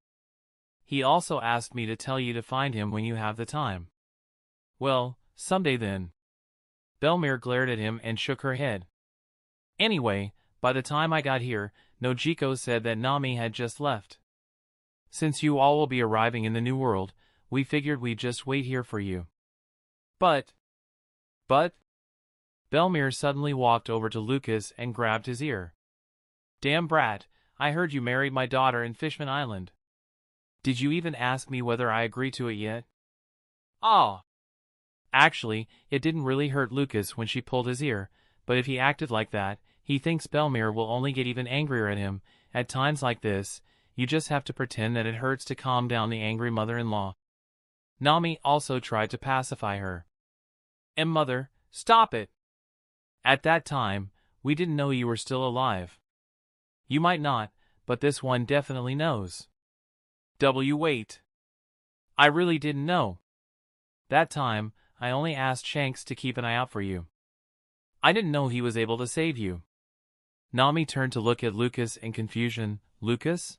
He also asked me to tell you to find him when you have the time. Well, someday then. Bel-mere glared at him and shook her head. Anyway, by the time I got here, Nojiko said that Nami had just left. Since you all will be arriving in the new world, we figured we'd just wait here for you. But... Bel-mere suddenly walked over to Lucas and grabbed his ear. Damn brat, I heard you married my daughter in Fishman Island. Did you even ask me whether I agree to it yet? Ah. Actually, it didn't really hurt Lucas when she pulled his ear, but if he acted like that, he thinks Bel-mere will only get even angrier at him. At times like this, you just have to pretend that it hurts to calm down the angry mother-in-law. Nami also tried to pacify her. And mother, stop it! At that time, we didn't know you were still alive. You might not, but this one definitely knows. Wait. I really didn't know. That time, I only asked Shanks to keep an eye out for you. I didn't know he was able to save you. Nami turned to look at Lucas in confusion. Lucas?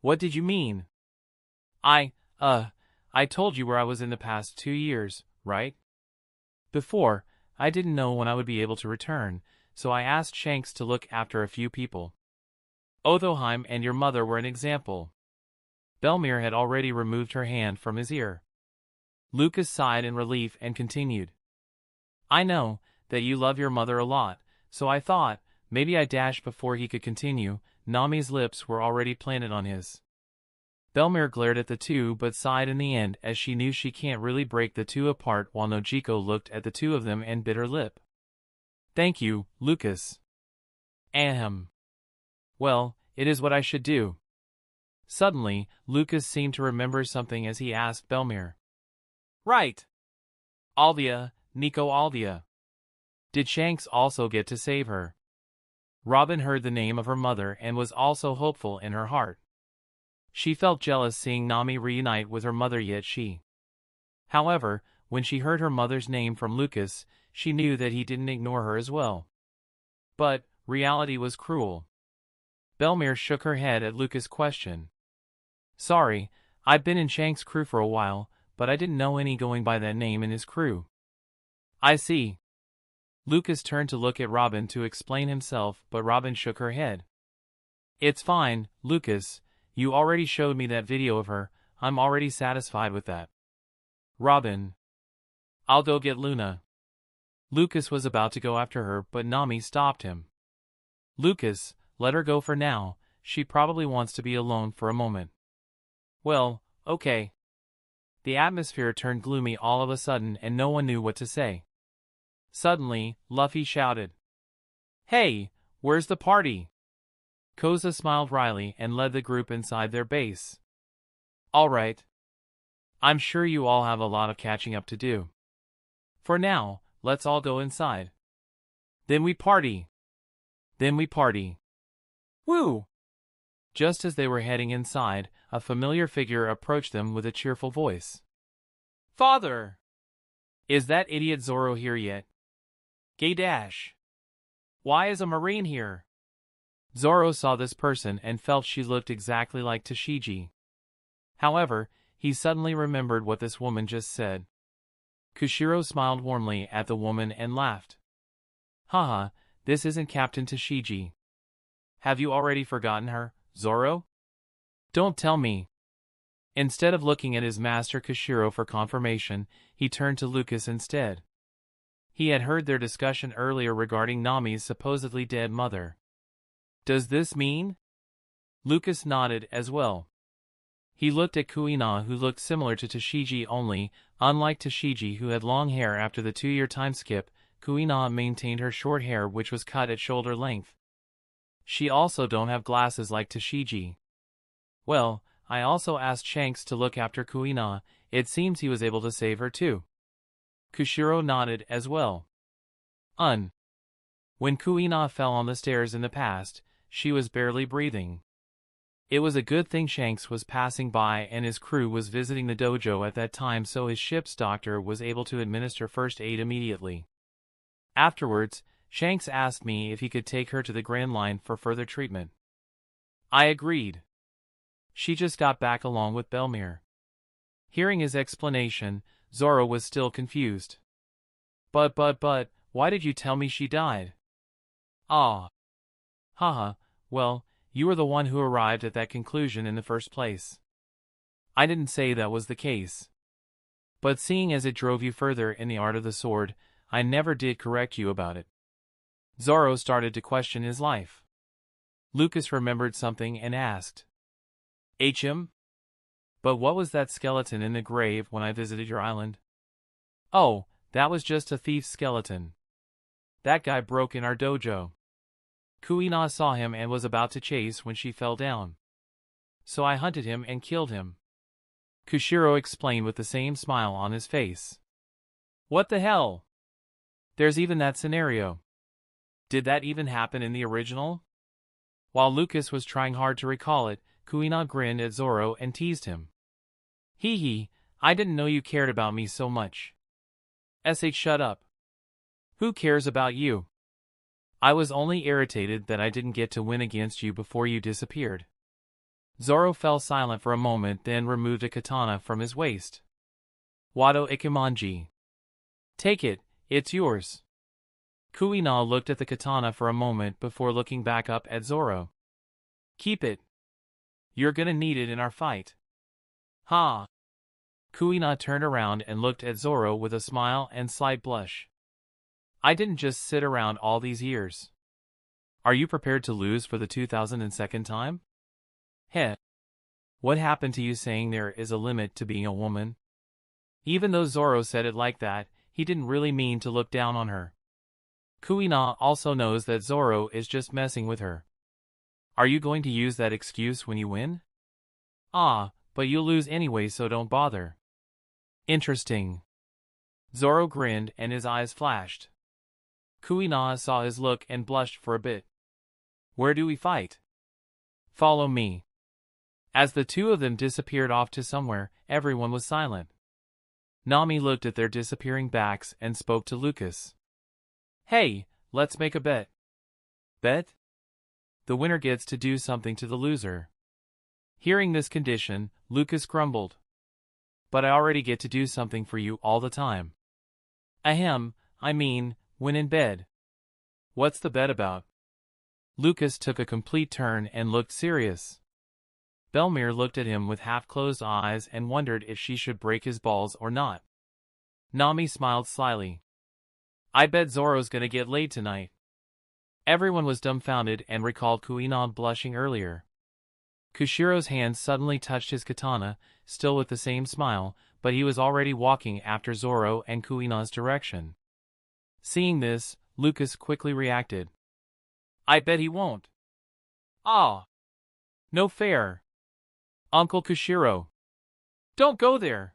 What did you mean? I told you where I was in the past 2 years, right? Before, I didn't know when I would be able to return, so I asked Shanks to look after a few people. Othoheim and your mother were an example. Bel-mere had already removed her hand from his ear. Lucas sighed in relief and continued. I know that you love your mother a lot, so I thought, maybe I dashed before he could continue. Nami's lips were already planted on his. Bel-mere glared at the two but sighed in the end, as she knew she can't really break the two apart, while Nojiko looked at the two of them and bit her lip. Thank you, Lucas. Ahem. Well, it is what I should do. Suddenly, Lucas seemed to remember something as he asked Bel-mere. Right. Aldia, Nico Aldia. Did Shanks also get to save her? Robin heard the name of her mother and was also hopeful in her heart. She felt jealous seeing Nami reunite with her mother, yet she. However, when she heard her mother's name from Lucas, she knew that he didn't ignore her as well. But, reality was cruel. Bel-mere shook her head at Lucas' question. Sorry, I've been in Shanks' crew for a while, but I didn't know any going by that name in his crew. I see. Lucas turned to look at Robin to explain himself, but Robin shook her head. It's fine, Lucas. You already showed me that video of her. I'm already satisfied with that. Robin. I'll go get Luna. Lucas was about to go after her, but Nami stopped him. Lucas, let her go for now. She probably wants to be alone for a moment. Well, okay. The atmosphere turned gloomy all of a sudden and no one knew what to say. Suddenly, Luffy shouted. Hey, where's the party? Koza smiled wryly and led the group inside their base. All right. I'm sure you all have a lot of catching up to do. For now, let's all go inside. Then we party. Woo! Just as they were heading inside, a familiar figure approached them with a cheerful voice. Father! Is that idiot Zoro here yet? Gay Dash! Why is a Marine here? Zoro saw this person and felt she looked exactly like Tashigi. However, he suddenly remembered what this woman just said. Kushiro smiled warmly at the woman and laughed. Haha, this isn't Captain Tashigi. Have you already forgotten her, Zoro? Don't tell me. Instead of looking at his master Kushiro for confirmation, he turned to Lucas instead. He had heard their discussion earlier regarding Nami's supposedly dead mother. Does this mean? Lucas nodded as well. He looked at Kuina, who looked similar to Tashigi only, unlike Tashigi who had long hair after the 2-year time skip. Kuina maintained her short hair which was cut at shoulder length. She also don't have glasses like Tashigi. Well, I also asked Shanks to look after Kuina, it seems he was able to save her too. Kushiro nodded as well. When Kuina fell on the stairs in the past, she was barely breathing. It was a good thing Shanks was passing by and his crew was visiting the dojo at that time, so his ship's doctor was able to administer first aid immediately. Afterwards, Shanks asked me if he could take her to the Grand Line for further treatment. I agreed. She just got back along with Bel-mere. Hearing his explanation, Zoro was still confused. But, why did you tell me she died? Ah. Haha, well, you were the one who arrived at that conclusion in the first place. I didn't say that was the case. But seeing as it drove you further in the art of the sword, I never did correct you about it. Zoro started to question his life. Lucas remembered something and asked. HM? But what was that skeleton in the grave when I visited your island? Oh, that was just a thief's skeleton. That guy broke in our dojo. Kuina saw him and was about to chase when she fell down. So I hunted him and killed him. Kushiro explained with the same smile on his face. What the hell? There's even that scenario. Did that even happen in the original? While Lucas was trying hard to recall it, Kuina grinned at Zoro and teased him. Hee hee, I didn't know you cared about me so much. Shut up. Who cares about you? I was only irritated that I didn't get to win against you before you disappeared. Zoro fell silent for a moment, then removed a katana from his waist. Wado Ikimonji. Take it, it's yours. Kuina looked at the katana for a moment before looking back up at Zoro. Keep it. You're gonna need it in our fight. Ha! Kuina turned around and looked at Zoro with a smile and slight blush. I didn't just sit around all these years. Are you prepared to lose for the 2002nd time? Heh. What happened to you saying there is a limit to being a woman? Even though Zoro said it like that, he didn't really mean to look down on her. Kuina also knows that Zoro is just messing with her. Are you going to use that excuse when you win? Ah, but you'll lose anyway, so don't bother. Interesting. Zoro grinned and his eyes flashed. Kuina saw his look and blushed for a bit. Where do we fight? Follow me. As the two of them disappeared off to somewhere, everyone was silent. Nami looked at their disappearing backs and spoke to Lucas. Hey, let's make a bet. Bet? The winner gets to do something to the loser. Hearing this condition, Lucas grumbled. But I already get to do something for you all the time. Ahem, I mean, when in bed. What's the bet about? Lucas took a complete turn and looked serious. Bel-mere looked at him with half-closed eyes and wondered if she should break his balls or not. Nami smiled slyly. I bet Zoro's gonna get laid tonight. Everyone was dumbfounded and recalled Kuina blushing earlier. Kushiro's hand suddenly touched his katana, still with the same smile, but he was already walking after Zoro and Kuina's direction. Seeing this, Lucas quickly reacted. I bet he won't. Ah! No fair. Uncle Kushiro. Don't go there.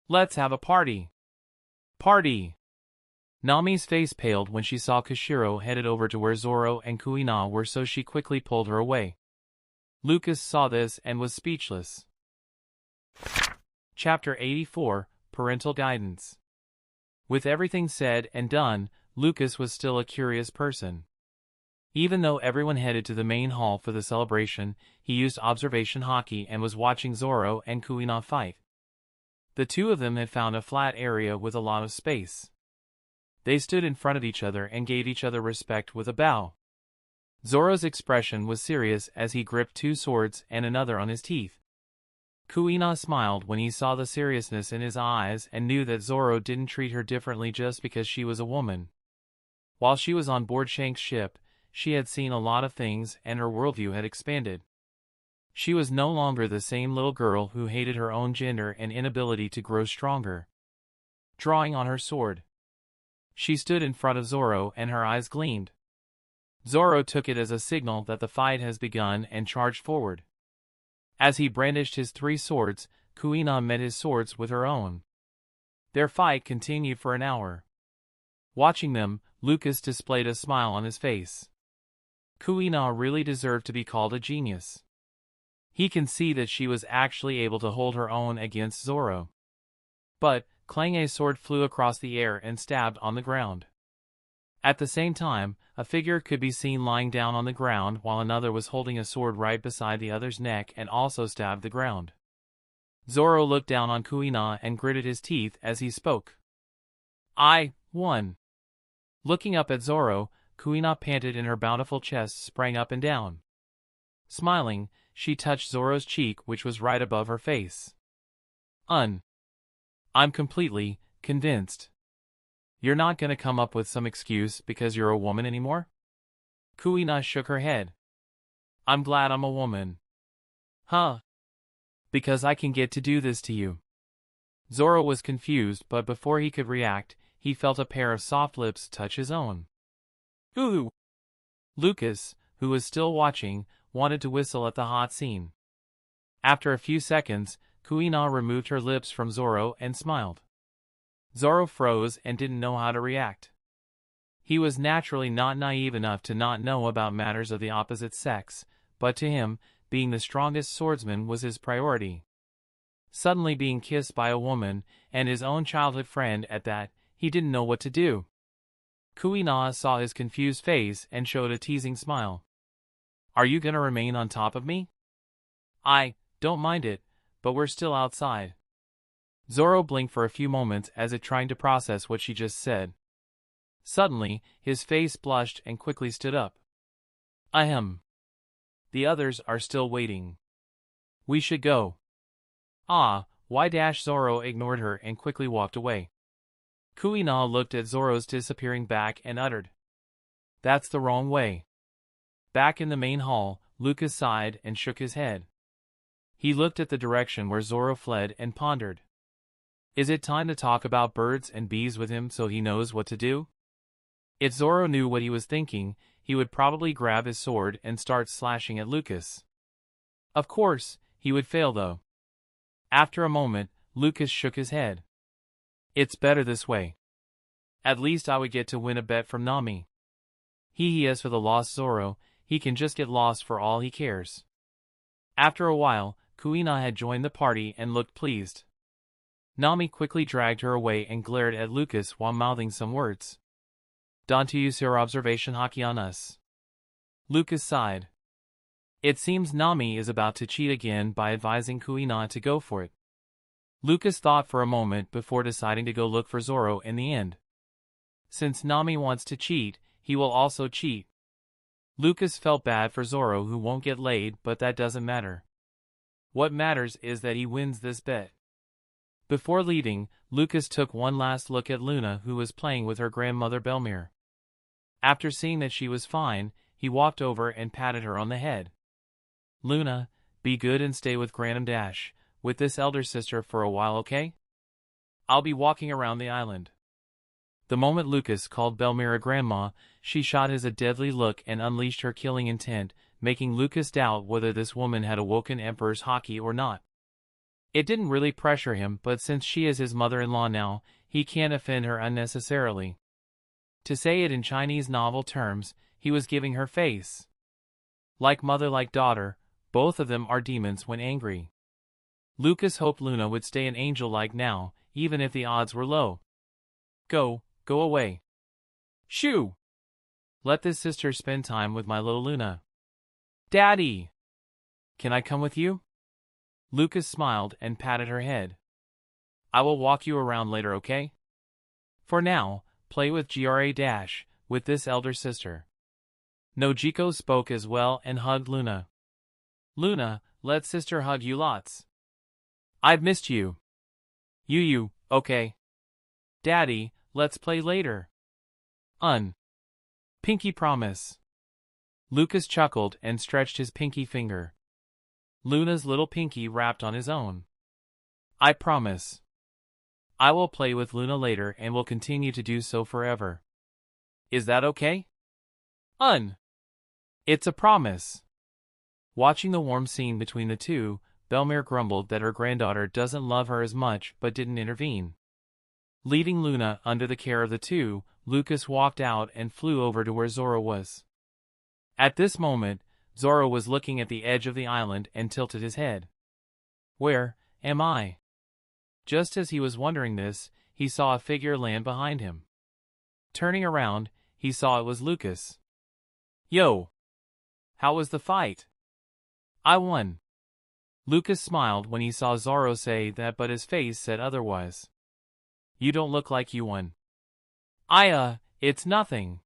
Let's have a party. Party. Nami's face paled when she saw Kushiro headed over to where Zoro and Kuina were, so she quickly pulled her away. Lucas saw this and was speechless. Chapter 84, Parental Guidance. With everything said and done, Lucas was still a curious person. Even though everyone headed to the main hall for the celebration, he used observation hockey and was watching Zoro and Kuina fight. The two of them had found a flat area with a lot of space. They stood in front of each other and gave each other respect with a bow. Zoro's expression was serious as he gripped two swords and another on his teeth. Kuina smiled when he saw the seriousness in his eyes and knew that Zoro didn't treat her differently just because she was a woman. While she was on board Shank's ship, she had seen a lot of things and her worldview had expanded. She was no longer the same little girl who hated her own gender and inability to grow stronger. Drawing on her sword, she stood in front of Zoro and her eyes gleamed. Zoro took it as a signal that the fight has begun and charged forward. As he brandished his three swords, Kuina met his swords with her own. Their fight continued for an hour. Watching them, Lucas displayed a smile on his face. Kuina really deserved to be called a genius. He can see that she was actually able to hold her own against Zoro. But, clang, a sword flew across the air and stabbed on the ground. At the same time, a figure could be seen lying down on the ground while another was holding a sword right beside the other's neck and also stabbed the ground. Zoro looked down on Kuina and gritted his teeth as he spoke. "I won." Looking up at Zoro, Kuina panted and her bountiful chest sprang up and down. Smiling, she touched Zoro's cheek, which was right above her face. I'm completely convinced. You're not gonna come up with some excuse because you're a woman anymore? Kuina shook her head. I'm glad I'm a woman. Huh? Because I can get to do this to you. Zoro was confused, but before he could react, he felt a pair of soft lips touch his own. Ooh! Lucas, who was still watching, wanted to whistle at the hot scene. After a few seconds, Kuina removed her lips from Zoro and smiled. Zoro froze and didn't know how to react. He was naturally not naive enough to not know about matters of the opposite sex, but to him, being the strongest swordsman was his priority. Suddenly being kissed by a woman, and his own childhood friend at that, he didn't know what to do. Kuina saw his confused face and showed a teasing smile. Are you gonna remain on top of me? I don't mind it, but we're still outside. Zoro blinked for a few moments as if trying to process what she just said. Suddenly, his face blushed and quickly stood up. Ahem. The others are still waiting. We should go. Ah, why? Zoro ignored her and quickly walked away. Kuina looked at Zoro's disappearing back and uttered. That's the wrong way. Back in the main hall, Lucas sighed and shook his head. He looked at the direction where Zoro fled and pondered. Is it time to talk about birds and bees with him so he knows what to do? If Zoro knew what he was thinking, he would probably grab his sword and start slashing at Lucas. Of course, he would fail though. After a moment, Lucas shook his head. It's better this way. At least I would get to win a bet from Nami. As for the lost Zoro, he can just get lost for all he cares. After a while, Kuina had joined the party and looked pleased. Nami quickly dragged her away and glared at Lucas while mouthing some words. Don't use your observation haki on us. Lucas sighed. It seems Nami is about to cheat again by advising Kuina to go for it. Lucas thought for a moment before deciding to go look for Zoro in the end. Since Nami wants to cheat, he will also cheat. Lucas felt bad for Zoro who won't get laid, but that doesn't matter. What matters is that he wins this bet. Before leaving, Lucas took one last look at Luna who was playing with her grandmother Bel-mere. After seeing that she was fine, he walked over and patted her on the head. Luna, be good and stay with with this elder sister for a while, okay? I'll be walking around the island. The moment Lucas called Bel-mere grandma, she shot his a deadly look and unleashed her killing intent, making Lucas doubt whether this woman had awoken Emperor's haki or not. It didn't really pressure him, but since she is his mother-in-law now, he can't offend her unnecessarily. To say it in Chinese novel terms, he was giving her face. Like mother like daughter, both of them are demons when angry. Lucas hoped Luna would stay an angel like now, even if the odds were low. Go away. Shoo! Let this sister spend time with my little Luna. Daddy! Can I come with you? Lucas smiled and patted her head. I will walk you around later, okay? For now, play with with this elder sister. Nojiko spoke as well and hugged Luna. Luna, let sister hug you lots. I've missed you. Okay. Daddy, let's play later. Pinky promise. Lucas chuckled and stretched his pinky finger. Luna's little pinky wrapped on his own. I promise. I will play with Luna later and will continue to do so forever. Is that okay? It's a promise. Watching the warm scene between the two, Bel-mere grumbled that her granddaughter doesn't love her as much but didn't intervene. Leaving Luna under the care of the two, Lucas walked out and flew over to where Zoro was. At this moment, Zoro was looking at the edge of the island and tilted his head. Where am I? Just as he was wondering this, he saw a figure land behind him. Turning around, he saw it was Lucas. Yo! How was the fight? I won. Lucas smiled when he saw Zoro say that, but his face said otherwise. You don't look like you won. It's nothing.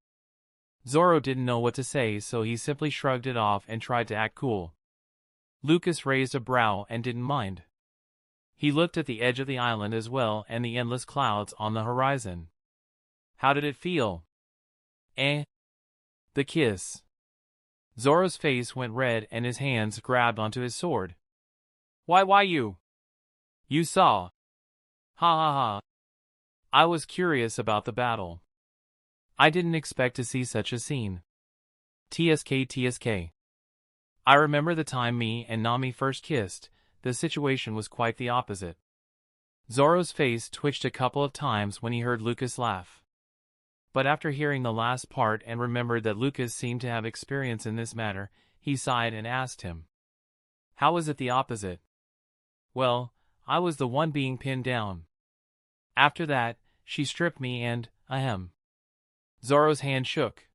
Zoro didn't know what to say, so he simply shrugged it off and tried to act cool. Lucas raised a brow and didn't mind. He looked at the edge of the island as well and the endless clouds on the horizon. How did it feel? The kiss. Zoro's face went red and his hands grabbed onto his sword. Why you? You saw. Ha ha ha. I was curious about the battle. I didn't expect to see such a scene. TSK. I remember the time me and Nami first kissed, the situation was quite the opposite. Zoro's face twitched a couple of times when he heard Lucas laugh. But after hearing the last part and remembered that Lucas seemed to have experience in this matter, he sighed and asked him. How was it the opposite? Well, I was the one being pinned down. After that, she stripped me and, ahem. Zoro's hand shook.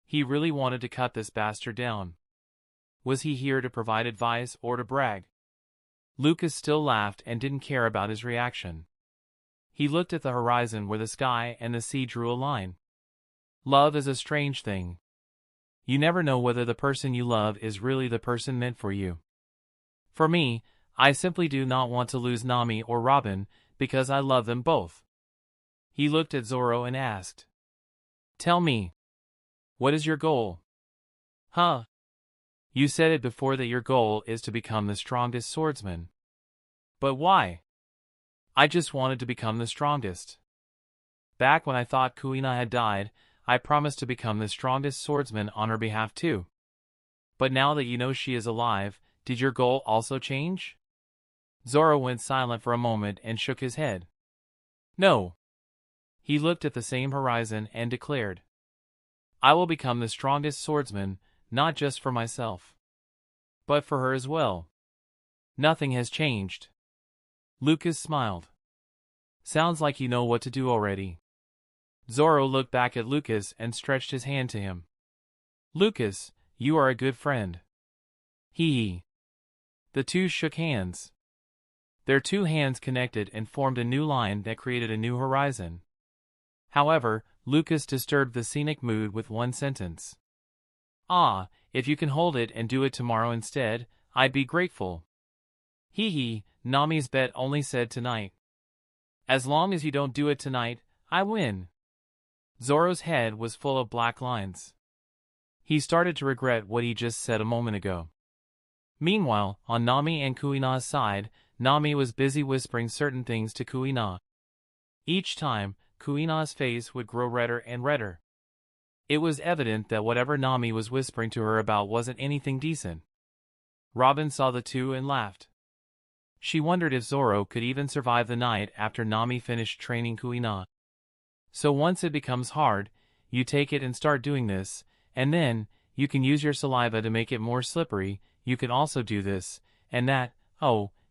He really wanted to cut this bastard down. Was he here to provide advice or to brag? Lucas still laughed and didn't care about his reaction. He looked at the horizon where the sky and the sea drew a line. Love is a strange thing. You never know whether the person you love is really the person meant for you. For me, I simply do not want to lose Nami or Robin, because I love them both. He looked at Zoro and asked. Tell me. What is your goal? Huh? You said it before that your goal is to become the strongest swordsman. But why? I just wanted to become the strongest. Back when I thought Kuina had died, I promised to become the strongest swordsman on her behalf too. But now that you know she is alive, did your goal also change? Zoro went silent for a moment and shook his head. No. He looked at the same horizon and declared. I will become the strongest swordsman, not just for myself, but for her as well. Nothing has changed. Lucas smiled. Sounds like you know what to do already. Zoro looked back at Lucas and stretched his hand to him. Lucas, you are a good friend. Hee. The two shook hands. Their two hands connected and formed a new line that created a new horizon. However, Lucas disturbed the scenic mood with one sentence. If you can hold it and do it tomorrow instead, I'd be grateful. Nami's bet only said tonight. As long as you don't do it tonight, I win. Zoro's head was full of black lines. He started to regret what he just said a moment ago. Meanwhile, on Nami and Kuina's side, Nami was busy whispering certain things to Kuina. Each time, Kuina's face would grow redder and redder. It was evident that whatever Nami was whispering to her about wasn't anything decent. Robin saw the two and laughed. She wondered if Zoro could even survive the night after Nami finished training Kuina. So once it becomes hard, you take it and start doing this, and then, you can use your saliva to make it more slippery. You can also do this, and that.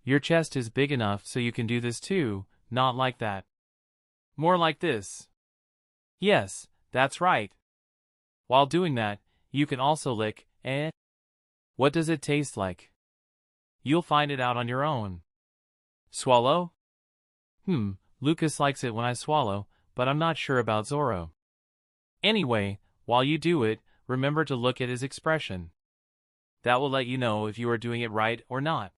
Your chest is big enough so you can do this too, not like that. More like this. Yes, that's right. While doing that, you can also lick. What does it taste like? You'll find it out on your own. Swallow? Lucas likes it when I swallow, but I'm not sure about Zoro. Anyway, while you do it, remember to look at his expression. That will let you know if you are doing it right or not.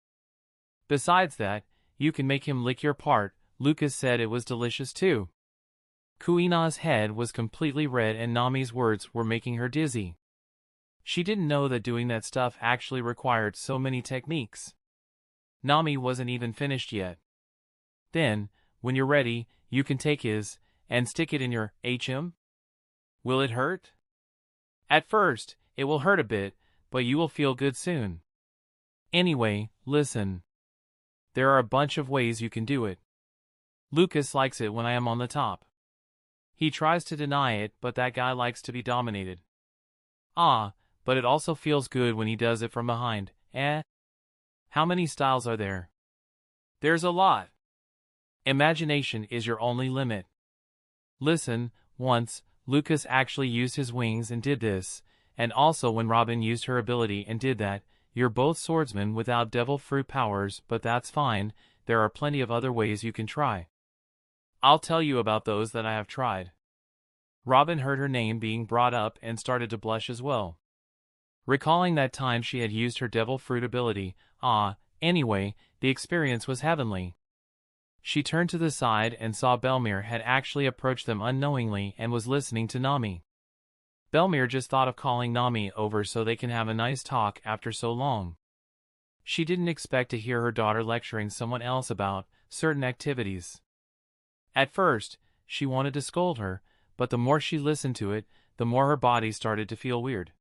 Besides that, you can make him lick your part. Lucas said it was delicious too. Kuina's head was completely red and Nami's words were making her dizzy. She didn't know that doing that stuff actually required so many techniques. Nami wasn't even finished yet. Then, when you're ready, you can take his, and stick it in your HM? Will it hurt? At first, it will hurt a bit, but you will feel good soon. Anyway, listen. There are a bunch of ways you can do it. Lucas likes it when I am on the top. He tries to deny it, but that guy likes to be dominated. But it also feels good when he does it from behind. How many styles are there? There's a lot. Imagination is your only limit. Listen, once, Lucas actually used his wings and did this, and also when Robin used her ability and did that. You're both swordsmen without devil fruit powers, but that's fine, there are plenty of other ways you can try. I'll tell you about those that I have tried. Robin heard her name being brought up and started to blush as well. Recalling that time she had used her devil fruit ability, anyway, the experience was heavenly. She turned to the side and saw Bel-mere had actually approached them unknowingly and was listening to Nami. Bel-mere just thought of calling Nami over so they can have a nice talk after so long. She didn't expect to hear her daughter lecturing someone else about certain activities. At first, she wanted to scold her, but the more she listened to it, the more her body started to feel weird.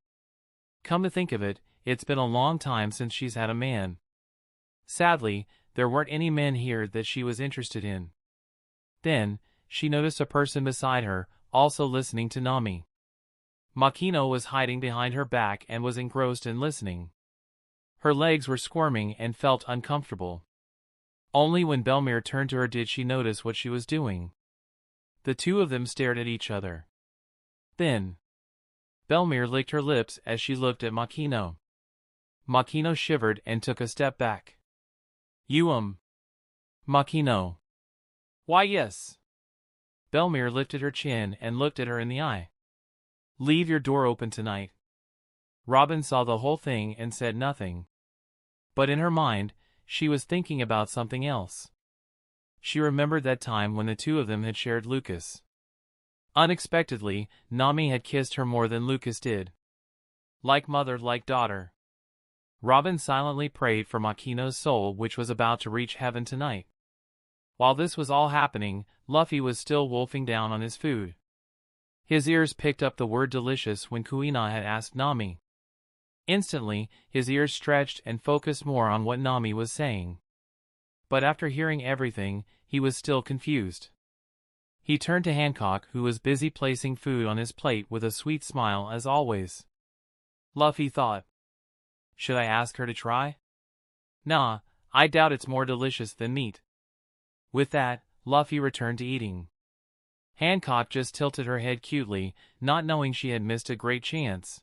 Come to think of it, it's been a long time since she's had a man. Sadly, there weren't any men here that she was interested in. Then, she noticed a person beside her, also listening to Nami. Makino was hiding behind her back and was engrossed in listening. Her legs were squirming and felt uncomfortable. Only when Bel-mere turned to her did she notice what she was doing. The two of them stared at each other. Then, Bel-mere licked her lips as she looked at Makino. Makino shivered and took a step back. Makino. Why yes. Bel-mere lifted her chin and looked at her in the eye. Leave your door open tonight. Robin saw the whole thing and said nothing. But in her mind, she was thinking about something else. She remembered that time when the two of them had shared Lucas. Unexpectedly, Nami had kissed her more than Lucas did. Like mother, like daughter. Robin silently prayed for Makino's soul, which was about to reach heaven tonight. While this was all happening, Luffy was still wolfing down on his food. His ears picked up the word delicious when Kuina had asked Nami. Instantly, his ears stretched and focused more on what Nami was saying. But after hearing everything, he was still confused. He turned to Hancock, who was busy placing food on his plate with a sweet smile as always. Luffy thought. Should I ask her to try? Nah, I doubt it's more delicious than meat. With that, Luffy returned to eating. Hancock just tilted her head cutely, not knowing she had missed a great chance.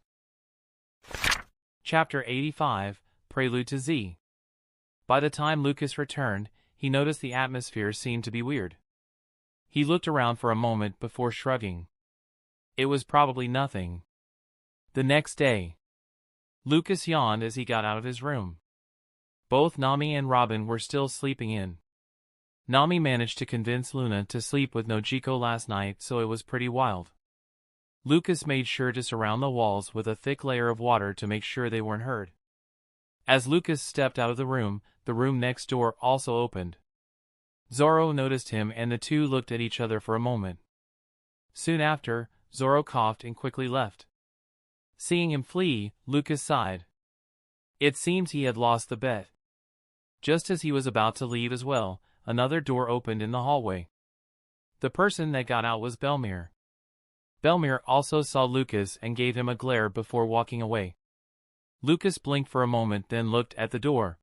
Chapter 85, Prelude to Z. By the time Lucas returned, he noticed the atmosphere seemed to be weird. He looked around for a moment before shrugging. It was probably nothing. The next day, Lucas yawned as he got out of his room. Both Nami and Robin were still sleeping in. Nami managed to convince Luna to sleep with Nojiko last night, so it was pretty wild. Lucas made sure to surround the walls with a thick layer of water to make sure they weren't heard. As Lucas stepped out of the room next door also opened. Zoro noticed him and the two looked at each other for a moment. Soon after, Zoro coughed and quickly left. Seeing him flee, Lucas sighed. It seems he had lost the bet. Just as he was about to leave as well, another door opened in the hallway. The person that got out was Bel-mere. Bel-mere also saw Lucas and gave him a glare before walking away. Lucas blinked for a moment, then looked at the door.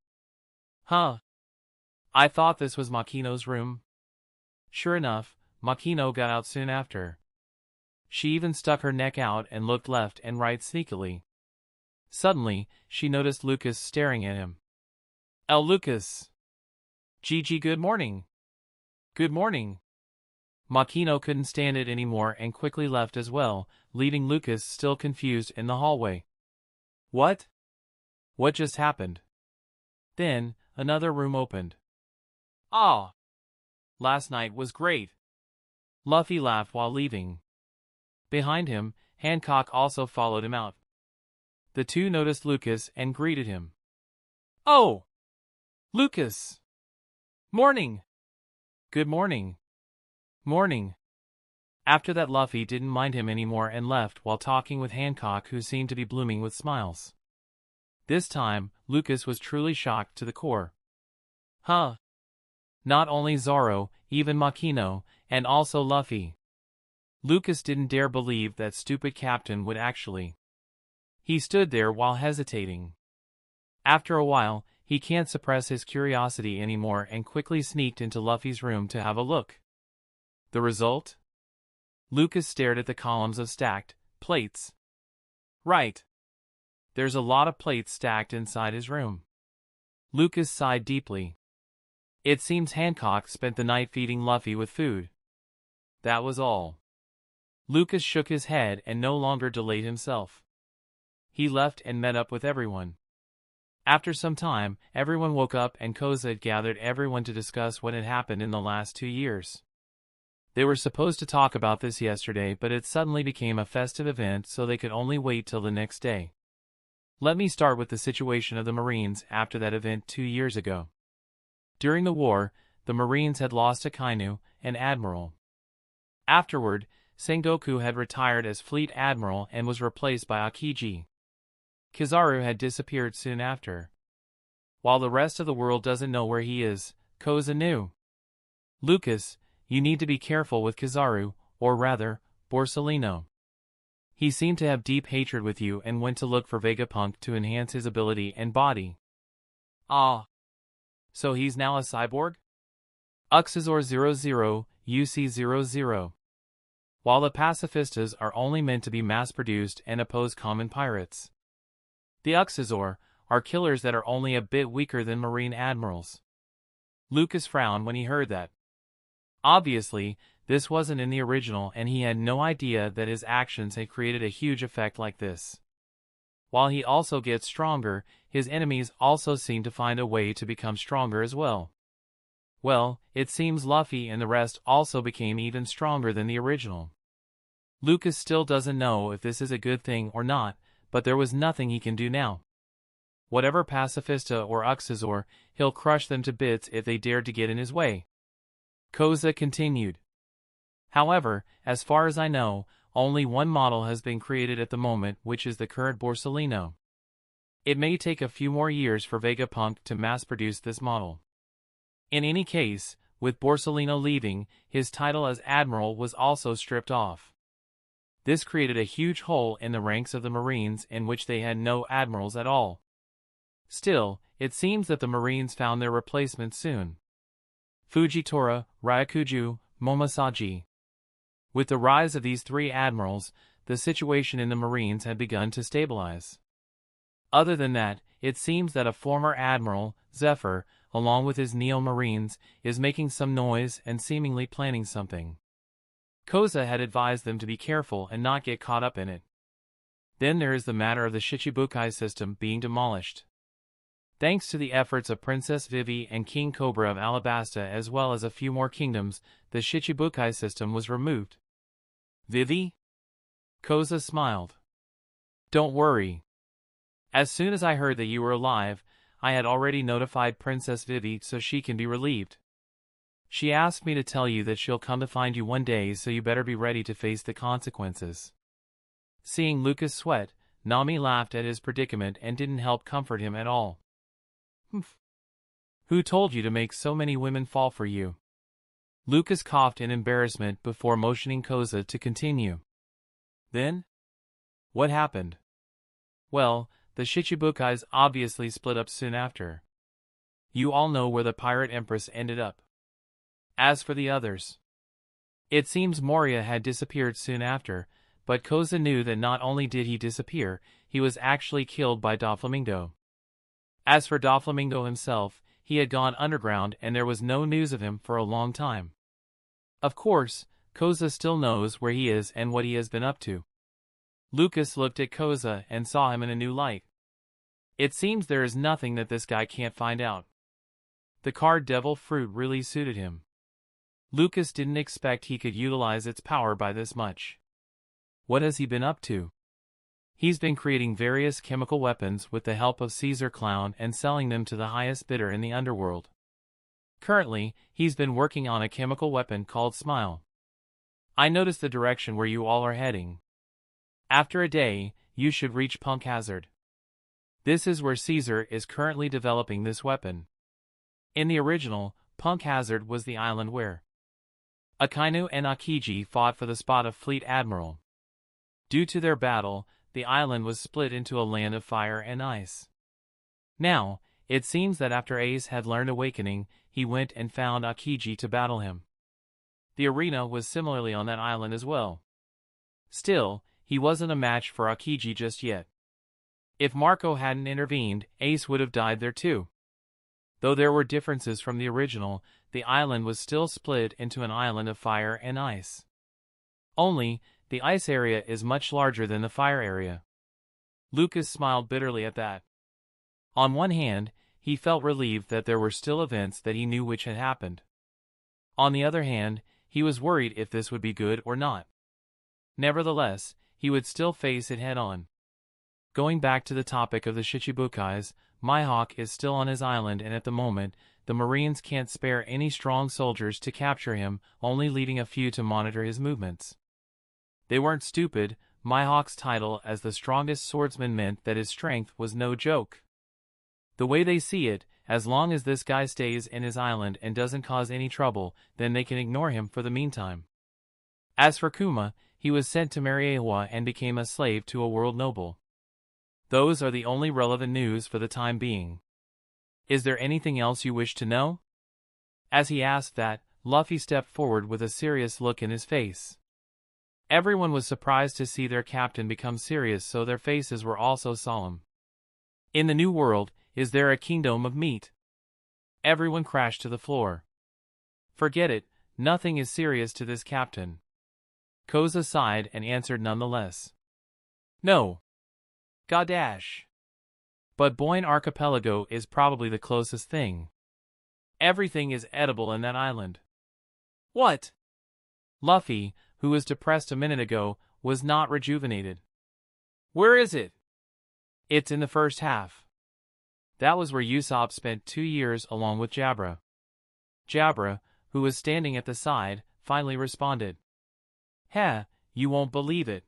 Huh? I thought this was Makino's room. Sure enough, Makino got out soon after. She even stuck her neck out and looked left and right sneakily. Suddenly, she noticed Lucas staring at him. El Lucas! Gigi, good morning. Good morning. Makino couldn't stand it anymore and quickly left as well, leaving Lucas still confused in the hallway. What? What just happened? Then, another room opened. Ah! Last night was great. Luffy laughed while leaving. Behind him, Hancock also followed him out. The two noticed Lucas and greeted him. Oh! Lucas! Morning! Good morning. Morning. After that, Luffy didn't mind him anymore and left while talking with Hancock, who seemed to be blooming with smiles. This time, Lucas was truly shocked to the core. Huh? Not only Zoro, even Makino, and also Luffy. Lucas didn't dare believe that stupid captain would actually. He stood there while hesitating. After a while, he can't suppress his curiosity anymore and quickly sneaked into Luffy's room to have a look. The result? Lucas stared at the columns of stacked plates. Right. There's a lot of plates stacked inside his room. Lucas sighed deeply. It seems Hancock spent the night feeding Luffy with food. That was all. Lucas shook his head and no longer delayed himself. He left and met up with everyone. After some time, everyone woke up and Koza had gathered everyone to discuss what had happened in the last 2 years. They were supposed to talk about this yesterday, but it suddenly became a festive event, so they could only wait till the next day. Let me start with the situation of the Marines after that event 2 years ago. During the war, the Marines had lost a Kainu, an admiral. Afterward, Sengoku had retired as fleet admiral and was replaced by Akiji. Kizaru had disappeared soon after. While the rest of the world doesn't know where he is, Koza knew. Lucas, you need to be careful with Kizaru, or rather, Borsalino. He seemed to have deep hatred with you and went to look for Vegapunk to enhance his ability and body. Ah. So he's now a cyborg? Uxazor 00, UC00. While the pacifistas are only meant to be mass-produced and oppose common pirates. The Uxazor are killers that are only a bit weaker than Marine admirals. Lucas frowned when he heard that. Obviously, this wasn't in the original and he had no idea that his actions had created a huge effect like this. While he also gets stronger, his enemies also seem to find a way to become stronger as well. Well, it seems Luffy and the rest also became even stronger than the original. Lucas still doesn't know if this is a good thing or not, but there was nothing he can do now. Whatever pacifista or Uxazor, he'll crush them to bits if they dared to get in his way. Koza continued. However, as far as I know, only one model has been created at the moment, which is the current Borsalino. It may take a few more years for Vegapunk to mass-produce this model. In any case, with Borsalino leaving, his title as admiral was also stripped off. This created a huge hole in the ranks of the Marines in which they had no admirals at all. Still, it seems that the Marines found their replacement soon. Fujitora, Ryakuju, Momosaji. With the rise of these 3 admirals, the situation in the Marines had begun to stabilize. Other than that, it seems that a former admiral, Zephyr, along with his Neo-Marines, is making some noise and seemingly planning something. Koza had advised them to be careful and not get caught up in it. Then there is the matter of the Shichibukai system being demolished. Thanks to the efforts of Princess Vivi and King Cobra of Alabasta as well as a few more kingdoms, the Shichibukai system was removed. Vivi? Koza smiled. Don't worry. As soon as I heard that you were alive, I had already notified Princess Vivi so she can be relieved. She asked me to tell you that she'll come to find you one day, so you better be ready to face the consequences. Seeing Lucas sweat, Nami laughed at his predicament and didn't help comfort him at all. Humph. Who told you to make so many women fall for you? Lucas coughed in embarrassment before motioning Koza to continue. Then? What happened? Well, the Shichibukais obviously split up soon after. You all know where the pirate empress ended up. As for the others, it seems Moria had disappeared soon after, but Koza knew that not only did he disappear, he was actually killed by Doflamingo. As for Doflamingo himself, he had gone underground and there was no news of him for a long time. Of course, Koza still knows where he is and what he has been up to. Lucas looked at Koza and saw him in a new light. It seems there is nothing that this guy can't find out. The card Devil Fruit really suited him. Lucas didn't expect he could utilize its power by this much. What has he been up to? He's been creating various chemical weapons with the help of Caesar Clown and selling them to the highest bidder in the underworld. Currently, he's been working on a chemical weapon called Smile. I noticed the direction where you all are heading. After a day, you should reach Punk Hazard. This is where Caesar is currently developing this weapon. In the original, Punk Hazard was the island where Akainu and Akiji fought for the spot of Fleet Admiral. Due to their battle, the island was split into a land of fire and ice. Now, it seems that after Ace had learned Awakening, he went and found Akiji to battle him. The arena was similarly on that island as well. Still, he wasn't a match for Akiji just yet. If Marco hadn't intervened, Ace would have died there too. Though there were differences from the original, the island was still split into an island of fire and ice. Only, the ice area is much larger than the fire area. Lucas smiled bitterly at that. On one hand, he felt relieved that there were still events that he knew which had happened. On the other hand, he was worried if this would be good or not. Nevertheless, he would still face it head-on. Going back to the topic of the Shichibukais, Mihawk is still on his island and at the moment, the Marines can't spare any strong soldiers to capture him, only leaving a few to monitor his movements. They weren't stupid. Mihawk's title as the strongest swordsman meant that his strength was no joke. The way they see it, as long as this guy stays in his island and doesn't cause any trouble, then they can ignore him for the meantime. As for Kuma, he was sent to Mariewa and became a slave to a world noble. Those are the only relevant news for the time being. Is there anything else you wish to know? As he asked that, Luffy stepped forward with a serious look in his face. Everyone was surprised to see their captain become serious, so their faces were also solemn. In the new world, is there a kingdom of meat? Everyone crashed to the floor. Forget it, nothing is serious to this captain. Koza sighed and answered nonetheless. No. Godash. But Boyne Archipelago is probably the closest thing. Everything is edible in that island. What? Luffy, who was depressed a minute ago, was not rejuvenated. Where is it? It's in the first half. That was where Usopp spent 2 years along with Jabra. Jabra, who was standing at the side, finally responded. Heh, you won't believe it.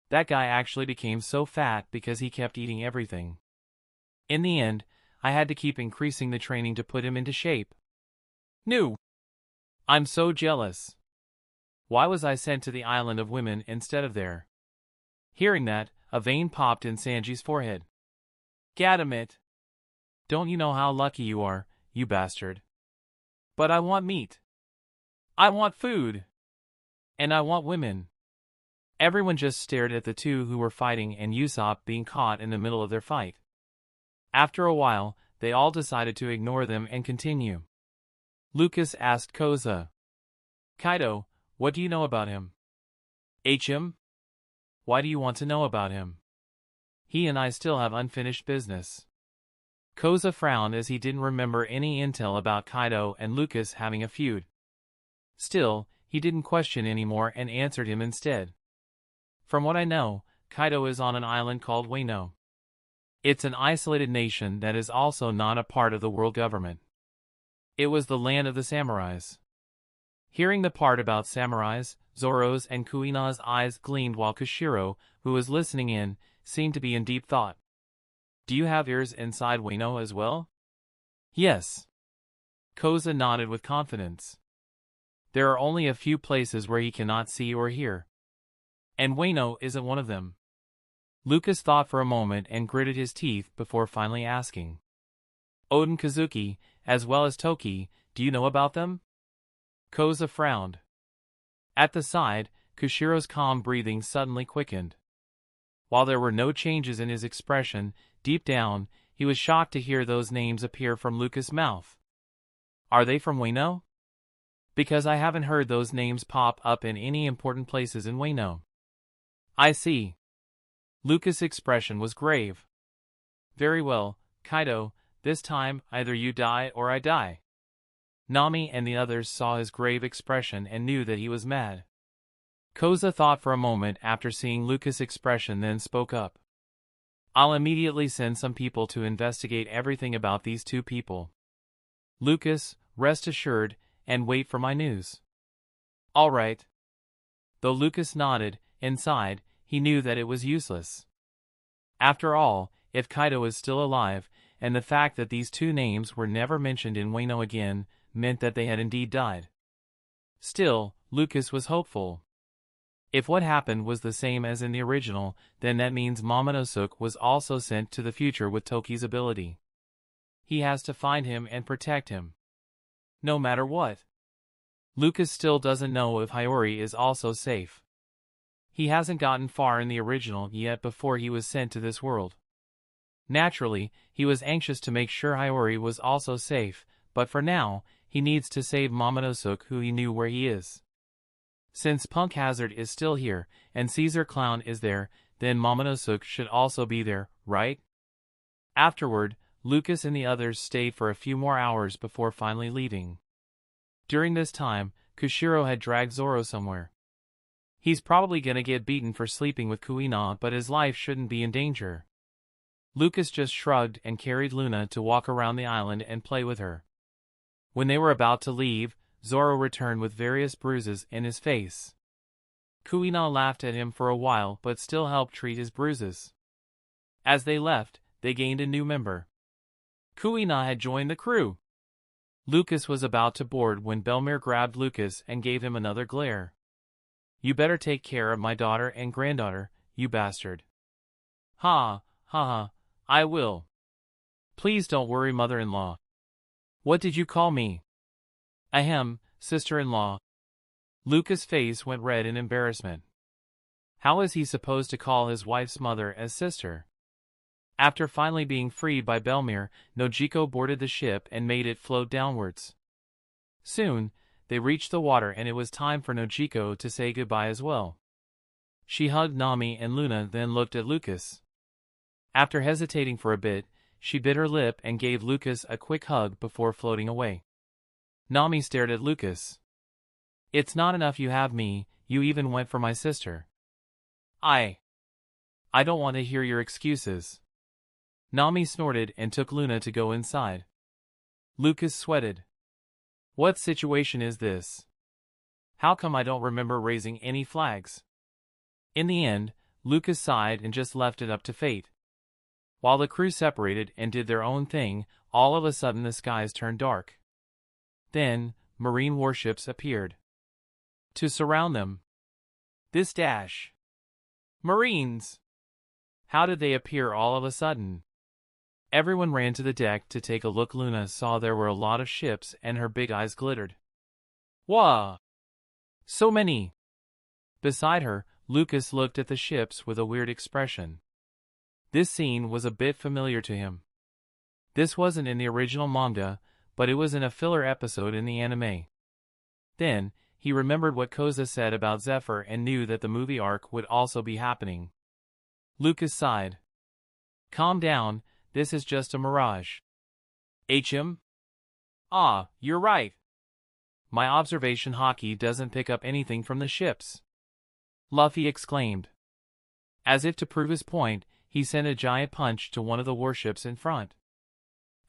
That guy actually became so fat because he kept eating everything. In the end, I had to keep increasing the training to put him into shape. No. I'm so jealous. Why was I sent to the island of women instead of there? Hearing that, a vein popped in Sanji's forehead. Gadamit. Don't you know how lucky you are, you bastard? But I want meat. I want food. And I want women. Everyone just stared at the two who were fighting and Usopp being caught in the middle of their fight. After a while, they all decided to ignore them and continue. Lucas asked Koza. Kaido, what do you know about him? Him? Why do you want to know about him? He and I still have unfinished business. Koza frowned as he didn't remember any intel about Kaido and Lucas having a feud. Still, he didn't question anymore and answered him instead. From what I know, Kaido is on an island called Wano. It's an isolated nation that is also not a part of the world government. It was the land of the samurais. Hearing the part about samurais, Zoro's and Kuina's eyes gleamed while Kushiro, who was listening in, seemed to be in deep thought. Do you have ears inside Wano as well? Yes. Koza nodded with confidence. There are only a few places where he cannot see or hear. And Wano isn't one of them. Lucas thought for a moment and gritted his teeth before finally asking. Oden Kazuki, as well as Toki, do you know about them? Koza frowned. At the side, Kushiro's calm breathing suddenly quickened. While there were no changes in his expression, deep down, he was shocked to hear those names appear from Lucas' mouth. Are they from Wano? Because I haven't heard those names pop up in any important places in Wano. I see. Lucus' expression was grave. Very well, Kaido, this time either you die or I die. Nami and the others saw his grave expression and knew that he was mad. Koza thought for a moment after seeing Lucus' expression, then spoke up. I'll immediately send some people to investigate everything about these two people. Lucus, rest assured, and wait for my news. All right. Though Lucus nodded, inside, he knew that it was useless. After all, if Kaido is still alive, and the fact that these two names were never mentioned in Wano again, meant that they had indeed died. Still, Lucus was hopeful. If what happened was the same as in the original, then that means Momonosuke was also sent to the future with Toki's ability. He has to find him and protect him. No matter what. Lucas still doesn't know if Hiyori is also safe. He hasn't gotten far in the original yet before he was sent to this world. Naturally, he was anxious to make sure Hiyori was also safe, but for now, he needs to save Momonosuke, who he knew where he is. Since Punk Hazard is still here, and Caesar Clown is there, then Momonosuke should also be there, right? Afterward, Lucas and the others stayed for a few more hours before finally leaving. During this time, Kushiro had dragged Zoro somewhere. He's probably gonna get beaten for sleeping with Kuina, but his life shouldn't be in danger. Lucas just shrugged and carried Luna to walk around the island and play with her. When they were about to leave, Zoro returned with various bruises in his face. Kuina laughed at him for a while but still helped treat his bruises. As they left, they gained a new member. Kuina had joined the crew. Lucas was about to board when Bel-mere grabbed Lucas and gave him another glare. You better take care of my daughter and granddaughter, you bastard. Ha, ha, I will. Please don't worry, mother-in-law. What did you call me? Ahem, sister-in-law. Lucas' face went red in embarrassment. How is he supposed to call his wife's mother as sister? After finally being freed by Bel-mere, Nojiko boarded the ship and made it float downwards. Soon, they reached the water and it was time for Nojiko to say goodbye as well. She hugged Nami and Luna, then looked at Lucas. After hesitating for a bit, she bit her lip and gave Lucas a quick hug before floating away. Nami stared at Lucas. It's not enough you have me, you even went for my sister. I don't want to hear your excuses. Nami snorted and took Luna to go inside. Lucas sweated. What situation is this? How come I don't remember raising any flags? In the end, Lucas sighed and just left it up to fate. While the crew separated and did their own thing, all of a sudden the skies turned dark. Then, marine warships appeared to surround them. This dash. Marines! How did they appear all of a sudden? Everyone ran to the deck to take a look. Luna saw there were a lot of ships and her big eyes glittered. Whoa! So many! Beside her, Lucas looked at the ships with a weird expression. This scene was a bit familiar to him. This wasn't in the original manga, but it was in a filler episode in the anime. Then, he remembered what Koza said about Zephyr and knew that the movie arc would also be happening. Lucas sighed. Calm down, this is just a mirage. HM? Ah, you're right. My observation hockey doesn't pick up anything from the ships. Luffy exclaimed. As if to prove his point, he sent a giant punch to one of the warships in front.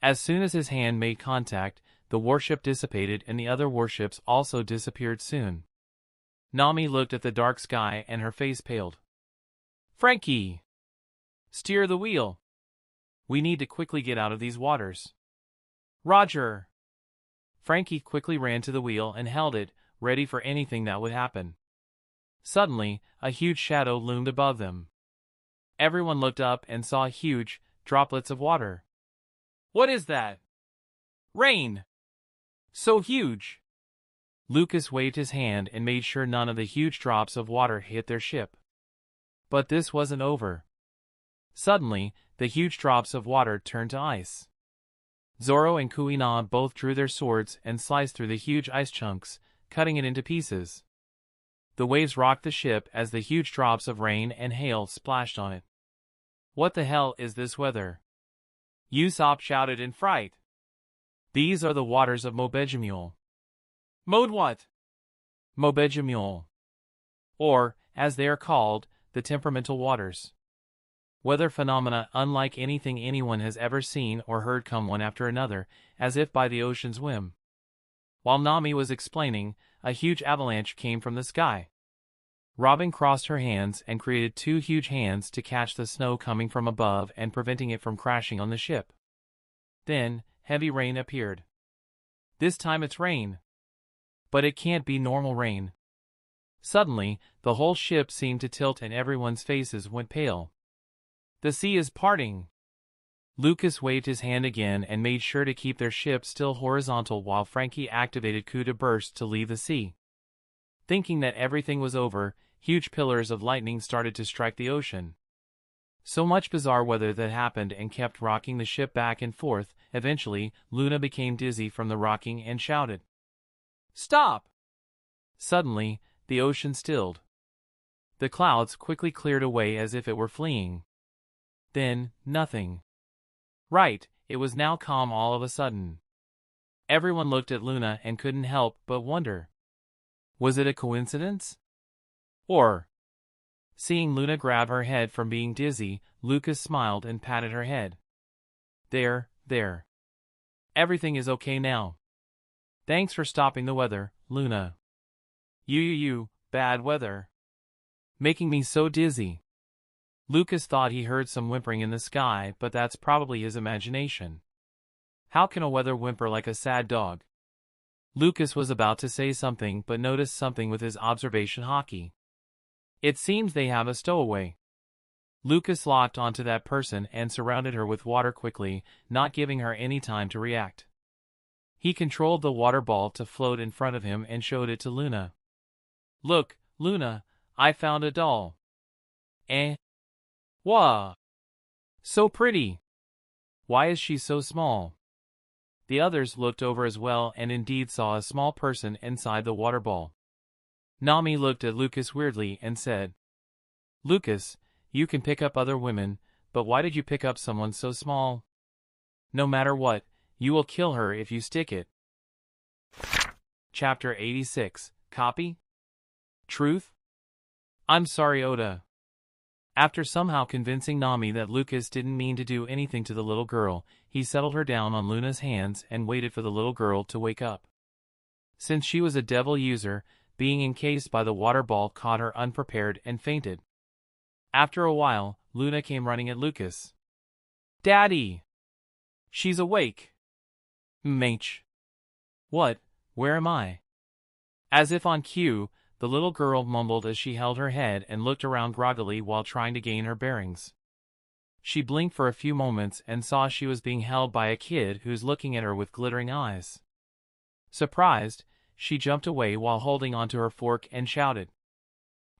As soon as his hand made contact, the warship dissipated and the other warships also disappeared soon. Nami looked at the dark sky and her face paled. Frankie! Steer the wheel! We need to quickly get out of these waters. Roger! Frankie quickly ran to the wheel and held it, ready for anything that would happen. Suddenly, a huge shadow loomed above them. Everyone looked up and saw huge droplets of water. What is that? Rain! So huge! Lucas waved his hand and made sure none of the huge drops of water hit their ship. But this wasn't over. Suddenly, the huge drops of water turned to ice. Zoro and Kuina both drew their swords and sliced through the huge ice chunks, cutting it into pieces. The waves rocked the ship as the huge drops of rain and hail splashed on it. "What the hell is this weather?" Usopp shouted in fright. "These are the waters of Mobejimule." "Mode what?" "Mobejimule. Or, as they are called, the temperamental waters. Weather phenomena unlike anything anyone has ever seen or heard come one after another, as if by the ocean's whim." While Nami was explaining, a huge avalanche came from the sky. Robin crossed her hands and created two huge hands to catch the snow coming from above and preventing it from crashing on the ship. Then, heavy rain appeared. "This time it's rain. But it can't be normal rain." Suddenly, the whole ship seemed to tilt and everyone's faces went pale. "The sea is parting." Lucas waved his hand again and made sure to keep their ship still horizontal while Frankie activated coup de burst to leave the sea. Thinking that everything was over, huge pillars of lightning started to strike the ocean. So much bizarre weather that happened and kept rocking the ship back and forth. Eventually, Luna became dizzy from the rocking and shouted, "Stop!" Suddenly, the ocean stilled. The clouds quickly cleared away as if it were fleeing. Then, nothing. Right, it was now calm all of a sudden. Everyone looked at Luna and couldn't help but wonder. Was it a coincidence? Or... Seeing Luna grab her head from being dizzy, Lucas smiled and patted her head. There. Everything is okay now. Thanks for stopping the weather, Luna." You, bad weather. Making me so dizzy." Lucas thought he heard some whimpering in the sky, but that's probably his imagination. How can a weather whimper like a sad dog? Lucas was about to say something but noticed something with his observation hockey. It seems they have a stowaway. Lucas locked onto that person and surrounded her with water quickly, not giving her any time to react. He controlled the water ball to float in front of him and showed it to Luna. "Look, Luna, I found a doll." "Eh? Wah! So pretty. Why is she so small?" The others looked over as well and indeed saw a small person inside the water ball. Nami looked at Lucas weirdly and said, "Lucas, you can pick up other women, but why did you pick up someone so small? No matter what, you will kill her if you stick it." Chapter 86, Copy? Truth? I'm sorry, Oda. After somehow convincing Nami that Lucas didn't mean to do anything to the little girl, he settled her down on Luna's hands and waited for the little girl to wake up. Since she was a devil user, being encased by the water ball caught her unprepared and fainted. After a while, Luna came running at Lucas. "Daddy! She's awake!" "Mach. What? Where am I?" As if on cue, the little girl mumbled as she held her head and looked around groggily while trying to gain her bearings. She blinked for a few moments and saw she was being held by a kid who's looking at her with glittering eyes. Surprised, she jumped away while holding onto her fork and shouted,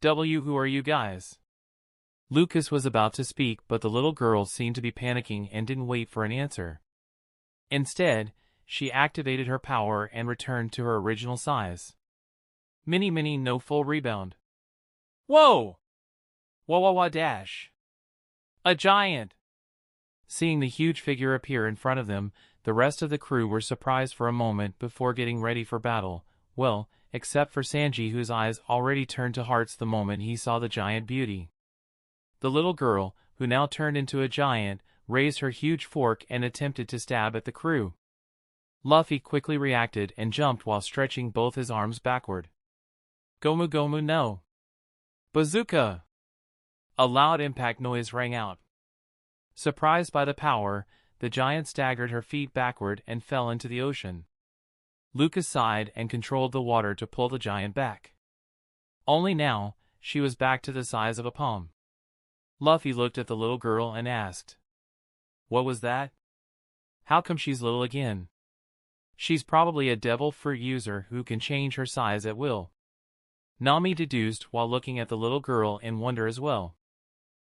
Who are you guys?" Lucas was about to speak, but the little girl seemed to be panicking and didn't wait for an answer. Instead, she activated her power and returned to her original size. Mini no full rebound. Whoa! Wah dash! A giant! Seeing the huge figure appear in front of them, the rest of the crew were surprised for a moment before getting ready for battle, well, except for Sanji, whose eyes already turned to hearts the moment he saw the giant beauty. The little girl, who now turned into a giant, raised her huge fork and attempted to stab at the crew. Luffy quickly reacted and jumped while stretching both his arms backward. Gomu no! Bazooka! A loud impact noise rang out. Surprised by the power, the giant staggered her feet backward and fell into the ocean. Lucas sighed and controlled the water to pull the giant back. Only now, she was back to the size of a palm. Luffy looked at the little girl and asked, "What was that? How come she's little again?" "She's probably a devil fruit user who can change her size at will," Nami deduced while looking at the little girl in wonder as well.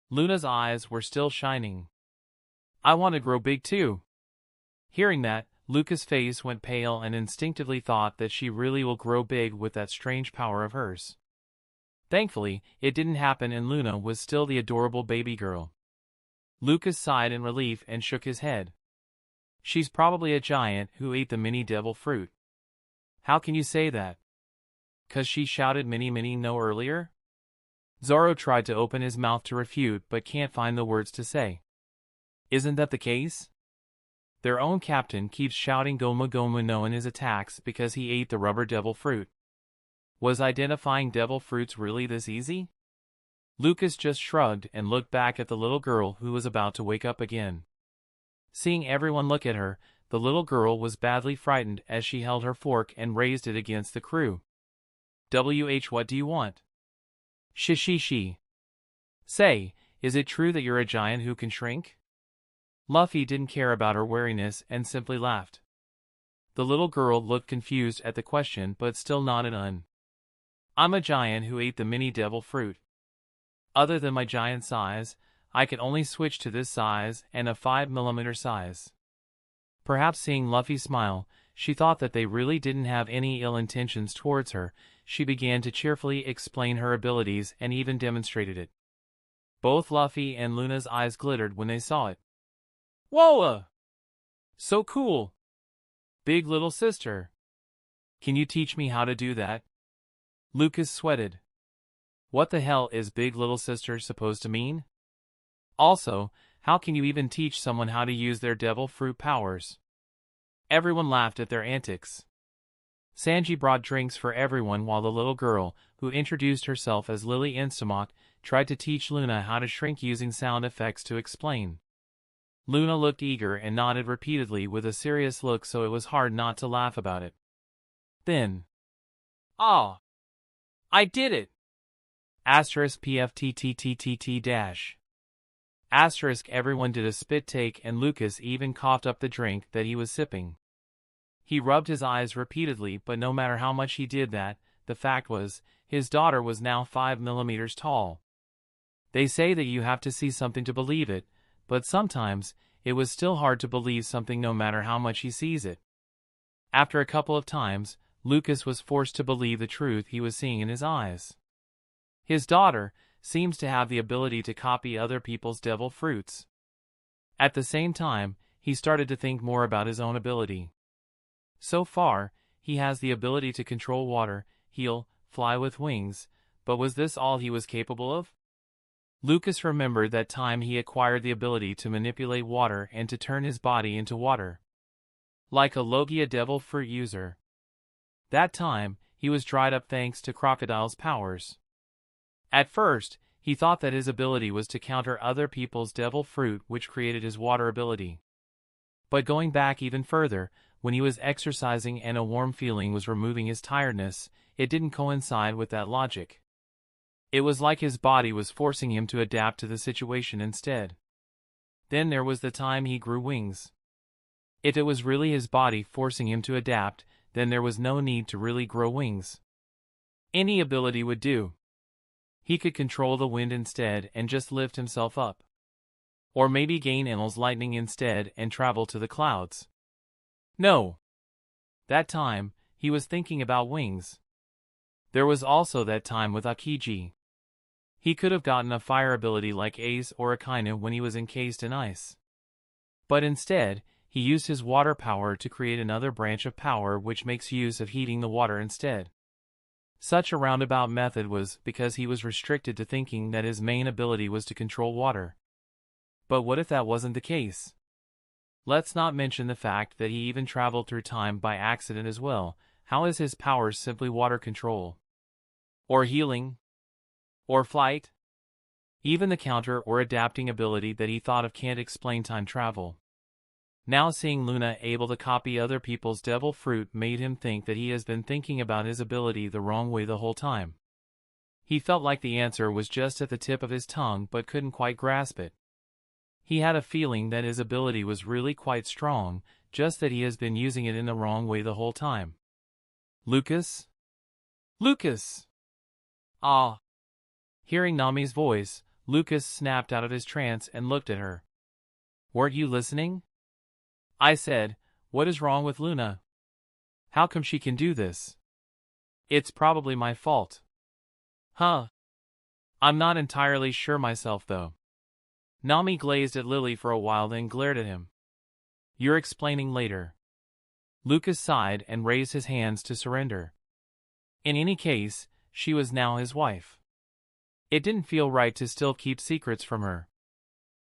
Luna's eyes were still shining. "I want to grow big too." Hearing that, Luca's face went pale and instinctively thought that she really will grow big with that strange power of hers. Thankfully, it didn't happen and Luna was still the adorable baby girl. Lucas sighed in relief and shook his head. She's probably a giant who ate the mini devil fruit. How can you say that? 'Cause she shouted mini no earlier? Zoro tried to open his mouth to refute but can't find the words to say. Isn't that the case? Their own captain keeps shouting Goma no in his attacks because he ate the rubber devil fruit. Was identifying devil fruits really this easy? Lucas just shrugged and looked back at the little girl who was about to wake up again. Seeing everyone look at her, the little girl was badly frightened as she held her fork and raised it against the crew. What do you want? She. Say, is it true that you're a giant who can shrink? Luffy didn't care about her wariness and simply laughed. The little girl looked confused at the question but still nodded on. I'm a giant who ate the mini devil fruit. Other than my giant size, I can only switch to this size and a 5mm size. Perhaps seeing Luffy smile, she thought that they really didn't have any ill intentions towards her. She began to cheerfully explain her abilities and even demonstrated it. Both Luffy and Luna's eyes glittered when they saw it. Whoa! So cool! Big little sister. Can you teach me how to do that? Lucas sweated. What the hell is big little sister supposed to mean? Also, how can you even teach someone how to use their devil fruit powers? Everyone laughed at their antics. Sanji brought drinks for everyone while the little girl, who introduced herself as Lily Instamok, tried to teach Luna how to shrink using sound effects to explain. Luna looked eager and nodded repeatedly with a serious look, so it was hard not to laugh about it. Then, I did it! *PFTTTTT dash. Everyone did a spit take and Lucas even coughed up the drink that he was sipping. He rubbed his eyes repeatedly, but no matter how much he did that, the fact was, his daughter was now 5mm tall. They say that you have to see something to believe it, but sometimes, it was still hard to believe something no matter how much he sees it. After a couple of times, Lucas was forced to believe the truth he was seeing in his eyes. His daughter seems to have the ability to copy other people's devil fruits. At the same time, he started to think more about his own ability. So far, he has the ability to control water, heal, fly with wings, but was this all he was capable of? Lucas remembered that time he acquired the ability to manipulate water and to turn his body into water. Like a Logia devil fruit user. That time, he was dried up thanks to Crocodile's powers. At first, he thought that his ability was to counter other people's devil fruit, which created his water ability. But going back even further, when he was exercising and a warm feeling was removing his tiredness, it didn't coincide with that logic. It was like his body was forcing him to adapt to the situation instead. Then there was the time he grew wings. If it was really his body forcing him to adapt, then there was no need to really grow wings. Any ability would do. He could control the wind instead and just lift himself up. Or maybe gain Enel's lightning instead and travel to the clouds. No. That time, he was thinking about wings. There was also that time with Akiji. He could have gotten a fire ability like Ace or Akainu when he was encased in ice. But instead, he used his water power to create another branch of power which makes use of heating the water instead. Such a roundabout method was because he was restricted to thinking that his main ability was to control water. But what if that wasn't the case? Let's not mention the fact that he even traveled through time by accident as well. How is his powers simply water control? Or healing? Or flight? Even the counter or adapting ability that he thought of can't explain time travel. Now seeing Luna able to copy other people's devil fruit made him think that he has been thinking about his ability the wrong way the whole time. He felt like the answer was just at the tip of his tongue but couldn't quite grasp it. He had a feeling that his ability was really quite strong, just that he has been using it in the wrong way the whole time. Lucas? Lucas! Ah! Hearing Nami's voice, Lucas snapped out of his trance and looked at her. Weren't you listening? I said, What is wrong with Luna? How come she can do this? It's probably my fault. Huh? I'm not entirely sure myself though. Nami glazed at Lily for a while then glared at him. You're explaining later. Lucas sighed and raised his hands to surrender. In any case, she was now his wife. It didn't feel right to still keep secrets from her.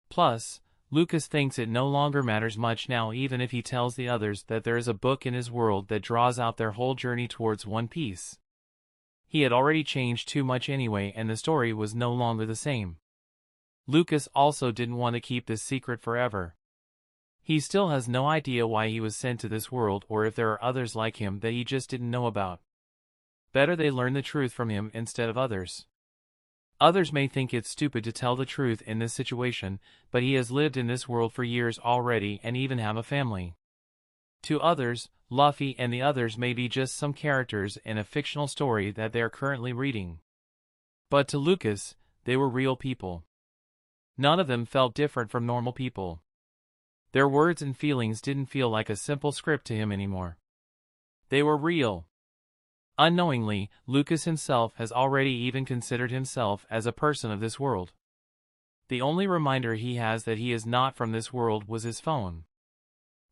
Plus, Lucas thinks it no longer matters much now even if he tells the others that there is a book in his world that draws out their whole journey towards One Piece. He had already changed too much anyway and the story was no longer the same. Lucas also didn't want to keep this secret forever. He still has no idea why he was sent to this world or if there are others like him that he just didn't know about. Better they learn the truth from him instead of others. Others may think it's stupid to tell the truth in this situation, but he has lived in this world for years already and even have a family. To others, Luffy and the others may be just some characters in a fictional story that they are currently reading. But to Lucas, they were real people. None of them felt different from normal people. Their words and feelings didn't feel like a simple script to him anymore. They were real. Unknowingly, Lucas himself has already even considered himself as a person of this world. The only reminder he has that he is not from this world was his phone.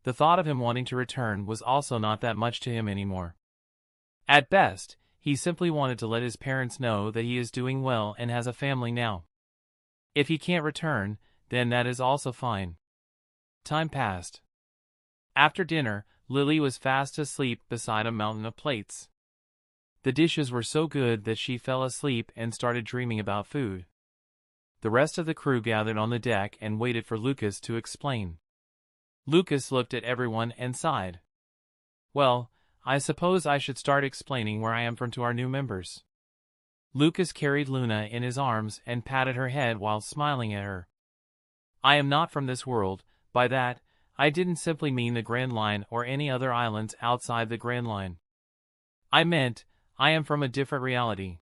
The thought of him wanting to return was also not that much to him anymore. At best, he simply wanted to let his parents know that he is doing well and has a family now. If he can't return, then that is also fine. Time passed. After dinner, Lily was fast asleep beside a mountain of plates. The dishes were so good that she fell asleep and started dreaming about food. The rest of the crew gathered on the deck and waited for Lucas to explain. Lucas looked at everyone and sighed. Well, I suppose I should start explaining where I am from to our new members. Lucas carried Luna in his arms and patted her head while smiling at her. I am not from this world. By that, I didn't simply mean the Grand Line or any other islands outside the Grand Line. I meant, I am from a different reality.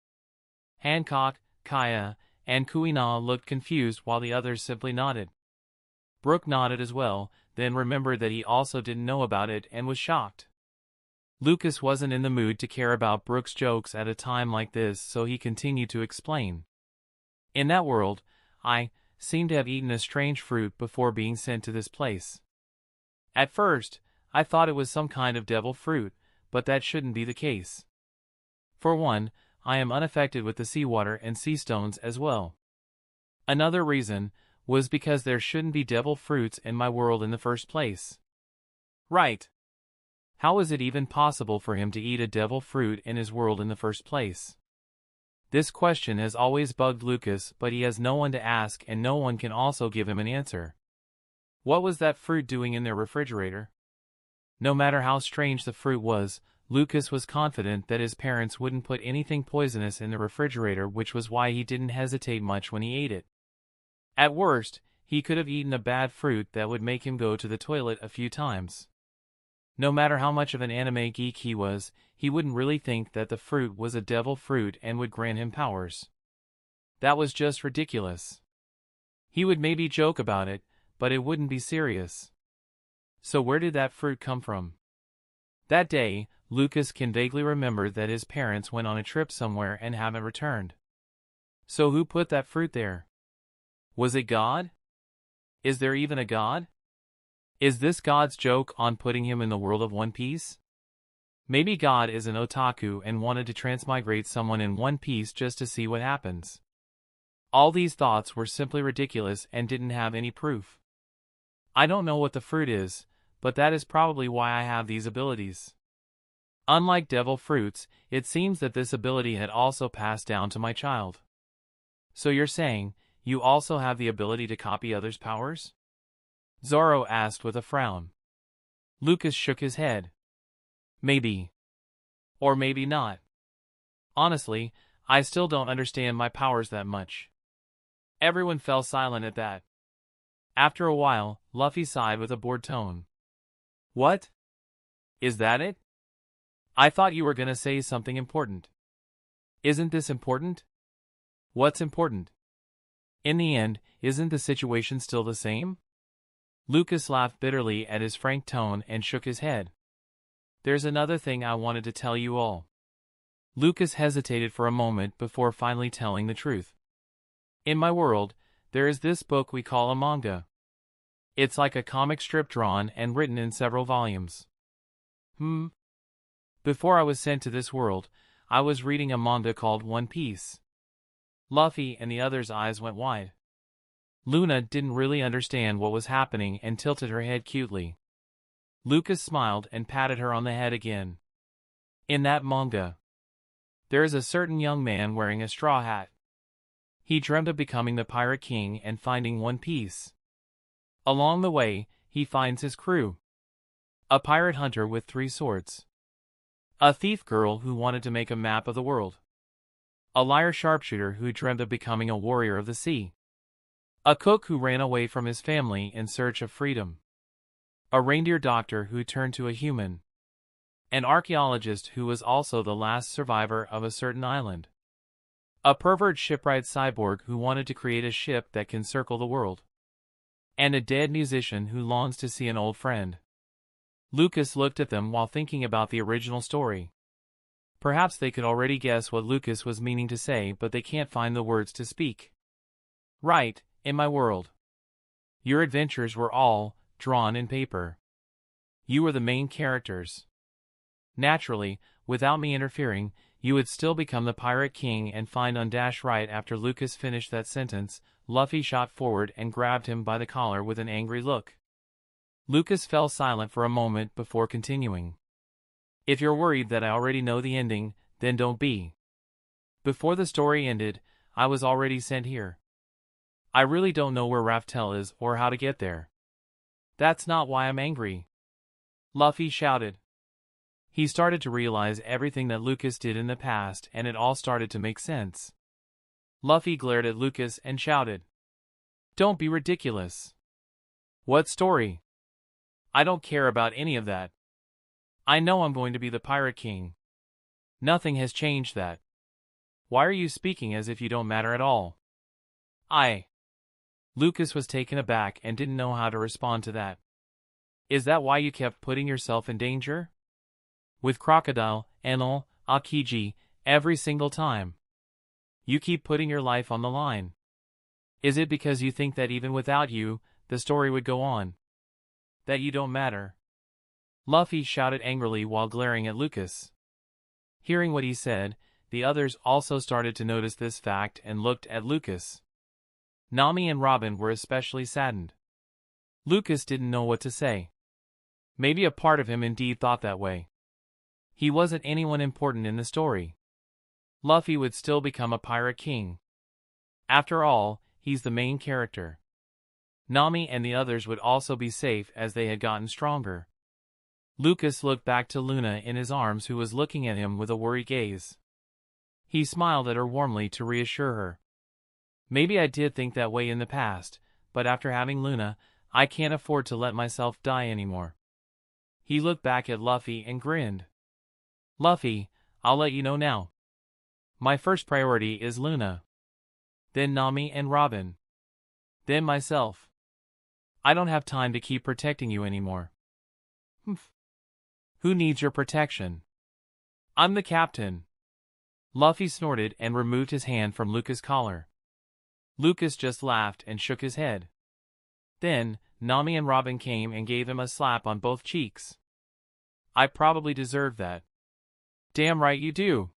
Hancock, Kaya, and Kuina looked confused while the others simply nodded. Brook nodded as well, then remembered that he also didn't know about it and was shocked. Lucas wasn't in the mood to care about Brook's jokes at a time like this, so he continued to explain. In that world, I seem to have eaten a strange fruit before being sent to this place. At first, I thought it was some kind of devil fruit, but that shouldn't be the case. For one, I am unaffected with the seawater and sea stones as well. Another reason was because there shouldn't be devil fruits in my world in the first place. Right. How is it even possible for him to eat a devil fruit in his world in the first place? This question has always bugged Lucas, but he has no one to ask and no one can also give him an answer. What was that fruit doing in their refrigerator? No matter how strange the fruit was, Lucas was confident that his parents wouldn't put anything poisonous in the refrigerator, which was why he didn't hesitate much when he ate it. At worst, he could have eaten a bad fruit that would make him go to the toilet a few times. No matter how much of an anime geek he was, he wouldn't really think that the fruit was a devil fruit and would grant him powers. That was just ridiculous. He would maybe joke about it, but it wouldn't be serious. So where did that fruit come from? That day, Lucas can vaguely remember that his parents went on a trip somewhere and haven't returned. So who put that fruit there? Was it God? Is there even a God? Is this God's joke on putting him in the world of One Piece? Maybe God is an otaku and wanted to transmigrate someone in One Piece just to see what happens. All these thoughts were simply ridiculous and didn't have any proof. I don't know what the fruit is, but that is probably why I have these abilities. Unlike devil fruits, it seems that this ability had also passed down to my child. So you're saying, you also have the ability to copy others' powers? Zoro asked with a frown. Lucas shook his head. Maybe. Or maybe not. Honestly, I still don't understand my powers that much. Everyone fell silent at that. After a while, Luffy sighed with a bored tone. What? Is that it? I thought you were gonna say something important. Isn't this important? What's important? In the end, isn't the situation still the same? Lucas laughed bitterly at his frank tone and shook his head. There's another thing I wanted to tell you all. Lucas hesitated for a moment before finally telling the truth. In my world, there is this book we call a manga. It's like a comic strip drawn and written in several volumes. Before I was sent to this world, I was reading a manga called One Piece. Luffy and the others' eyes went wide. Luna didn't really understand what was happening and tilted her head cutely. Lucas smiled and patted her on the head again. In that manga, there is a certain young man wearing a straw hat. He dreamt of becoming the Pirate King and finding One Piece. Along the way, he finds his crew. A pirate hunter with 3 swords. A thief girl who wanted to make a map of the world. A liar sharpshooter who dreamt of becoming a warrior of the sea. A cook who ran away from his family in search of freedom. A reindeer doctor who turned to a human. An archaeologist who was also the last survivor of a certain island. A pervert shipwright cyborg who wanted to create a ship that can circle the world. And a dead musician who longs to see an old friend. Lucas looked at them while thinking about the original story. Perhaps they could already guess what Lucas was meaning to say, but they can't find the words to speak. Right, in my world. Your adventures were all drawn in paper. You were the main characters. Naturally, without me interfering, you would still become the Pirate King and find Undash. Right after Lucas finished that sentence, Luffy shot forward and grabbed him by the collar with an angry look. Lucas fell silent for a moment before continuing. If you're worried that I already know the ending, then don't be. Before the story ended, I was already sent here. I really don't know where Raftel is or how to get there. That's not why I'm angry. Luffy shouted. He started to realize everything that Lucas did in the past, and it all started to make sense. Luffy glared at Lucas and shouted. Don't be ridiculous. What story? I don't care about any of that. I know I'm going to be the Pirate King. Nothing has changed that. Why are you speaking as if you don't matter at all? Lucas was taken aback and didn't know how to respond to that. Is that why you kept putting yourself in danger? With Crocodile, Enel, Akiji, every single time. You keep putting your life on the line. Is it because you think that even without you, the story would go on? That you don't matter? Luffy shouted angrily while glaring at Lucas. Hearing what he said, the others also started to notice this fact and looked at Lucas. Nami and Robin were especially saddened. Lucas didn't know what to say. Maybe a part of him indeed thought that way. He wasn't anyone important in the story. Luffy would still become a Pirate King. After all, he's the main character. Nami and the others would also be safe as they had gotten stronger. Lucas looked back to Luna in his arms, who was looking at him with a worried gaze. He smiled at her warmly to reassure her. Maybe I did think that way in the past, but after having Luna, I can't afford to let myself die anymore. He looked back at Luffy and grinned. Luffy, I'll let you know now. My first priority is Luna. Then Nami and Robin. Then myself. I don't have time to keep protecting you anymore. Who needs your protection? I'm the captain. Luffy snorted and removed his hand from Lucas' collar. Lucas just laughed and shook his head. Then, Nami and Robin came and gave him a slap on both cheeks. I probably deserve that. Damn right you do.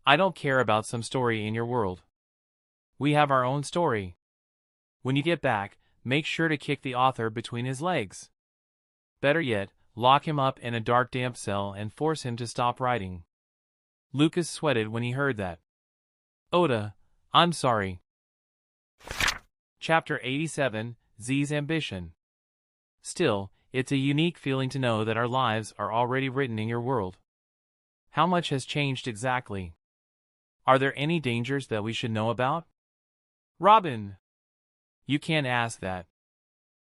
I don't care about some story in your world. We have our own story. When you get back, make sure to kick the author between his legs. Better yet, lock him up in a dark damp cell and force him to stop writing. Lucas sweated when he heard that. Oda, I'm sorry. Chapter 87, Z's Ambition. Still, it's a unique feeling to know that our lives are already written in your world. How much has changed exactly? Are there any dangers that we should know about? Robin! You can't ask that.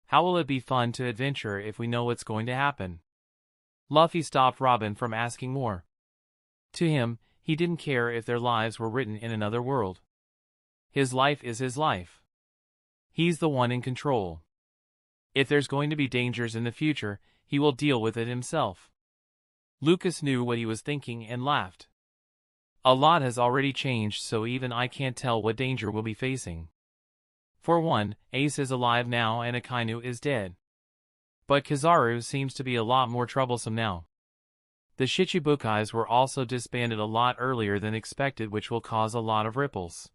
How will it be fun to adventure if we know what's going to happen? Luffy stopped Robin from asking more. To him, he didn't care if their lives were written in another world. His life is his life. He's the one in control. If there's going to be dangers in the future, he will deal with it himself. Lucas knew what he was thinking and laughed. A lot has already changed, so even I can't tell what danger we'll be facing. For one, Ace is alive now and Akainu is dead. But Kizaru seems to be a lot more troublesome now. The Shichibukais were also disbanded a lot earlier than expected, which will cause a lot of ripples.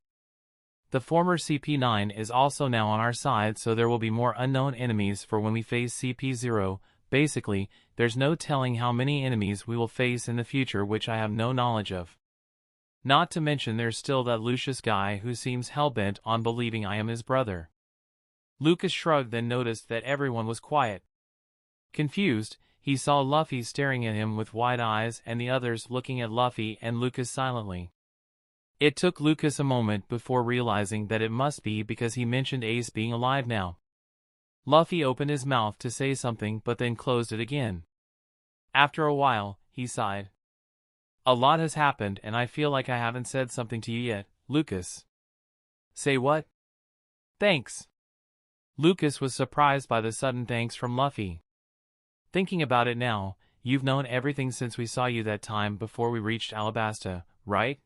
The former CP9 is also now on our side, so there will be more unknown enemies for when we face CP0. Basically, there's no telling how many enemies we will face in the future, which I have no knowledge of. Not to mention there's still that Lucius guy who seems hellbent on believing I am his brother. Lucas shrugged, then noticed that everyone was quiet. Confused, he saw Luffy staring at him with wide eyes and the others looking at Luffy and Lucas silently. It took Lucas a moment before realizing that it must be because he mentioned Ace being alive now. Luffy opened his mouth to say something but then closed it again. After a while, he sighed. A lot has happened and I feel like I haven't said something to you yet, Lucas. Say what? Thanks. Lucas was surprised by the sudden thanks from Luffy. Thinking about it now, you've known everything since we saw you that time before we reached Alabasta, right?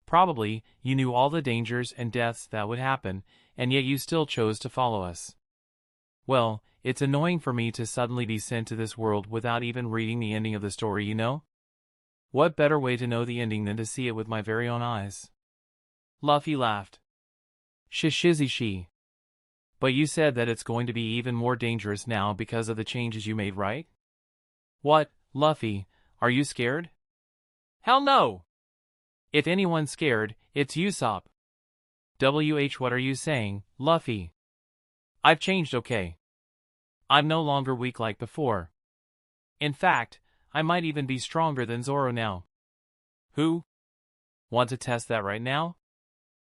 Probably, you knew all the dangers and deaths that would happen, and yet you still chose to follow us. Well, it's annoying for me to suddenly be sent to this world without even reading the ending of the story, you know? What better way to know the ending than to see it with my very own eyes? Luffy laughed. Shishizishi. But you said that it's going to be even more dangerous now because of the changes you made, right? What, Luffy, are you scared? Hell no! If anyone's scared, it's Usopp. What are you saying, Luffy? I've changed, okay? I'm no longer weak like before. In fact, I might even be stronger than Zoro now. Who? Want to test that right now?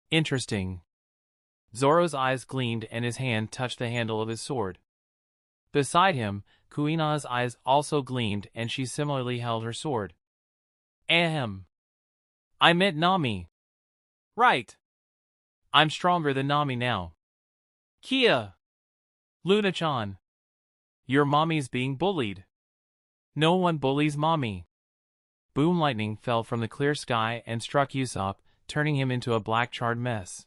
Interesting. Zoro's eyes gleamed and his hand touched the handle of his sword. Beside him, Kuina's eyes also gleamed and she similarly held her sword. Ahem. I meant Nami. Right. I'm stronger than Nami now. Kia! Luna-chan. Your mommy's being bullied. No one bullies mommy. Boom! Lightning fell from the clear sky and struck Usopp, turning him into a black charred mess.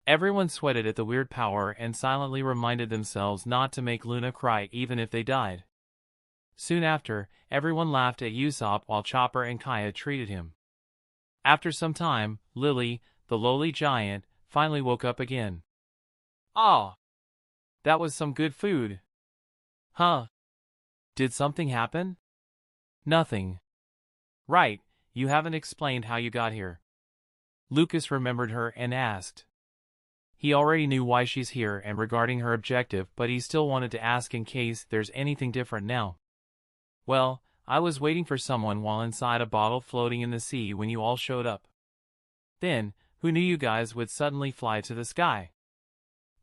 Everyone sweated at the weird power and silently reminded themselves not to make Luna cry even if they died. Soon after, everyone laughed at Usopp while Chopper and Kaya treated him. After some time, Lily, the lowly giant, finally woke up again. Ah! That was some good food. Huh? Did something happen? Nothing. Right, you haven't explained how you got here. Lucas remembered her and asked. He already knew why she's here and regarding her objective, but he still wanted to ask in case there's anything different now. Well, I was waiting for someone while inside a bottle floating in the sea when you all showed up. Then, who knew you guys would suddenly fly to the sky?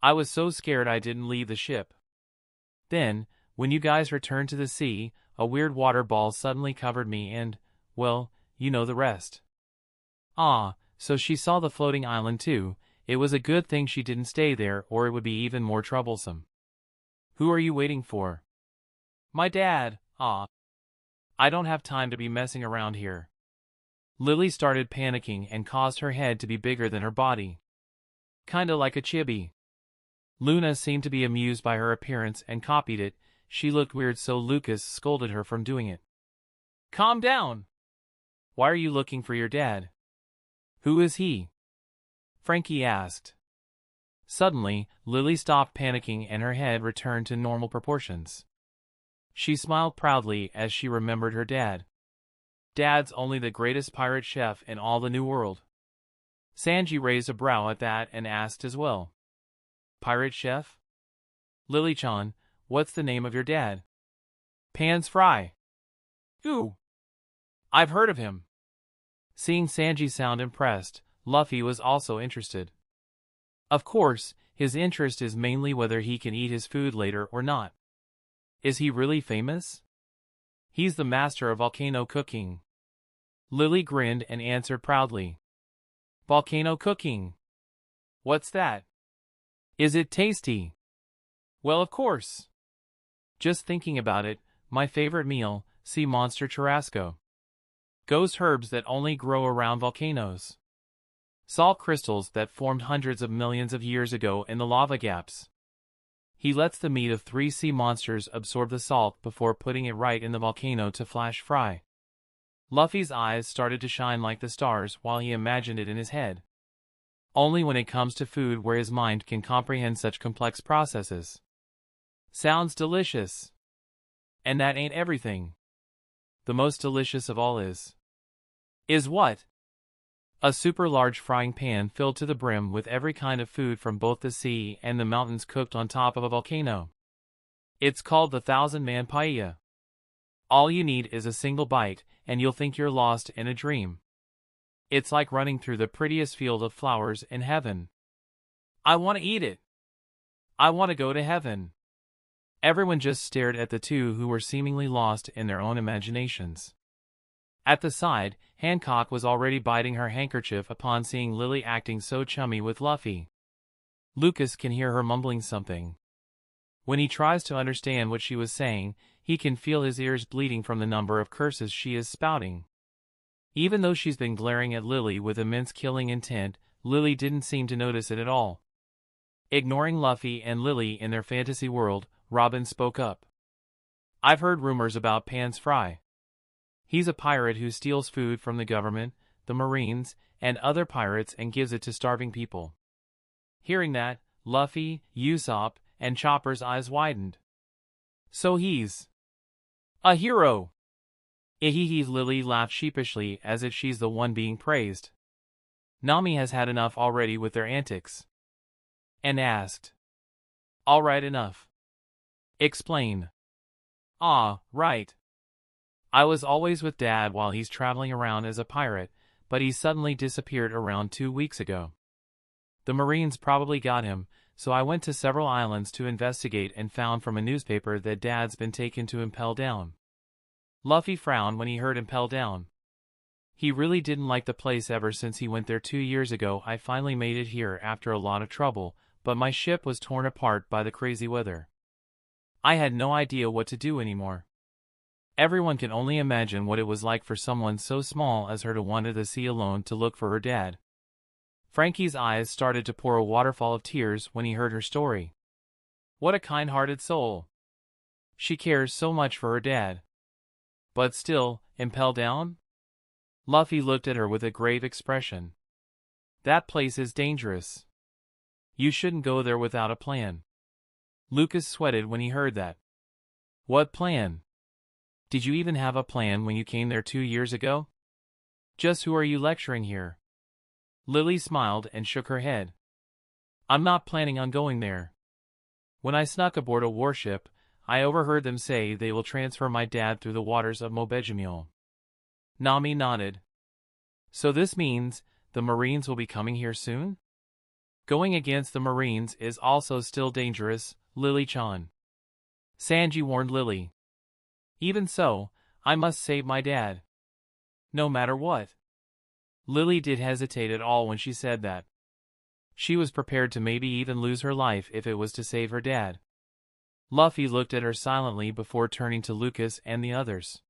I was so scared I didn't leave the ship. Then, when you guys returned to the sea, a weird water ball suddenly covered me and, well, you know the rest. Ah, so she saw the floating island too. It was a good thing she didn't stay there or it would be even more troublesome. Who are you waiting for? My dad. Ah. I don't have time to be messing around here. Lily started panicking and caused her head to be bigger than her body. Kinda like a chibi. Luna seemed to be amused by her appearance and copied it. She looked weird, so Lucas scolded her from doing it. Calm down! Why are you looking for your dad? Who is he? Frankie asked. Suddenly, Lily stopped panicking and her head returned to normal proportions. She smiled proudly as she remembered her dad. Dad's only the greatest pirate chef in all the New World. Sanji raised a brow at that and asked as well. Pirate chef? Lily-chan, what's the name of your dad? Pans Fry. Ooh. I've heard of him. Seeing Sanji sound impressed, Luffy was also interested. Of course, his interest is mainly whether he can eat his food later or not. Is he really famous? He's the master of volcano cooking. Lily grinned and answered proudly. Volcano cooking. What's that? Is it tasty? Well, of course. Just thinking about it, my favorite meal, sea monster churrasco. Ghost herbs that only grow around volcanoes. Salt crystals that formed hundreds of millions of years ago in the lava gaps. He lets the meat of 3 sea monsters absorb the salt before putting it right in the volcano to flash fry. Luffy's eyes started to shine like the stars while he imagined it in his head. Only when it comes to food where his mind can comprehend such complex processes. Sounds delicious. And that ain't everything. The most delicious of all is what? A super large frying pan filled to the brim with every kind of food from both the sea and the mountains cooked on top of a volcano. It's called the 1,000-man paella. All you need is a single bite, and you'll think you're lost in a dream. It's like running through the prettiest field of flowers in heaven. I want to eat it. I want to go to heaven. Everyone just stared at the two who were seemingly lost in their own imaginations. At the side, Hancock was already biting her handkerchief upon seeing Lily acting so chummy with Luffy. Lucas can hear her mumbling something. When he tries to understand what she was saying, he can feel his ears bleeding from the number of curses she is spouting. Even though she's been glaring at Lily with immense killing intent, Lily didn't seem to notice it at all. Ignoring Luffy and Lily in their fantasy world, Robin spoke up. I've heard rumors about Pan's Fry. He's a pirate who steals food from the government, the Marines, and other pirates and gives it to starving people. Hearing that, Luffy, Usopp, and Chopper's eyes widened. So he's a hero. Ihihi. Lily laughed sheepishly as if she's the one being praised. Nami has had enough already with their antics. And asked. All right, enough. Explain. Ah, right. I was always with Dad while he's traveling around as a pirate, but he suddenly disappeared around 2 weeks ago. The Marines probably got him, so I went to several islands to investigate and found from a newspaper that Dad's been taken to Impel Down. Luffy frowned when he heard Impel Down. He really didn't like the place ever since he went there 2 years ago. I finally made it here after a lot of trouble, but my ship was torn apart by the crazy weather. I had no idea what to do anymore. Everyone can only imagine what it was like for someone so small as her to wander the sea alone to look for her dad. Frankie's eyes started to pour a waterfall of tears when he heard her story. What a kind-hearted soul. She cares so much for her dad. But still, Impel Down? Luffy looked at her with a grave expression. That place is dangerous. You shouldn't go there without a plan. Lucas sweated when he heard that. What plan? Did you even have a plan when you came there 2 years ago? Just who are you lecturing here? Lily smiled and shook her head. I'm not planning on going there. When I snuck aboard a warship, I overheard them say they will transfer my dad through the waters of Mobejimule. Nami nodded. So this means the Marines will be coming here soon? Going against the Marines is also still dangerous, Lily-chan. Sanji warned Lily. Even so, I must save my dad. No matter what. Lily did hesitate at all when she said that. She was prepared to maybe even lose her life if it was to save her dad. Luffy looked at her silently before turning to Lucas and the others.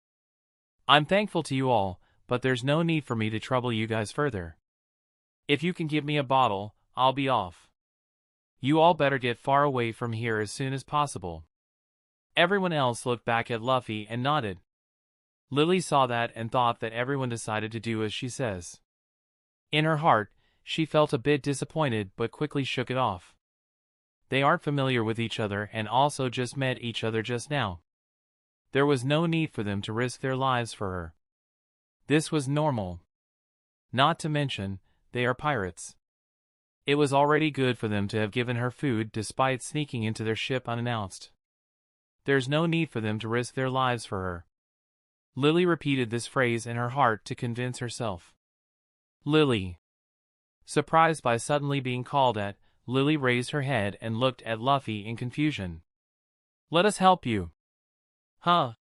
I'm thankful to you all, but there's no need for me to trouble you guys further. If you can give me a bottle, I'll be off. You all better get far away from here as soon as possible. Everyone else looked back at Luffy and nodded. Lily saw that and thought that everyone decided to do as she says. In her heart, she felt a bit disappointed but quickly shook it off. They aren't familiar with each other and also just met each other just now. There was no need for them to risk their lives for her. This was normal. Not to mention, they are pirates. It was already good for them to have given her food despite sneaking into their ship unannounced. There's no need for them to risk their lives for her. Lily repeated this phrase in her heart to convince herself. Lily. Surprised by suddenly being called at, Lily raised her head and looked at Luffy in confusion. Let us help you. Huh?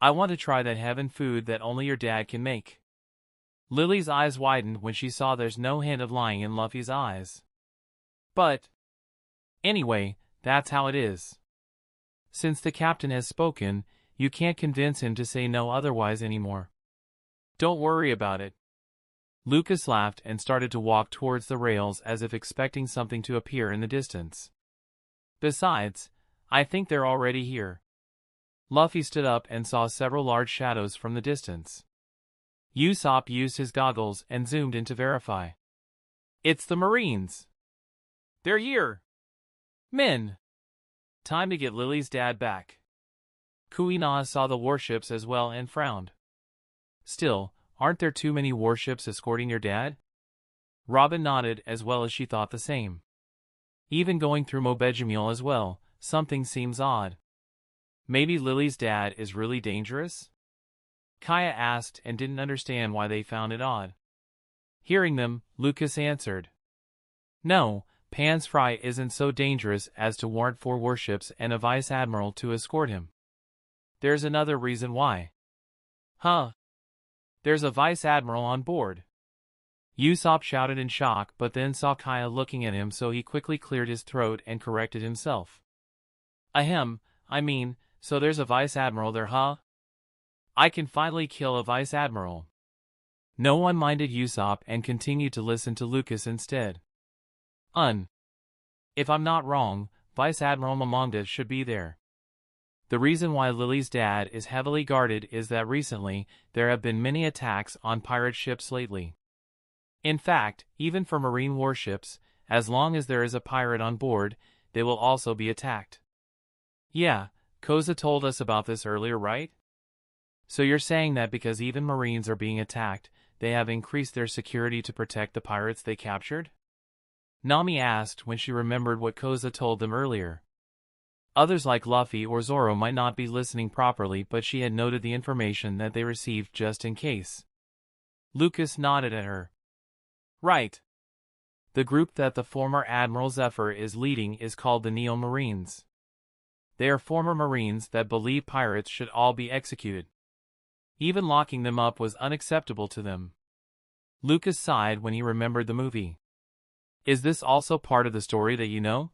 I want to try that heaven food that only your dad can make. Lily's eyes widened when she saw there's no hint of lying in Luffy's eyes. But anyway, that's how it is. Since the captain has spoken, you can't convince him to say no otherwise anymore. Don't worry about it. Lucas laughed and started to walk towards the rails as if expecting something to appear in the distance. Besides, I think they're already here. Luffy stood up and saw several large shadows from the distance. Usopp used his goggles and zoomed in to verify. It's the Marines. They're here. Men. Time to get Lily's dad back. Kuina saw the warships as well and frowned. Still, aren't there too many warships escorting your dad? Robin nodded as well as she thought the same. Even going through Mobejimil as well, something seems odd. Maybe Lily's dad is really dangerous? Kaya asked and didn't understand why they found it odd. Hearing them, Lucas answered. No, Pan's Fry isn't so dangerous as to warrant 4 warships and a vice admiral to escort him. There's another reason why. Huh? There's a vice admiral on board. Usopp shouted in shock but then saw Kaya looking at him, so he quickly cleared his throat and corrected himself. Ahem, I mean, so there's a vice admiral there, huh? I can finally kill a vice admiral. No one minded Usopp and continued to listen to Lucas instead. If I'm not wrong, Vice Admiral Momonga should be there. The reason why Lily's dad is heavily guarded is that recently, there have been many attacks on pirate ships lately. In fact, even for marine warships, as long as there is a pirate on board, they will also be attacked. Yeah, Koza told us about this earlier, right? So you're saying that because even marines are being attacked, they have increased their security to protect the pirates they captured? Nami asked when she remembered what Koza told them earlier. Others like Luffy or Zoro might not be listening properly, but she had noted the information that they received just in case. Lucas nodded at her. Right. The group that the former Admiral Zephyr is leading is called the Neo Marines. They are former Marines that believe pirates should all be executed. Even locking them up was unacceptable to them. Lucas sighed when he remembered the movie. Is this also part of the story that you know?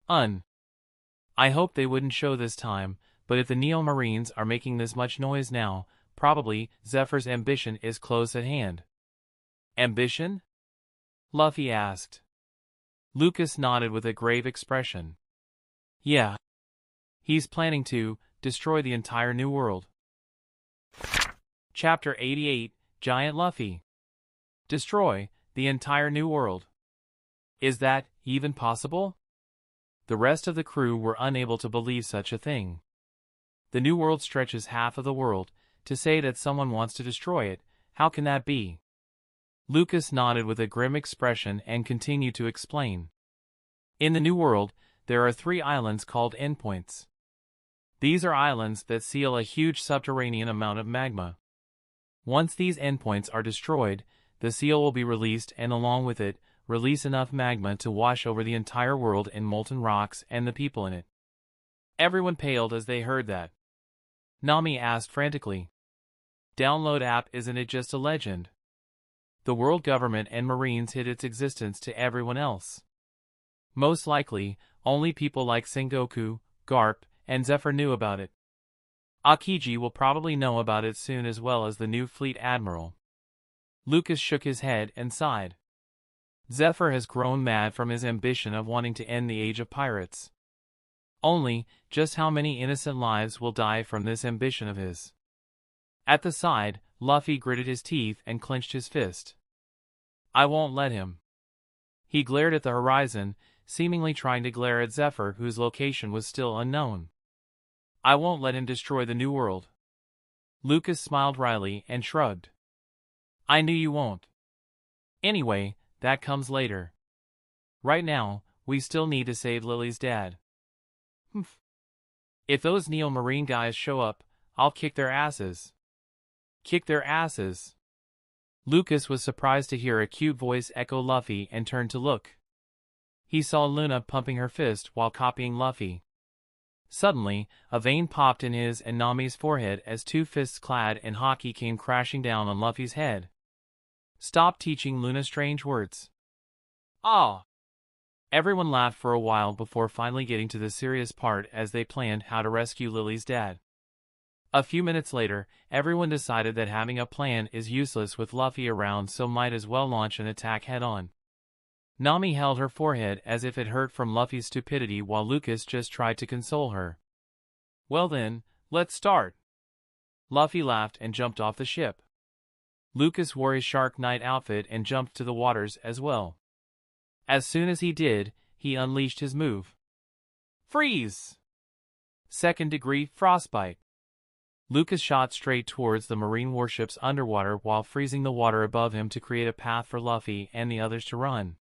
I hope they wouldn't show this time, but if the Neo Marines are making this much noise now, probably Zephyr's ambition is close at hand. Ambition? Luffy asked. Lucas nodded with a grave expression. Yeah. He's planning to destroy the entire New World. Chapter 88, Giant Luffy. Destroy the entire New World. Is that even possible? The rest of the crew were unable to believe such a thing. The New World stretches half of the world. To say that someone wants to destroy it, how can that be? Lucas nodded with a grim expression and continued to explain. In the New World, there are 3 islands called endpoints. These are islands that seal a huge subterranean amount of magma. Once these endpoints are destroyed, the seal will be released and along with it, release enough magma to wash over the entire world in molten rocks and the people in it. Everyone paled as they heard that. Nami asked frantically. Download app, isn't it just a legend? The world government and Marines hid its existence to everyone else. Most likely, only people like Sengoku, Garp, and Zephyr knew about it. Akiji will probably know about it soon as well as the new fleet admiral. Lucas shook his head and sighed. Zephyr has grown mad from his ambition of wanting to end the age of pirates. Only, just how many innocent lives will die from this ambition of his? At the side, Luffy gritted his teeth and clenched his fist. I won't let him. He glared at the horizon, seemingly trying to glare at Zephyr, whose location was still unknown. I won't let him destroy the New World. Lucas smiled wryly and shrugged. I knew you won't. Anyway, that comes later. Right now, we still need to save Lily's dad. Humph. If those Neo Marine guys show up, I'll kick their asses. Kick their asses. Lucas was surprised to hear a cute voice echo Luffy and turned to look. He saw Luna pumping her fist while copying Luffy. Suddenly, a vein popped in his and Nami's forehead as 2 fists clad in hockey came crashing down on Luffy's head. Stop teaching Luna strange words. Ah! Everyone laughed for a while before finally getting to the serious part as they planned how to rescue Lily's dad. A few minutes later, everyone decided that having a plan is useless with Luffy around, so might as well launch an attack head-on. Nami held her forehead as if it hurt from Luffy's stupidity while Lucas just tried to console her. "Well then, let's start." Luffy laughed and jumped off the ship. Lucas wore his Shark Knight outfit and jumped to the waters as well. As soon as he did, he unleashed his move. Freeze! Second-degree frostbite. Lucas shot straight towards the marine warships underwater while freezing the water above him to create a path for Luffy and the others to run.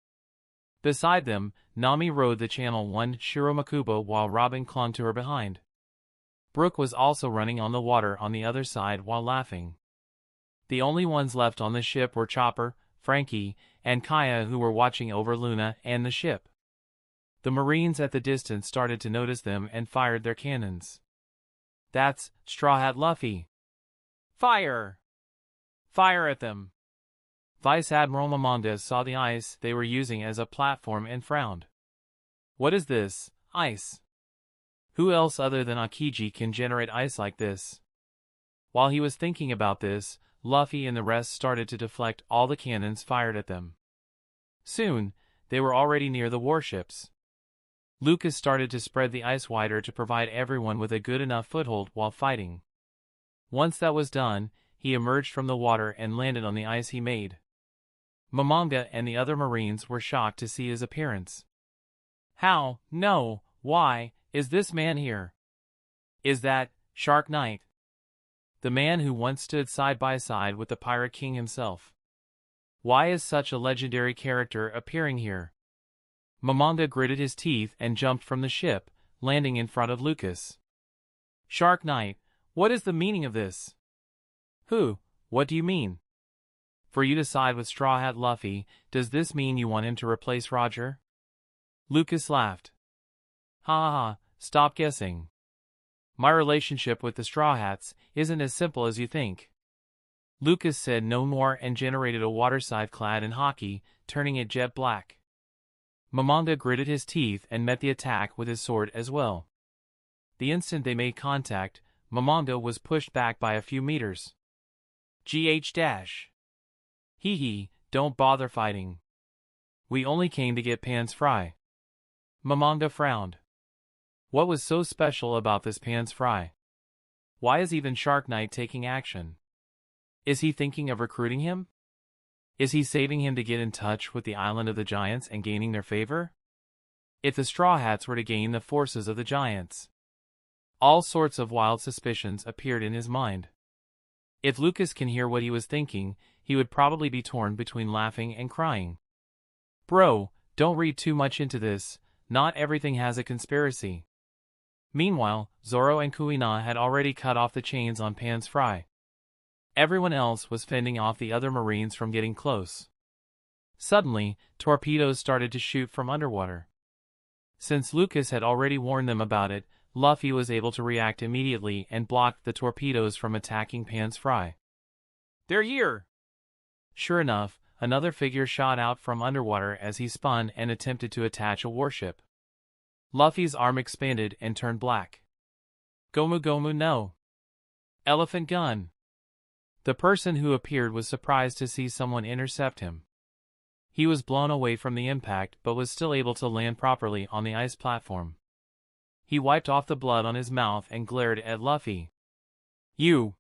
Beside them, Nami rode the Channel 1 Shiromakubo while Robin clung to her behind. Brook was also running on the water on the other side while laughing. The only ones left on the ship were Chopper, Frankie, and Kaya, who were watching over Luna and the ship. The Marines at the distance started to notice them and fired their cannons. "That's Straw Hat Luffy. Fire! Fire at them!" Vice Admiral Mamondes saw the ice they were using as a platform and frowned. "What is this, ice? Who else other than Akiji can generate ice like this?" While he was thinking about this, Luffy and the rest started to deflect all the cannons fired at them. Soon, they were already near the warships. Lucas started to spread the ice wider to provide everyone with a good enough foothold while fighting. Once that was done, he emerged from the water and landed on the ice he made. Momonga and the other Marines were shocked to see his appearance. "How, no, why, is this man here? Is that Shark Knight? The man who once stood side by side with the Pirate King himself. Why is such a legendary character appearing here?" Momonga gritted his teeth and jumped from the ship, landing in front of Lucas. "Shark Knight, what is the meaning of this?" "Who, what do you mean? For you to side with Straw Hat Luffy, does this mean you want him to replace Roger?" Lucas laughed. "Ha ha ha, stop guessing. My relationship with the Straw Hats isn't as simple as you think." Lucas said no more and generated a waterside clad in hockey, turning it jet black. Momonga gritted his teeth and met the attack with his sword as well. The instant they made contact, Momonga was pushed back by a few meters. "GH-. Hee hee, don't bother fighting. We only came to get Pan's Fry." Momonga frowned. What was so special about this Pan's Fry? Why is even Shark Knight taking action? Is he thinking of recruiting him? Is he saving him to get in touch with the Island of the Giants and gaining their favor? If the Straw Hats were to gain the forces of the Giants? All sorts of wild suspicions appeared in his mind. If Lucas can hear what he was thinking, he would probably be torn between laughing and crying. "Bro, don't read too much into this, not everything has a conspiracy." Meanwhile, Zoro and Kuina had already cut off the chains on Pan's Fry. Everyone else was fending off the other Marines from getting close. Suddenly, torpedoes started to shoot from underwater. Since Lucas had already warned them about it, Luffy was able to react immediately and blocked the torpedoes from attacking Pan's Fry. "They're here!" Sure enough, another figure shot out from underwater as he spun and attempted to attach a warship. Luffy's arm expanded and turned black. "Gomu Gomu no! Elephant gun!" The person who appeared was surprised to see someone intercept him. He was blown away from the impact but was still able to land properly on the ice platform. He wiped off the blood on his mouth and glared at Luffy. You're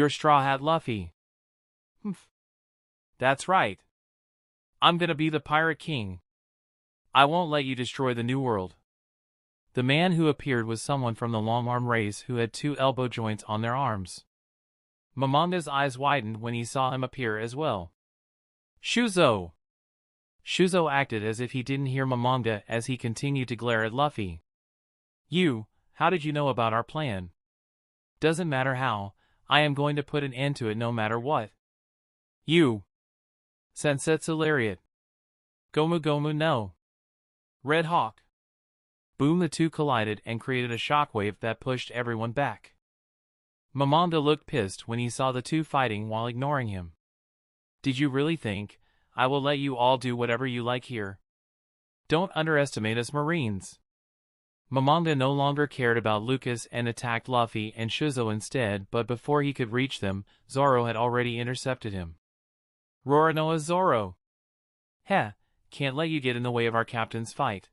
Straw Hat Luffy." "Humph. That's right. I'm gonna be the Pirate King. I won't let you destroy the New World." The man who appeared was someone from the long-arm race who had 2 elbow joints on their arms. Momonga's eyes widened when he saw him appear as well. "Shuzo!" Shuzo acted as if he didn't hear Momonga as he continued to glare at Luffy. How did you know about our plan?" "Doesn't matter how, I am going to put an end to it no matter what." Sensetsu Lariat. Gomu Gomu no. Red Hawk. Boom, the two collided and created a shockwave that pushed everyone back. Momonga looked pissed when he saw the two fighting while ignoring him. "Did you really think I will let you all do whatever you like here?" Don't underestimate us Marines. Momonga no longer cared about Lucas and attacked Luffy and Shuzo instead, but before he could reach them, Zoro had already intercepted him. Roronoa Zoro! Heh, can't let you get in the way of our captain's fight.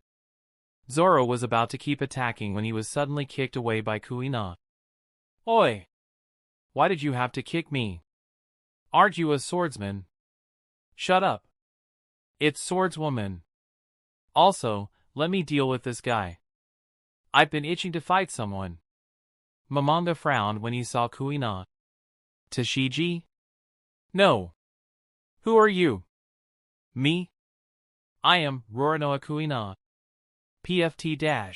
Zoro was about to keep attacking when he was suddenly kicked away by Kuina. Oi! Why did you have to kick me? Aren't you a swordsman? Shut up. It's swordswoman. Also, let me deal with this guy. I've been itching to fight someone. Momonga frowned when he saw Kuina. Tashigi? No. Who are you? Me? I am Roronoa Kuina. PFT-.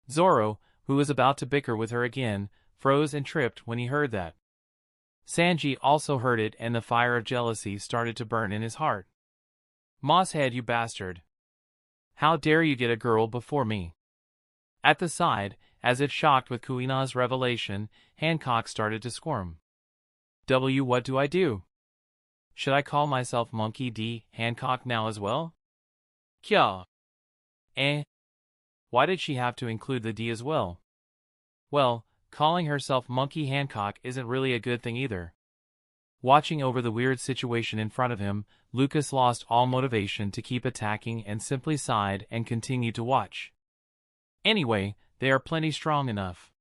Zoro, who was about to bicker with her again, froze and tripped when he heard that. Sanji also heard it and the fire of jealousy started to burn in his heart. Mosshead, you bastard. How dare you get a girl before me? At the side, as if shocked with Kuina's revelation, Hancock started to squirm. What do I do? Should I call myself Monkey D. Hancock now as well? Kya. Why did she have to include the D as well? Well, calling herself Monkey Hancock isn't really a good thing either. Watching over the weird situation in front of him, Lucas lost all motivation to keep attacking and simply sighed and continued to watch. Anyway, they are plenty strong enough.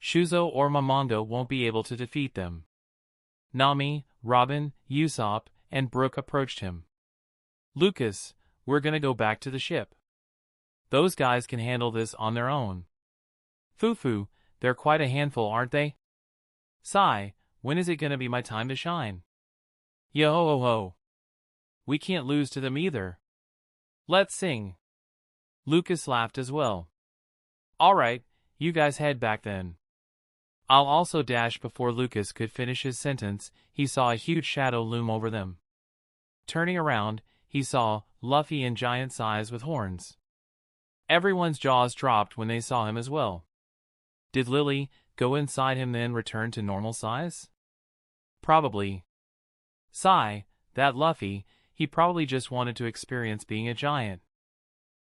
Shuzo or Momonga won't be able to defeat them. Nami, Robin, Usopp, and Brook approached him. Lucas, we're gonna go back to the ship. Those guys can handle this on their own. Fufu, they're quite a handful, aren't they? Sai, when is it gonna be my time to shine? Yo-ho-ho. We can't lose to them either. Let's sing. Lucas laughed as well. Alright, you guys head back then. I'll also dash. Before Lucas could finish his sentence, he saw a huge shadow loom over them. Turning around, he saw Luffy in giant size with horns. Everyone's jaws dropped when they saw him as well. Did Lily go inside him then return to normal size? Probably. Sigh, that Luffy, he probably just wanted to experience being a giant.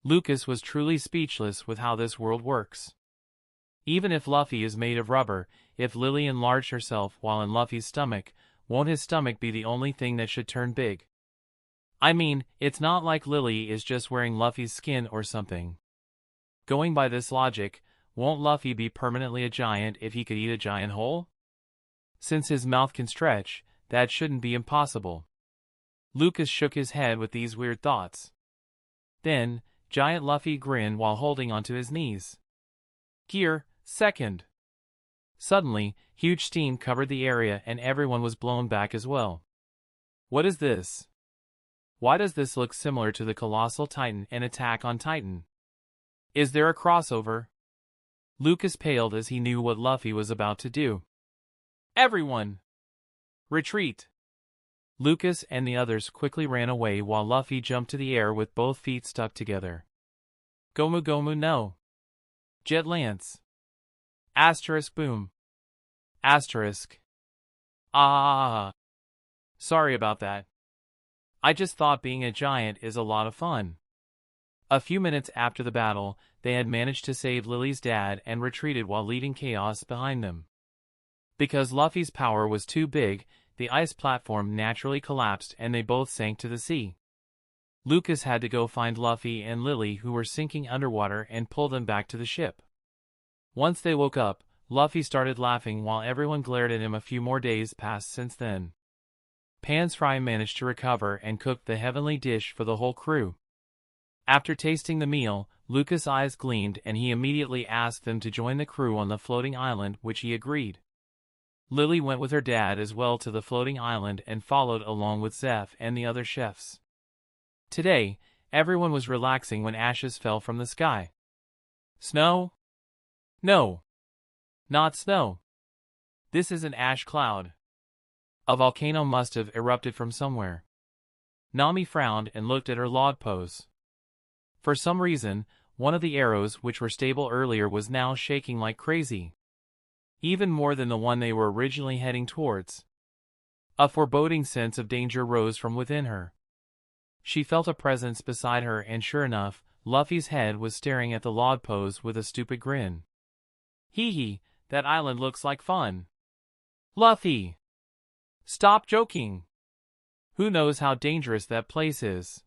Lucas was truly speechless with how this world works. Even if Luffy is made of rubber, if Lily enlarged herself while in Luffy's stomach, won't his stomach be the only thing that should turn big? I mean, it's not like Lily is just wearing Luffy's skin or something. Going by this logic, won't Luffy be permanently a giant if he could eat a giant whole? Since his mouth can stretch, that shouldn't be impossible. Lucas shook his head with these weird thoughts. Then, giant Luffy grinned while holding onto his knees. Gear, second. Suddenly, huge steam covered the area and everyone was blown back as well. What is this? Why does this look similar to the Colossal Titan and Attack on Titan? Is there a crossover? Lucas paled as he knew what Luffy was about to do. Everyone! Retreat! Lucas and the others quickly ran away while Luffy jumped to the air with both feet stuck together. Gomu Gomu no! Jet Lance! Asterisk boom! Asterisk! Ah! Sorry about that. I just thought being a giant is a lot of fun. A few minutes after the battle, they had managed to save Lily's dad and retreated while leaving chaos behind them. Because Luffy's power was too big, the ice platform naturally collapsed and they both sank to the sea. Lucas had to go find Luffy and Lily, who were sinking underwater, and pull them back to the ship. Once they woke up, Luffy started laughing while everyone glared at him. A few more days passed since then. Pan's Fry managed to recover and cooked the heavenly dish for the whole crew. After tasting the meal, Lucas' eyes gleamed and he immediately asked them to join the crew on the floating island, which he agreed. Lily went with her dad as well to the floating island and followed along with Zeph and the other chefs. Today, everyone was relaxing when ashes fell from the sky. Snow? No. Not snow. This is an ash cloud. A volcano must have erupted from somewhere. Nami frowned and looked at her log pose. For some reason, one of the arrows which were stable earlier was now shaking like crazy. Even more than the one they were originally heading towards. A foreboding sense of danger rose from within her. She felt a presence beside her and sure enough, Luffy's head was staring at the log pose with a stupid grin. Hee hee, that island looks like fun. Luffy! Stop joking! Who knows how dangerous that place is?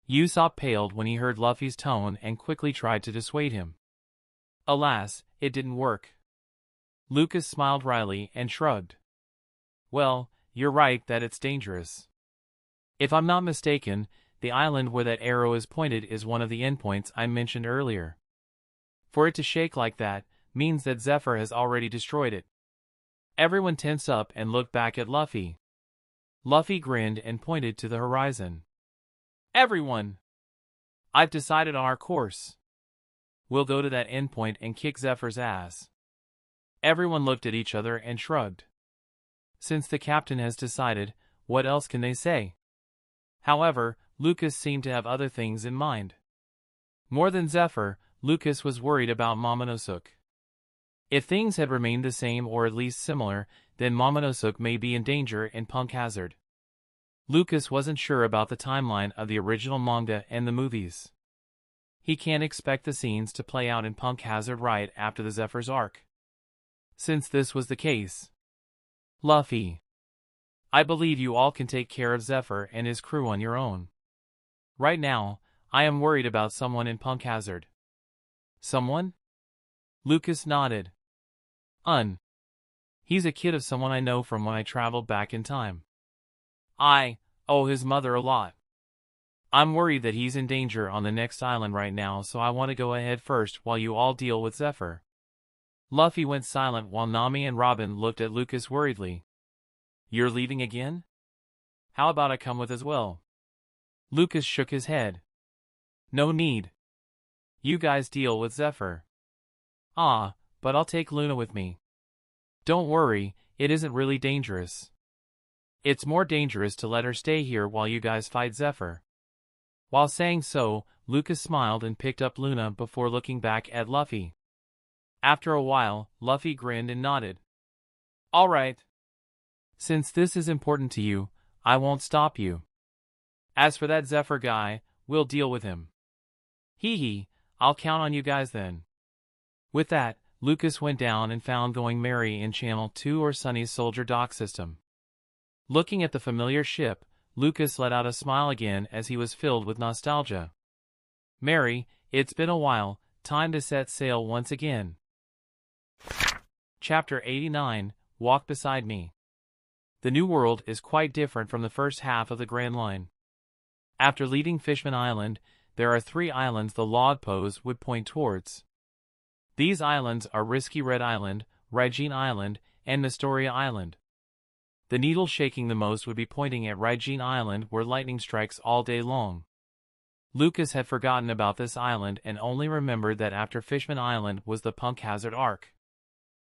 Usopp paled when he heard Luffy's tone and quickly tried to dissuade him. Alas, it didn't work. Lucas smiled wryly and shrugged. Well, you're right that it's dangerous. If I'm not mistaken, the island where that arrow is pointed is one of the endpoints I mentioned earlier. For it to shake like that means that Zephyr has already destroyed it. Everyone tensed up and looked back at Luffy. Luffy grinned and pointed to the horizon. Everyone! I've decided on our course. We'll go to that endpoint and kick Zephyr's ass. Everyone looked at each other and shrugged. Since the captain has decided, what else can they say? However, Lucas seemed to have other things in mind. More than Zephyr, Lucas was worried about Momonosuke. If things had remained the same or at least similar, then Momonosuke may be in danger in Punk Hazard. Lucas wasn't sure about the timeline of the original manga and the movies. He can't expect the scenes to play out in Punk Hazard right after the Zephyr's arc. Since this was the case, Luffy, I believe you all can take care of Zephyr and his crew on your own. Right now, I am worried about someone in Punk Hazard. Someone? Lucas nodded. He's a kid of someone I know from when I traveled back in time. I owe his mother a lot. I'm worried that he's in danger on the next island right now, so I want to go ahead first while you all deal with Zephyr. Luffy went silent while Nami and Robin looked at Lucas worriedly. You're leaving again? How about I come with as well? Lucas shook his head. No need. You guys deal with Zephyr. But I'll take Luna with me. Don't worry, it isn't really dangerous. It's more dangerous to let her stay here while you guys fight Zephyr. While saying so, Lucas smiled and picked up Luna before looking back at Luffy. After a while, Luffy grinned and nodded. All right. Since this is important to you, I won't stop you. As for that Zephyr guy, we'll deal with him. Hee hee, I'll count on you guys then. With that, Lucas went down and found Going Merry in Channel 2 or Sunny's Soldier Dock system. Looking at the familiar ship, Lucas let out a smile again as he was filled with nostalgia. Merry, it's been a while, time to set sail once again. Chapter 89, Walk Beside Me. The new world is quite different from the first half of the Grand Line. After leaving Fishman Island, there are 3 islands the log pose would point towards. These islands are Risky Red Island, Raijin Island, and Nestoria Island. The needle shaking the most would be pointing at Raijin Island where lightning strikes all day long. Lucas had forgotten about this island and only remembered that after Fishman Island was the Punk Hazard arc.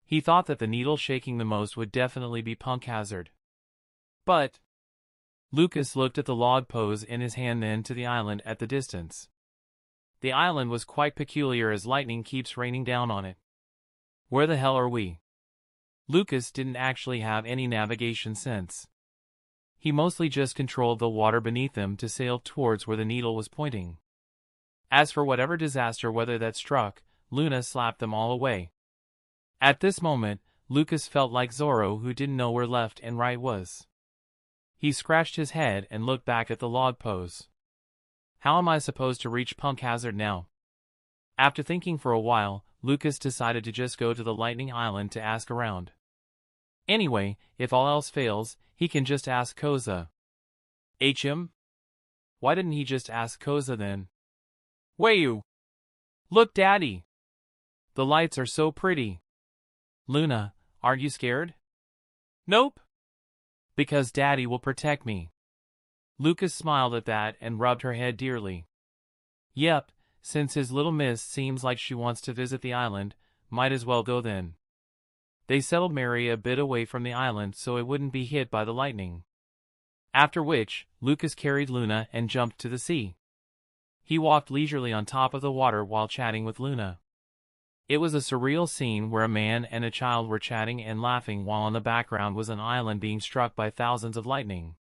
He thought that the needle shaking the most would definitely be Punk Hazard. But Lucas looked at the log pose in his hand, then to the island at the distance. The island was quite peculiar as lightning keeps raining down on it. Where the hell are we? Lucas didn't actually have any navigation sense. He mostly just controlled the water beneath them to sail towards where the needle was pointing. As for whatever disaster weather that struck, Luna slapped them all away. At this moment, Lucas felt like Zoro who didn't know where left and right was. He scratched his head and looked back at the log pose. How am I supposed to reach Punk Hazard now? After thinking for a while, Lucas decided to just go to the Lightning Island to ask around. Anyway, if all else fails, he can just ask Koza. HM? Why didn't he just ask Koza then? Wayu! Look, Daddy! The lights are so pretty. Luna, aren't you scared? Nope. Because Daddy will protect me. Lucas smiled at that and rubbed her head dearly. Yep, since his little miss seems like she wants to visit the island, might as well go then. They settled Mary a bit away from the island so it wouldn't be hit by the lightning. After which, Lucas carried Luna and jumped to the sea. He walked leisurely on top of the water while chatting with Luna. It was a surreal scene where a man and a child were chatting and laughing while in the background was an island being struck by thousands of lightning.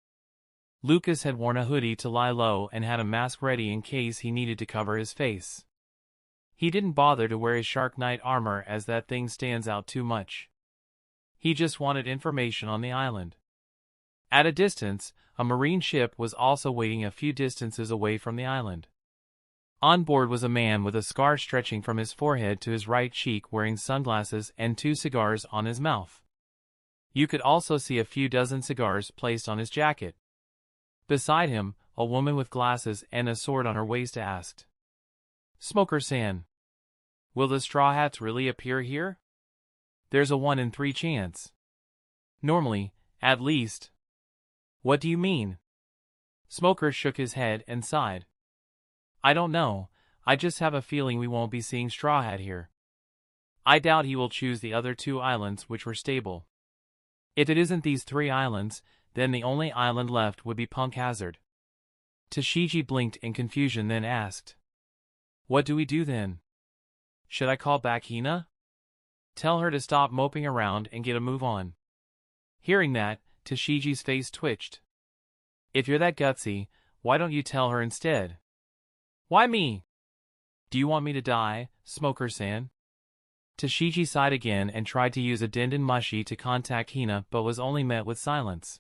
Lucas had worn a hoodie to lie low and had a mask ready in case he needed to cover his face. He didn't bother to wear his Shark Knight armor as that thing stands out too much. He just wanted information on the island. At a distance, a marine ship was also waiting a few distances away from the island. On board was a man with a scar stretching from his forehead to his right cheek wearing sunglasses and 2 cigars on his mouth. You could also see a few dozen cigars placed on his jacket. Beside him, a woman with glasses and a sword on her waist asked, "Smoker-san, will the Straw Hats really appear here? There's a 1 in 3 chance. Normally, at least." "What do you mean?" Smoker shook his head and sighed. "I don't know, I just have a feeling we won't be seeing Straw Hat here. I doubt he will choose the other 2 islands which were stable. If it isn't these 3 islands, then the only island left would be Punk Hazard." Tashigi blinked in confusion then asked, "What do we do then? Should I call back Hina? Tell her to stop moping around and get a move on?" Hearing that, Tashigi's face twitched. "If you're that gutsy, why don't you tell her instead?" "Why me? Do you want me to die, Smoker-san?" Tashigi sighed again and tried to use a Denden Mushi to contact Hina but was only met with silence.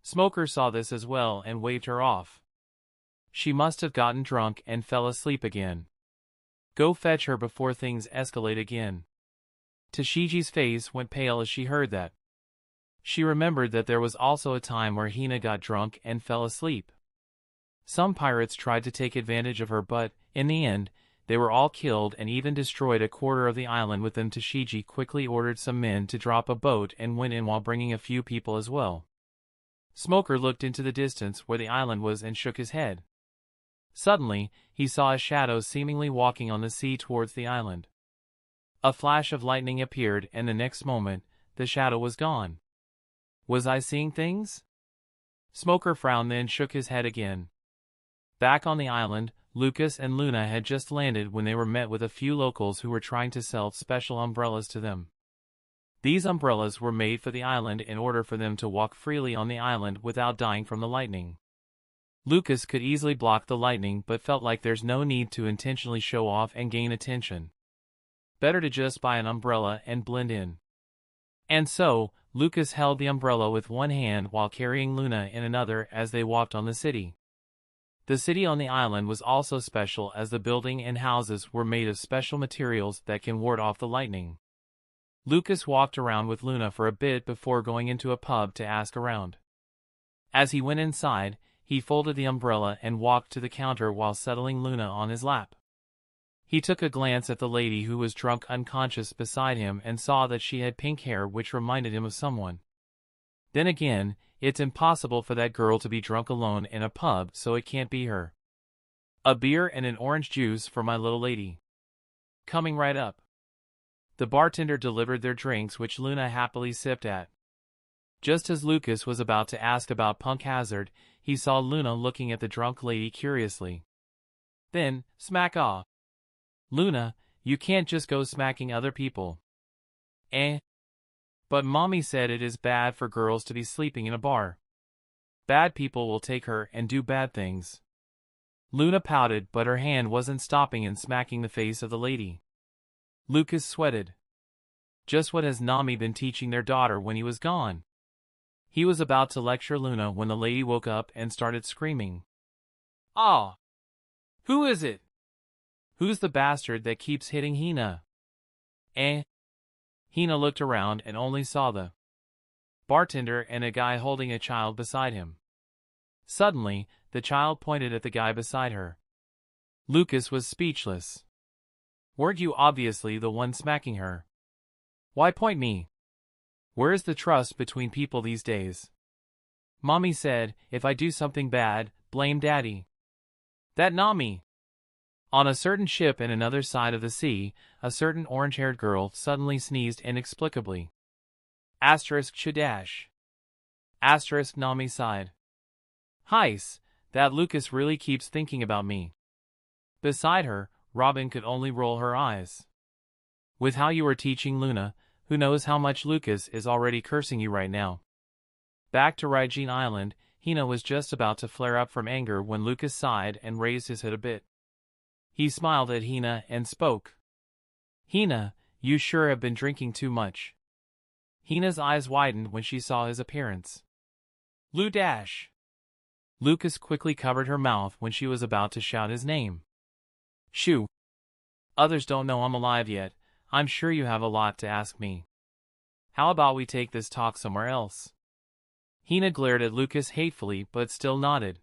Smoker saw this as well and waved her off. She must have gotten drunk and fell asleep again. Go fetch her before things escalate again. Tashigi's face went pale as she heard that. She remembered that there was also a time where Hina got drunk and fell asleep. Some pirates tried to take advantage of her but, in the end, they were all killed and even destroyed a quarter of the island with them. Tashigi quickly ordered some men to drop a boat and went in while bringing a few people as well. Smoker looked into the distance where the island was and shook his head. Suddenly, he saw a shadow seemingly walking on the sea towards the island. A flash of lightning appeared and the next moment, the shadow was gone. Was I seeing things? Smoker frowned then shook his head again. Back on the island, Lucas and Luna had just landed when they were met with a few locals who were trying to sell special umbrellas to them. These umbrellas were made for the island in order for them to walk freely on the island without dying from the lightning. Lucas could easily block the lightning but felt like there's no need to intentionally show off and gain attention. Better to just buy an umbrella and blend in. And so, Lucas held the umbrella with one hand while carrying Luna in another as they walked on the city. The city on the island was also special as the building and houses were made of special materials that can ward off the lightning. Lucas walked around with Luna for a bit before going into a pub to ask around. As he went inside, he folded the umbrella and walked to the counter while settling Luna on his lap. He took a glance at the lady who was drunk unconscious beside him and saw that she had pink hair which reminded him of someone. Then again, it's impossible for that girl to be drunk alone in a pub, so it can't be her. "A beer and an orange juice for my little lady." "Coming right up." The bartender delivered their drinks which Luna happily sipped at. Just as Lucas was about to ask about Punk Hazard, he saw Luna looking at the drunk lady curiously. Then, smack off. "Luna, you can't just go smacking other people." "Eh? But Mommy said it is bad for girls to be sleeping in a bar. Bad people will take her and do bad things." Luna pouted but her hand wasn't stopping and smacking the face of the lady. Lucas sweated. Just what has Nami been teaching their daughter when he was gone? He was about to lecture Luna when the lady woke up and started screaming. "Ah! Who is it? Who's the bastard that keeps hitting Hina?" "Eh?" Hina looked around and only saw the bartender and a guy holding a child beside him. Suddenly, the child pointed at the guy beside her. Lucas was speechless. "Weren't you obviously the one smacking her? Why point me? Where is the trust between people these days? Mommy said, if I do something bad, blame Daddy. That Nami." On a certain ship in another side of the sea, a certain orange-haired girl suddenly sneezed inexplicably. *Chadash. Nami sighed. "Heis, that Lucas really keeps thinking about me." Beside her, Robin could only roll her eyes. "With how you are teaching Luna, who knows how much Lucas is already cursing you right now." Back to Ryujin Island, Hina was just about to flare up from anger when Lucas sighed and raised his head a bit. He smiled at Hina and spoke. Hina, you sure have been drinking too much. Hina's eyes widened when she saw his appearance. Lu Dash. Lucas quickly covered her mouth when she was about to shout his name. Shoo. Others don't know I'm alive yet. I'm sure you have a lot to ask me. How about we take this talk somewhere else? Hina glared at Lucas hatefully but still nodded.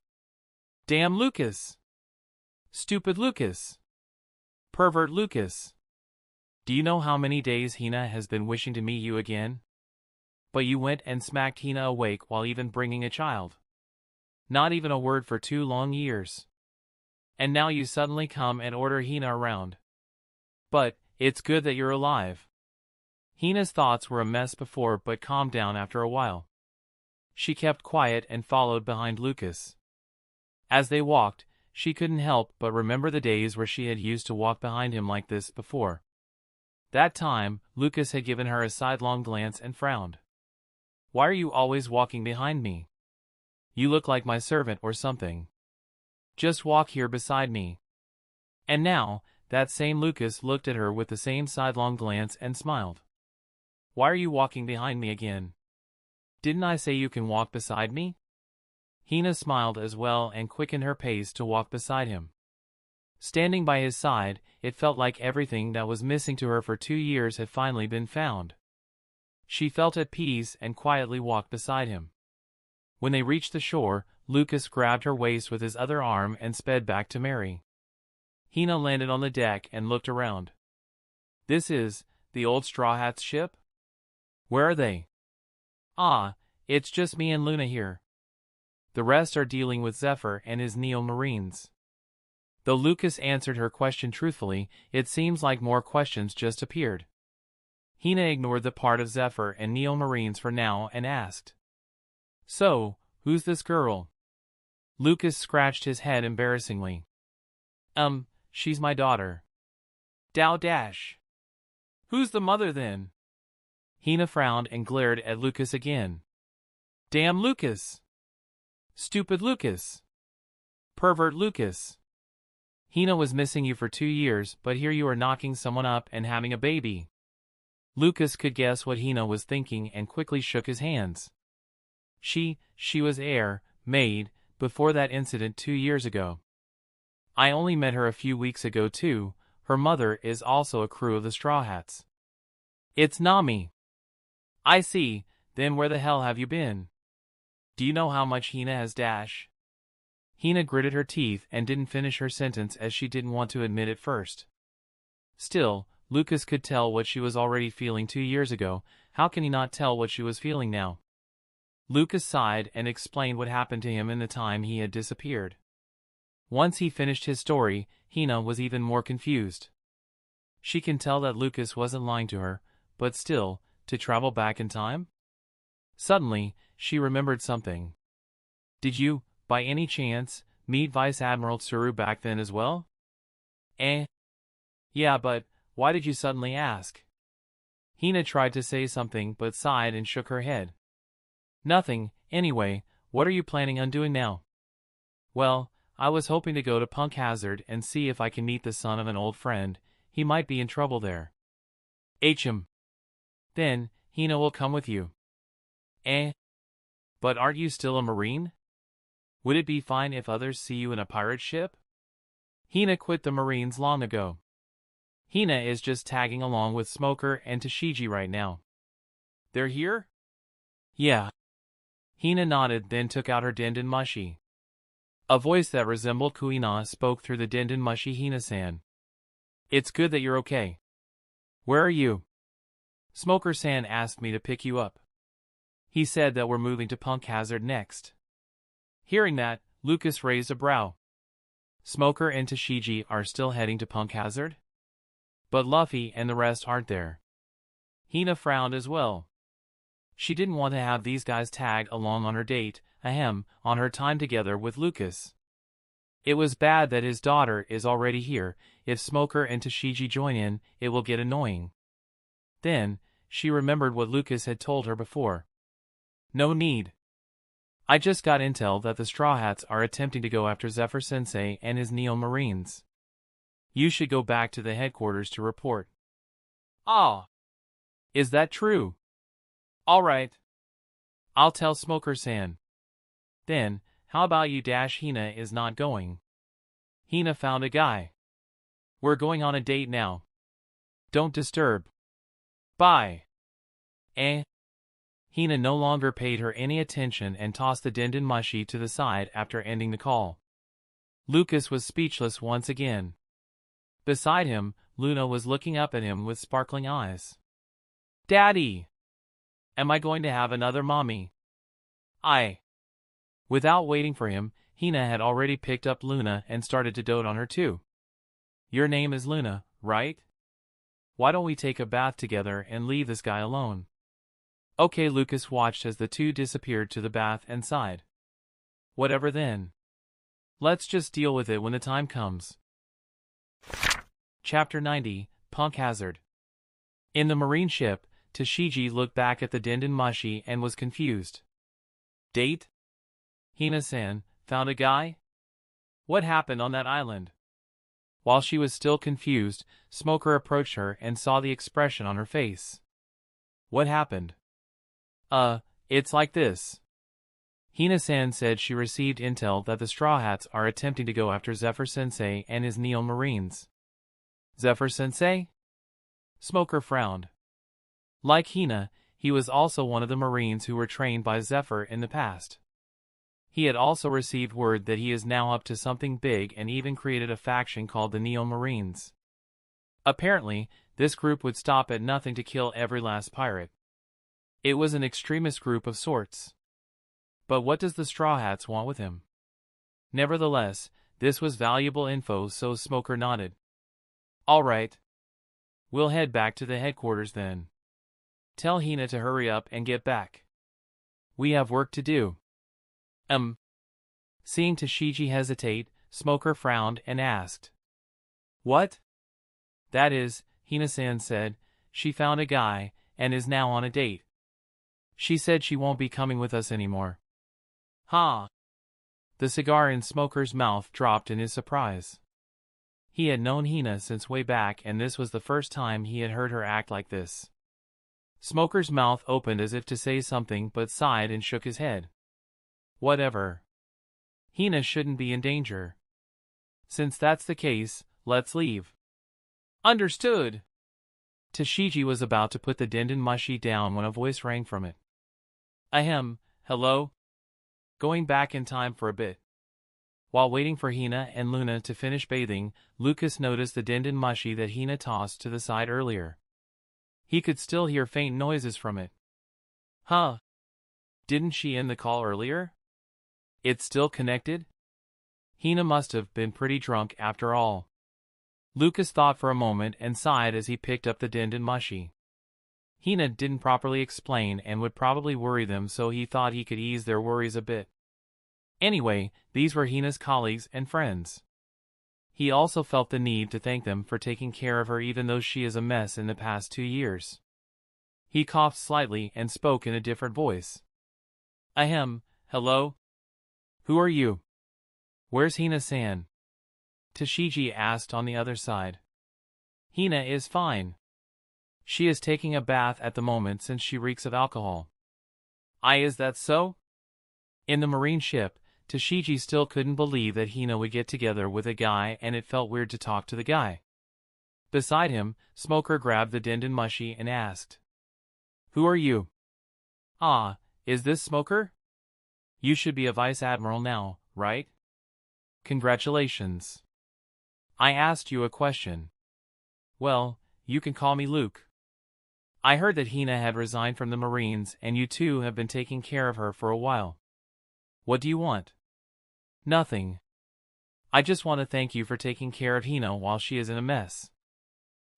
Damn Lucas! Stupid Lucas! Pervert Lucas! Do you know how many days Hina has been wishing to meet you again? But you went and smacked Hina awake while even bringing a child. Not even a word for 2 long years. And now you suddenly come and order Hina around. But, it's good that you're alive. Hina's thoughts were a mess before but calmed down after a while. She kept quiet and followed behind Lucas. As they walked, she couldn't help but remember the days where she had used to walk behind him like this before. That time, Lucas had given her a sidelong glance and frowned. Why are you always walking behind me? You look like my servant or something. Just walk here beside me. And now, that same Lucas looked at her with the same sidelong glance and smiled. Why are you walking behind me again? Didn't I say you can walk beside me? Hina smiled as well and quickened her pace to walk beside him. Standing by his side, it felt like everything that was missing to her for 2 years had finally been found. She felt at peace and quietly walked beside him. When they reached the shore, Lucas grabbed her waist with his other arm and sped back to Mary. Hina landed on the deck and looked around. This is the old Straw Hats ship? Where are they? Ah, it's just me and Luna here. The rest are dealing with Zephyr and his Neo Marines. Though Lucas answered her question truthfully, it seems like more questions just appeared. Hina ignored the part of Zephyr and Neo Marines for now and asked. So, who's this girl? Lucas scratched his head embarrassingly. She's my daughter. Dao Dash. Who's the mother then? Hina frowned and glared at Lucas again. Damn Lucas! Stupid Lucas! Pervert Lucas! Hina was missing you for 2 years, but here you are knocking someone up and having a baby. Lucas could guess what Hina was thinking and quickly shook his hands. She was maid, before that incident 2 years ago. I only met her a few weeks ago too. Her mother is also a crew of the Straw Hats. It's Nami. I see, then where the hell have you been? Do you know how much Hina has Dash? Hina gritted her teeth and didn't finish her sentence as she didn't want to admit it first. Still, Lucas could tell what she was already feeling 2 years ago. How can he not tell what she was feeling now? Lucas sighed and explained what happened to him in the time he had disappeared. Once he finished his story, Hina was even more confused. She can tell that Lucas wasn't lying to her, but still, to travel back in time? Suddenly, she remembered something. Did you, by any chance, meet Vice Admiral Tsuru back then as well? Yeah, but why did you suddenly ask? Hina tried to say something but sighed and shook her head. Nothing, anyway. What are you planning on doing now? Well, I was hoping to go to Punk Hazard and see if I can meet the son of an old friend. He might be in trouble there. Then, Hina will come with you. But aren't you still a Marine? Would it be fine if others see you in a pirate ship? Hina quit the Marines long ago. Hina is just tagging along with Smoker and Tashigi right now. They're here? Yeah. Hina nodded, then took out her Denden Mushi. A voice that resembled Kuina spoke through the Denden Mushi. Hina-san. It's good that you're okay. Where are you? Smoker-san asked me to pick you up. He said that we're moving to Punk Hazard next. Hearing that, Lucas raised a brow. Smoker and Tashigi are still heading to Punk Hazard? But Luffy and the rest aren't there. Hina frowned as well. She didn't want to have these guys tag along on her date, on her time together with Lucas. It was bad that his daughter is already here. If Smoker and Tashigi join in, it will get annoying. Then, she remembered what Lucas had told her before. No need. I just got intel that the Straw Hats are attempting to go after Zephyr-sensei and his Neo Marines. You should go back to the headquarters to report. Ah. Is that true? Alright. I'll tell Smoker-san. Then, how about you? Hina is not going. Hina found a guy. We're going on a date now. Don't disturb. Bye. Hina no longer paid her any attention and tossed the Denden Mushi to the side after ending the call. Lucas was speechless once again. Beside him, Luna was looking up at him with sparkling eyes. Daddy! Am I going to have another mommy? Without waiting for him, Hina had already picked up Luna and started to dote on her too. Your name is Luna, right? Why don't we take a bath together and leave this guy alone? Okay, Lucas watched as the two disappeared to the bath and sighed. Whatever then. Let's just deal with it when the time comes. Chapter 90, Punk Hazard. In the marine ship, Tashigi looked back at the Denden Mushi and was confused. Date? Hina-san, found a guy? What happened on that island? While she was still confused, Smoker approached her and saw the expression on her face. What happened? It's like this. Hina-san said she received intel that the Straw Hats are attempting to go after Zephyr-sensei and his Neo Marines. Zephyr-sensei? Smoker frowned. Like Hina, he was also one of the Marines who were trained by Zephyr in the past. He had also received word that he is now up to something big and even created a faction called the Neo Marines. Apparently, this group would stop at nothing to kill every last pirate. It was an extremist group of sorts. But what does the Straw Hats want with him? Nevertheless, this was valuable info, so Smoker nodded. All right. We'll head back to the headquarters then. Tell Hina to hurry up and get back. We have work to do. Seeing Tashigi hesitate, Smoker frowned and asked. What? That is, Hina-san said, she found a guy, and is now on a date. She said she won't be coming with us anymore. Ha! The cigar in Smoker's mouth dropped in his surprise. He had known Hina since way back, and this was the first time he had heard her act like this. Smoker's mouth opened as if to say something but sighed and shook his head. Whatever. Hina shouldn't be in danger. Since that's the case, let's leave. Understood. Tashigi was about to put the Denden Mushi down when a voice rang from it. Ahem, hello? Going back in time for a bit. While waiting for Hina and Luna to finish bathing, Lucas noticed the Denden Mushi that Hina tossed to the side earlier. He could still hear faint noises from it. Huh? Didn't she end the call earlier? It's still connected? Hina must have been pretty drunk after all. Lucas thought for a moment and sighed as he picked up the Denden Mushi. Hina didn't properly explain and would probably worry them, so he thought he could ease their worries a bit. Anyway, these were Hina's colleagues and friends. He also felt the need to thank them for taking care of her even though she is a mess in the past 2 years. He coughed slightly and spoke in a different voice. Ahem, hello? Who are you? Where's Hina-san? Tashigi asked on the other side. Hina is fine. She is taking a bath at the moment since she reeks of alcohol. Is that so? In the marine ship, Tashigi still couldn't believe that Hina would get together with a guy, and it felt weird to talk to the guy. Beside him, Smoker grabbed the Denden Mushi and asked. Who are you? Is this Smoker? You should be a vice admiral now, right? Congratulations. I asked you a question. Well, you can call me Luke. I heard that Hina had resigned from the Marines and you two have been taking care of her for a while. What do you want? Nothing. I just want to thank you for taking care of Hina while she is in a mess.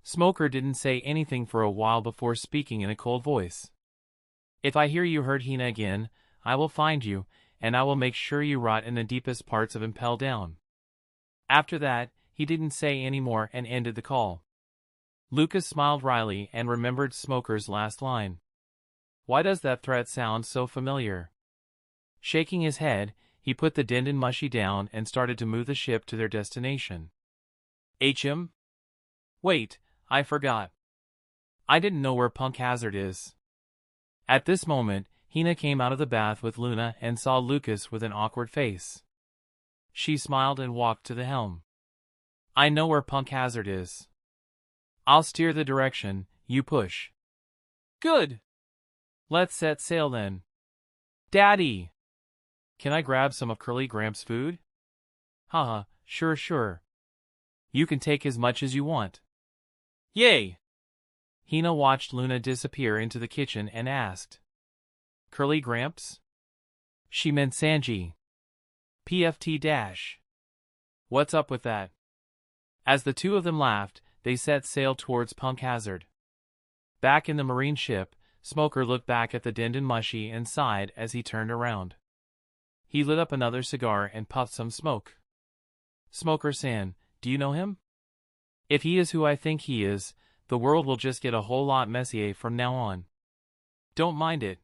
Smoker didn't say anything for a while before speaking in a cold voice. If I hear you hurt Hina again, I will find you, and I will make sure you rot in the deepest parts of Impel Down. After that, he didn't say any more and ended the call. Lucas smiled wryly and remembered Smoker's last line. Why does that threat sound so familiar? Shaking his head, he put the Denden Mushi down and started to move the ship to their destination. HM? Wait, I forgot. I didn't know where Punk Hazard is. At this moment, Hina came out of the bath with Luna and saw Lucas with an awkward face. She smiled and walked to the helm. I know where Punk Hazard is. I'll steer the direction, you push. Good. Let's set sail then. Daddy! Can I grab some of Curly Gramps' food? Haha, sure. You can take as much as you want. Yay! Hina watched Luna disappear into the kitchen and asked. Curly Gramps? She meant Sanji. PFT-. What's up with that? As the two of them laughed, they set sail towards Punk Hazard. Back in the marine ship, Smoker looked back at the Denden Mushi and sighed as he turned around. He lit up another cigar and puffed some smoke. Smoker-san, do you know him? If he is who I think he is, the world will just get a whole lot messier from now on. Don't mind it.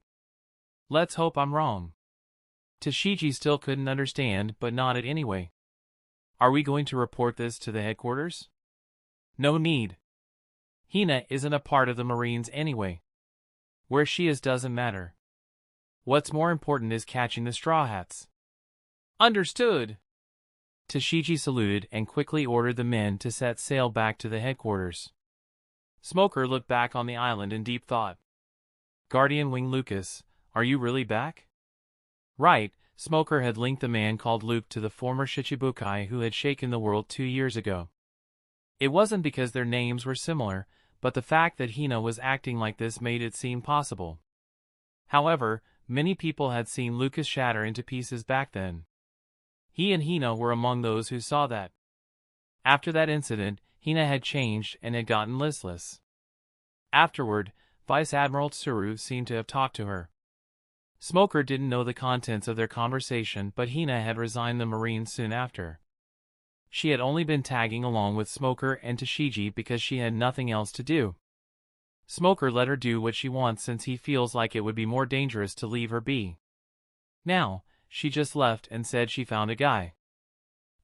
Let's hope I'm wrong. Tashigi still couldn't understand but nodded anyway. Are we going to report this to the headquarters? No need. Hina isn't a part of the Marines anyway. Where she is doesn't matter. What's more important is catching the Straw Hats. Understood. Tashigi saluted and quickly ordered the men to set sail back to the headquarters. Smoker looked back on the island in deep thought. Guardian Wing Lucas, are you really back? Right, Smoker had linked the man called Luke to the former Shichibukai who had shaken the world 2 years ago. It wasn't because their names were similar, but the fact that Hina was acting like this made it seem possible. However, many people had seen Lucas shatter into pieces back then. He and Hina were among those who saw that. After that incident, Hina had changed and had gotten listless. Afterward, Vice Admiral Tsuru seemed to have talked to her. Smoker didn't know the contents of their conversation, but Hina had resigned the Marines soon after. She had only been tagging along with Smoker and Tashigi because she had nothing else to do. Smoker let her do what she wants since he feels like it would be more dangerous to leave her be. Now, she just left and said she found a guy.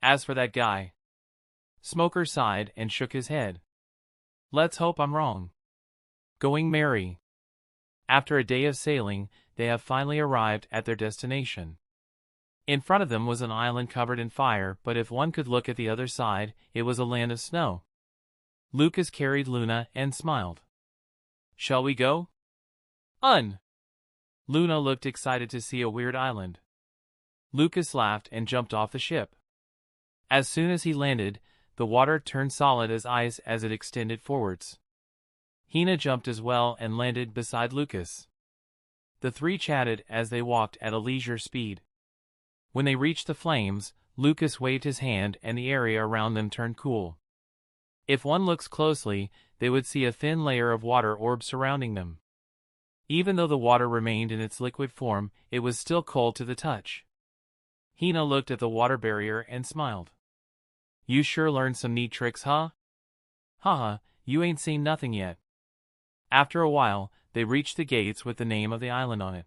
As for that guy, Smoker sighed and shook his head. Let's hope I'm wrong. Going merry. After a day of sailing, they have finally arrived at their destination. In front of them was an island covered in fire, but if one could look at the other side, it was a land of snow. Lucas carried Luna and smiled. Shall we go? Luna looked excited to see a weird island. Lucas laughed and jumped off the ship. As soon as he landed, the water turned solid as ice as it extended forwards. Hina jumped as well and landed beside Lucas. The three chatted as they walked at a leisure speed. When they reached the flames, Lucas waved his hand and the area around them turned cool. If one looks closely, they would see a thin layer of water orb surrounding them. Even though the water remained in its liquid form, it was still cold to the touch. Hina looked at the water barrier and smiled. You sure learned some neat tricks, huh? Haha, you ain't seen nothing yet. After a while, they reached the gates with the name of the island on it.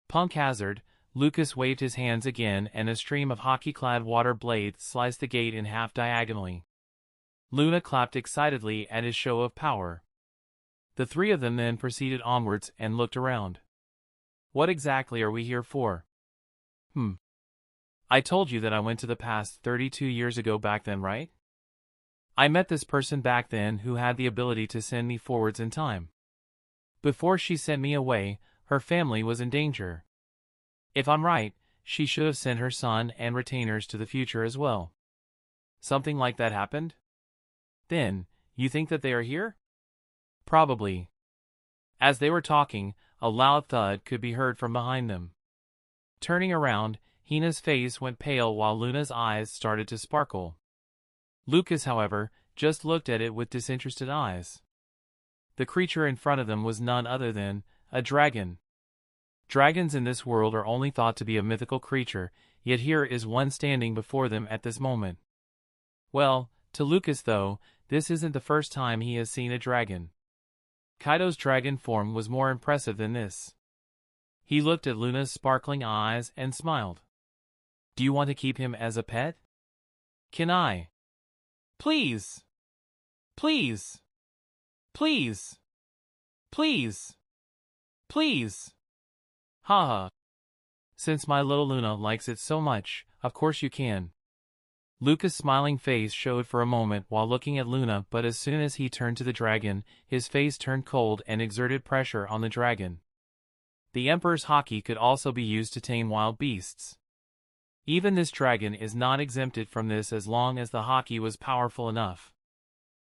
Punk Hazard. Lucas waved his hands again and a stream of hockey-clad water blades sliced the gate in half diagonally. Luna clapped excitedly at his show of power. The three of them then proceeded onwards and looked around. What exactly are we here for? I told you that I went to the past 32 years ago back then, right? I met this person back then who had the ability to send me forwards in time. Before she sent me away, her family was in danger. If I'm right, she should have sent her son and retainers to the future as well. Something like that happened? Then, you think that they are here? Probably. As they were talking, a loud thud could be heard from behind them. Turning around, Hina's face went pale while Luna's eyes started to sparkle. Lucas, however, just looked at it with disinterested eyes. The creature in front of them was none other than a dragon. Dragons in this world are only thought to be a mythical creature, yet here is one standing before them at this moment. Well, to Lucas though, this isn't the first time he has seen a dragon. Kaido's dragon form was more impressive than this. He looked at Luna's sparkling eyes and smiled. Do you want to keep him as a pet? Can I? Please. Please. Please. Please. Please. Haha. Since my little Luna likes it so much, of course you can. Lucas' smiling face showed for a moment while looking at Luna, but as soon as he turned to the dragon, his face turned cold and exerted pressure on the dragon. The Emperor's haki could also be used to tame wild beasts. Even this dragon is not exempted from this as long as the haki was powerful enough.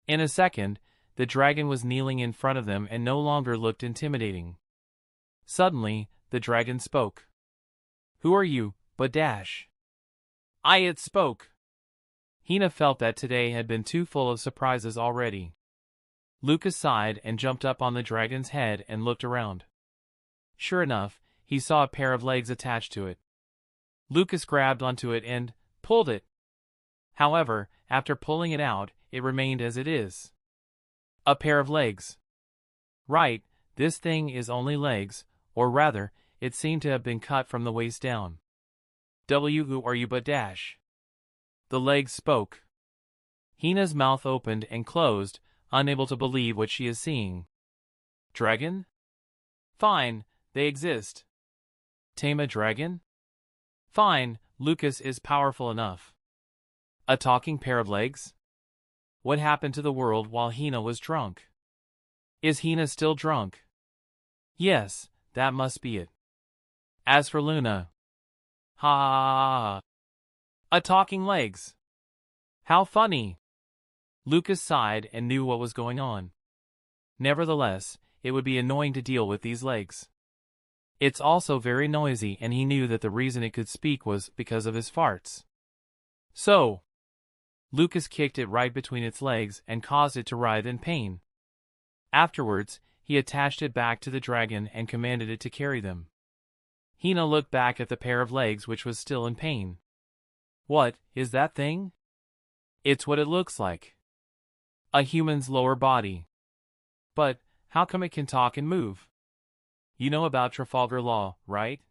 In a second, the dragon was kneeling in front of them and no longer looked intimidating. Suddenly, the dragon spoke. Who are you, Badash? It spoke. Hina felt that today had been too full of surprises already. Lucas sighed and jumped up on the dragon's head and looked around. Sure enough, he saw a pair of legs attached to it. Lucas grabbed onto it and pulled it. However, after pulling it out, it remained as it is. A pair of legs. Right, this thing is only legs, or rather, it seemed to have been cut from the waist down. Who are you Badash? The legs spoke. Hina's mouth opened and closed, unable to believe what she is seeing. Dragon? Fine, they exist. Tame a dragon? Fine, Lucas is powerful enough. A talking pair of legs? What happened to the world while Hina was drunk? Is Hina still drunk? Yes, that must be it. As for Luna... Ha ha ha. A talking legs. How funny. Lucas sighed and knew what was going on. Nevertheless, it would be annoying to deal with these legs. It's also very noisy and he knew that the reason it could speak was because of his farts. So, Lucas kicked it right between its legs and caused it to writhe in pain. Afterwards, he attached it back to the dragon and commanded it to carry them. Hina looked back at the pair of legs which was still in pain. What is that thing? It's what it looks like. A human's lower body. But, how come it can talk and move? You know about Trafalgar Law, right?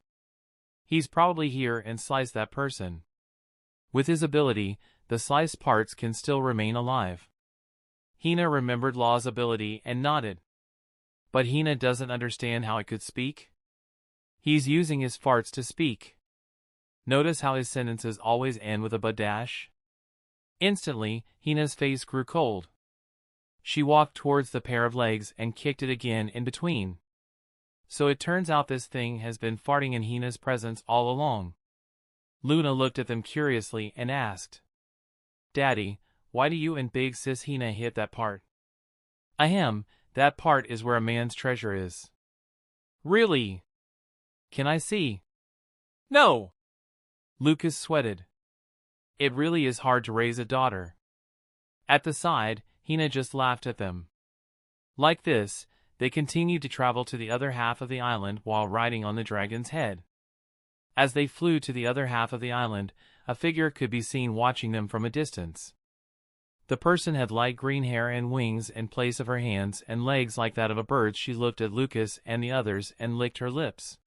He's probably here and sliced that person. With his ability, the sliced parts can still remain alive. Hina remembered Law's ability and nodded. But Hina doesn't understand how it could speak. He's using his farts to speak. Notice how his sentences always end with a Badash? Instantly, Hina's face grew cold. She walked towards the pair of legs and kicked it again in between. So it turns out this thing has been farting in Hina's presence all along. Luna looked at them curiously and asked, Daddy, why do you and big sis Hina hit that part? Ahem, that part is where a man's treasure is. Really? Can I see? No! Lucas sweated. It really is hard to raise a daughter. At the side, Hina just laughed at them. Like this, they continued to travel to the other half of the island while riding on the dragon's head. As they flew to the other half of the island, a figure could be seen watching them from a distance. The person had light green hair and wings in place of her hands and legs like that of a bird. She looked at Lucas and the others and licked her lips.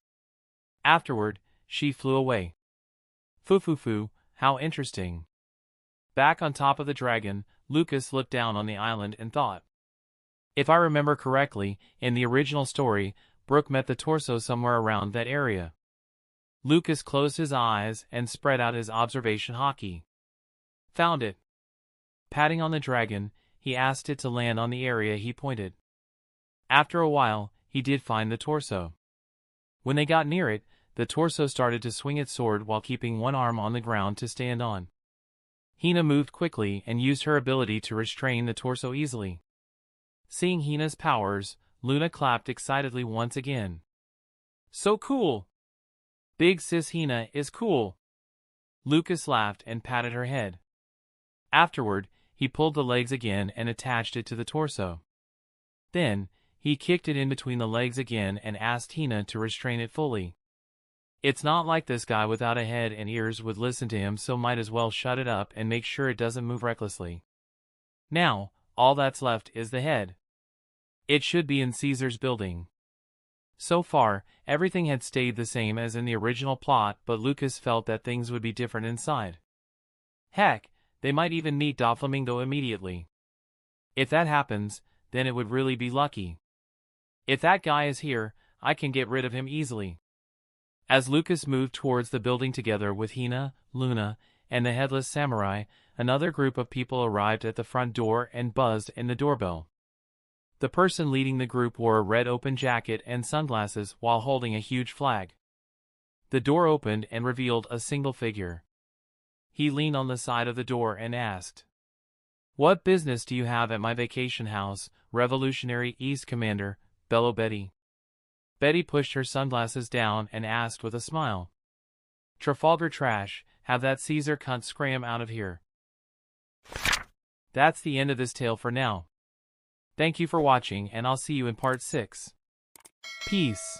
Afterward, she flew away. Foo, how interesting. Back on top of the dragon, Lucas looked down on the island and thought. If I remember correctly, in the original story, Brooke met the torso somewhere around that area. Lucas closed his eyes and spread out his observation haki. Found it. Patting on the dragon, he asked it to land on the area he pointed. After a while, he did find the torso. When they got near it, the torso started to swing its sword while keeping one arm on the ground to stand on. Hina moved quickly and used her ability to restrain the torso easily. Seeing Hina's powers, Luna clapped excitedly once again. So cool! Big sis Hina is cool! Lucas laughed and patted her head. Afterward, he pulled the legs again and attached it to the torso. Then, he kicked it in between the legs again and asked Hina to restrain it fully. It's not like this guy without a head and ears would listen to him, so might as well shut it up and make sure it doesn't move recklessly. Now, all that's left is the head. It should be in Caesar's building. So far, everything had stayed the same as in the original plot, but Lucas felt that things would be different inside. Heck, they might even meet Doflamingo immediately. If that happens, then it would really be lucky. If that guy is here, I can get rid of him easily. As Lucas moved towards the building together with Hina, Luna, and the headless samurai, another group of people arrived at the front door and buzzed in the doorbell. The person leading the group wore a red open jacket and sunglasses while holding a huge flag. The door opened and revealed a single figure. He leaned on the side of the door and asked, "What business do you have at my vacation house, Revolutionary East Commander, bellowed Betty." Betty pushed her sunglasses down and asked with a smile, "Trafalgar trash, have that Caesar cunt scram out of here." That's the end of this tale for now. Thank you for watching, and I'll see you in part 6. Peace.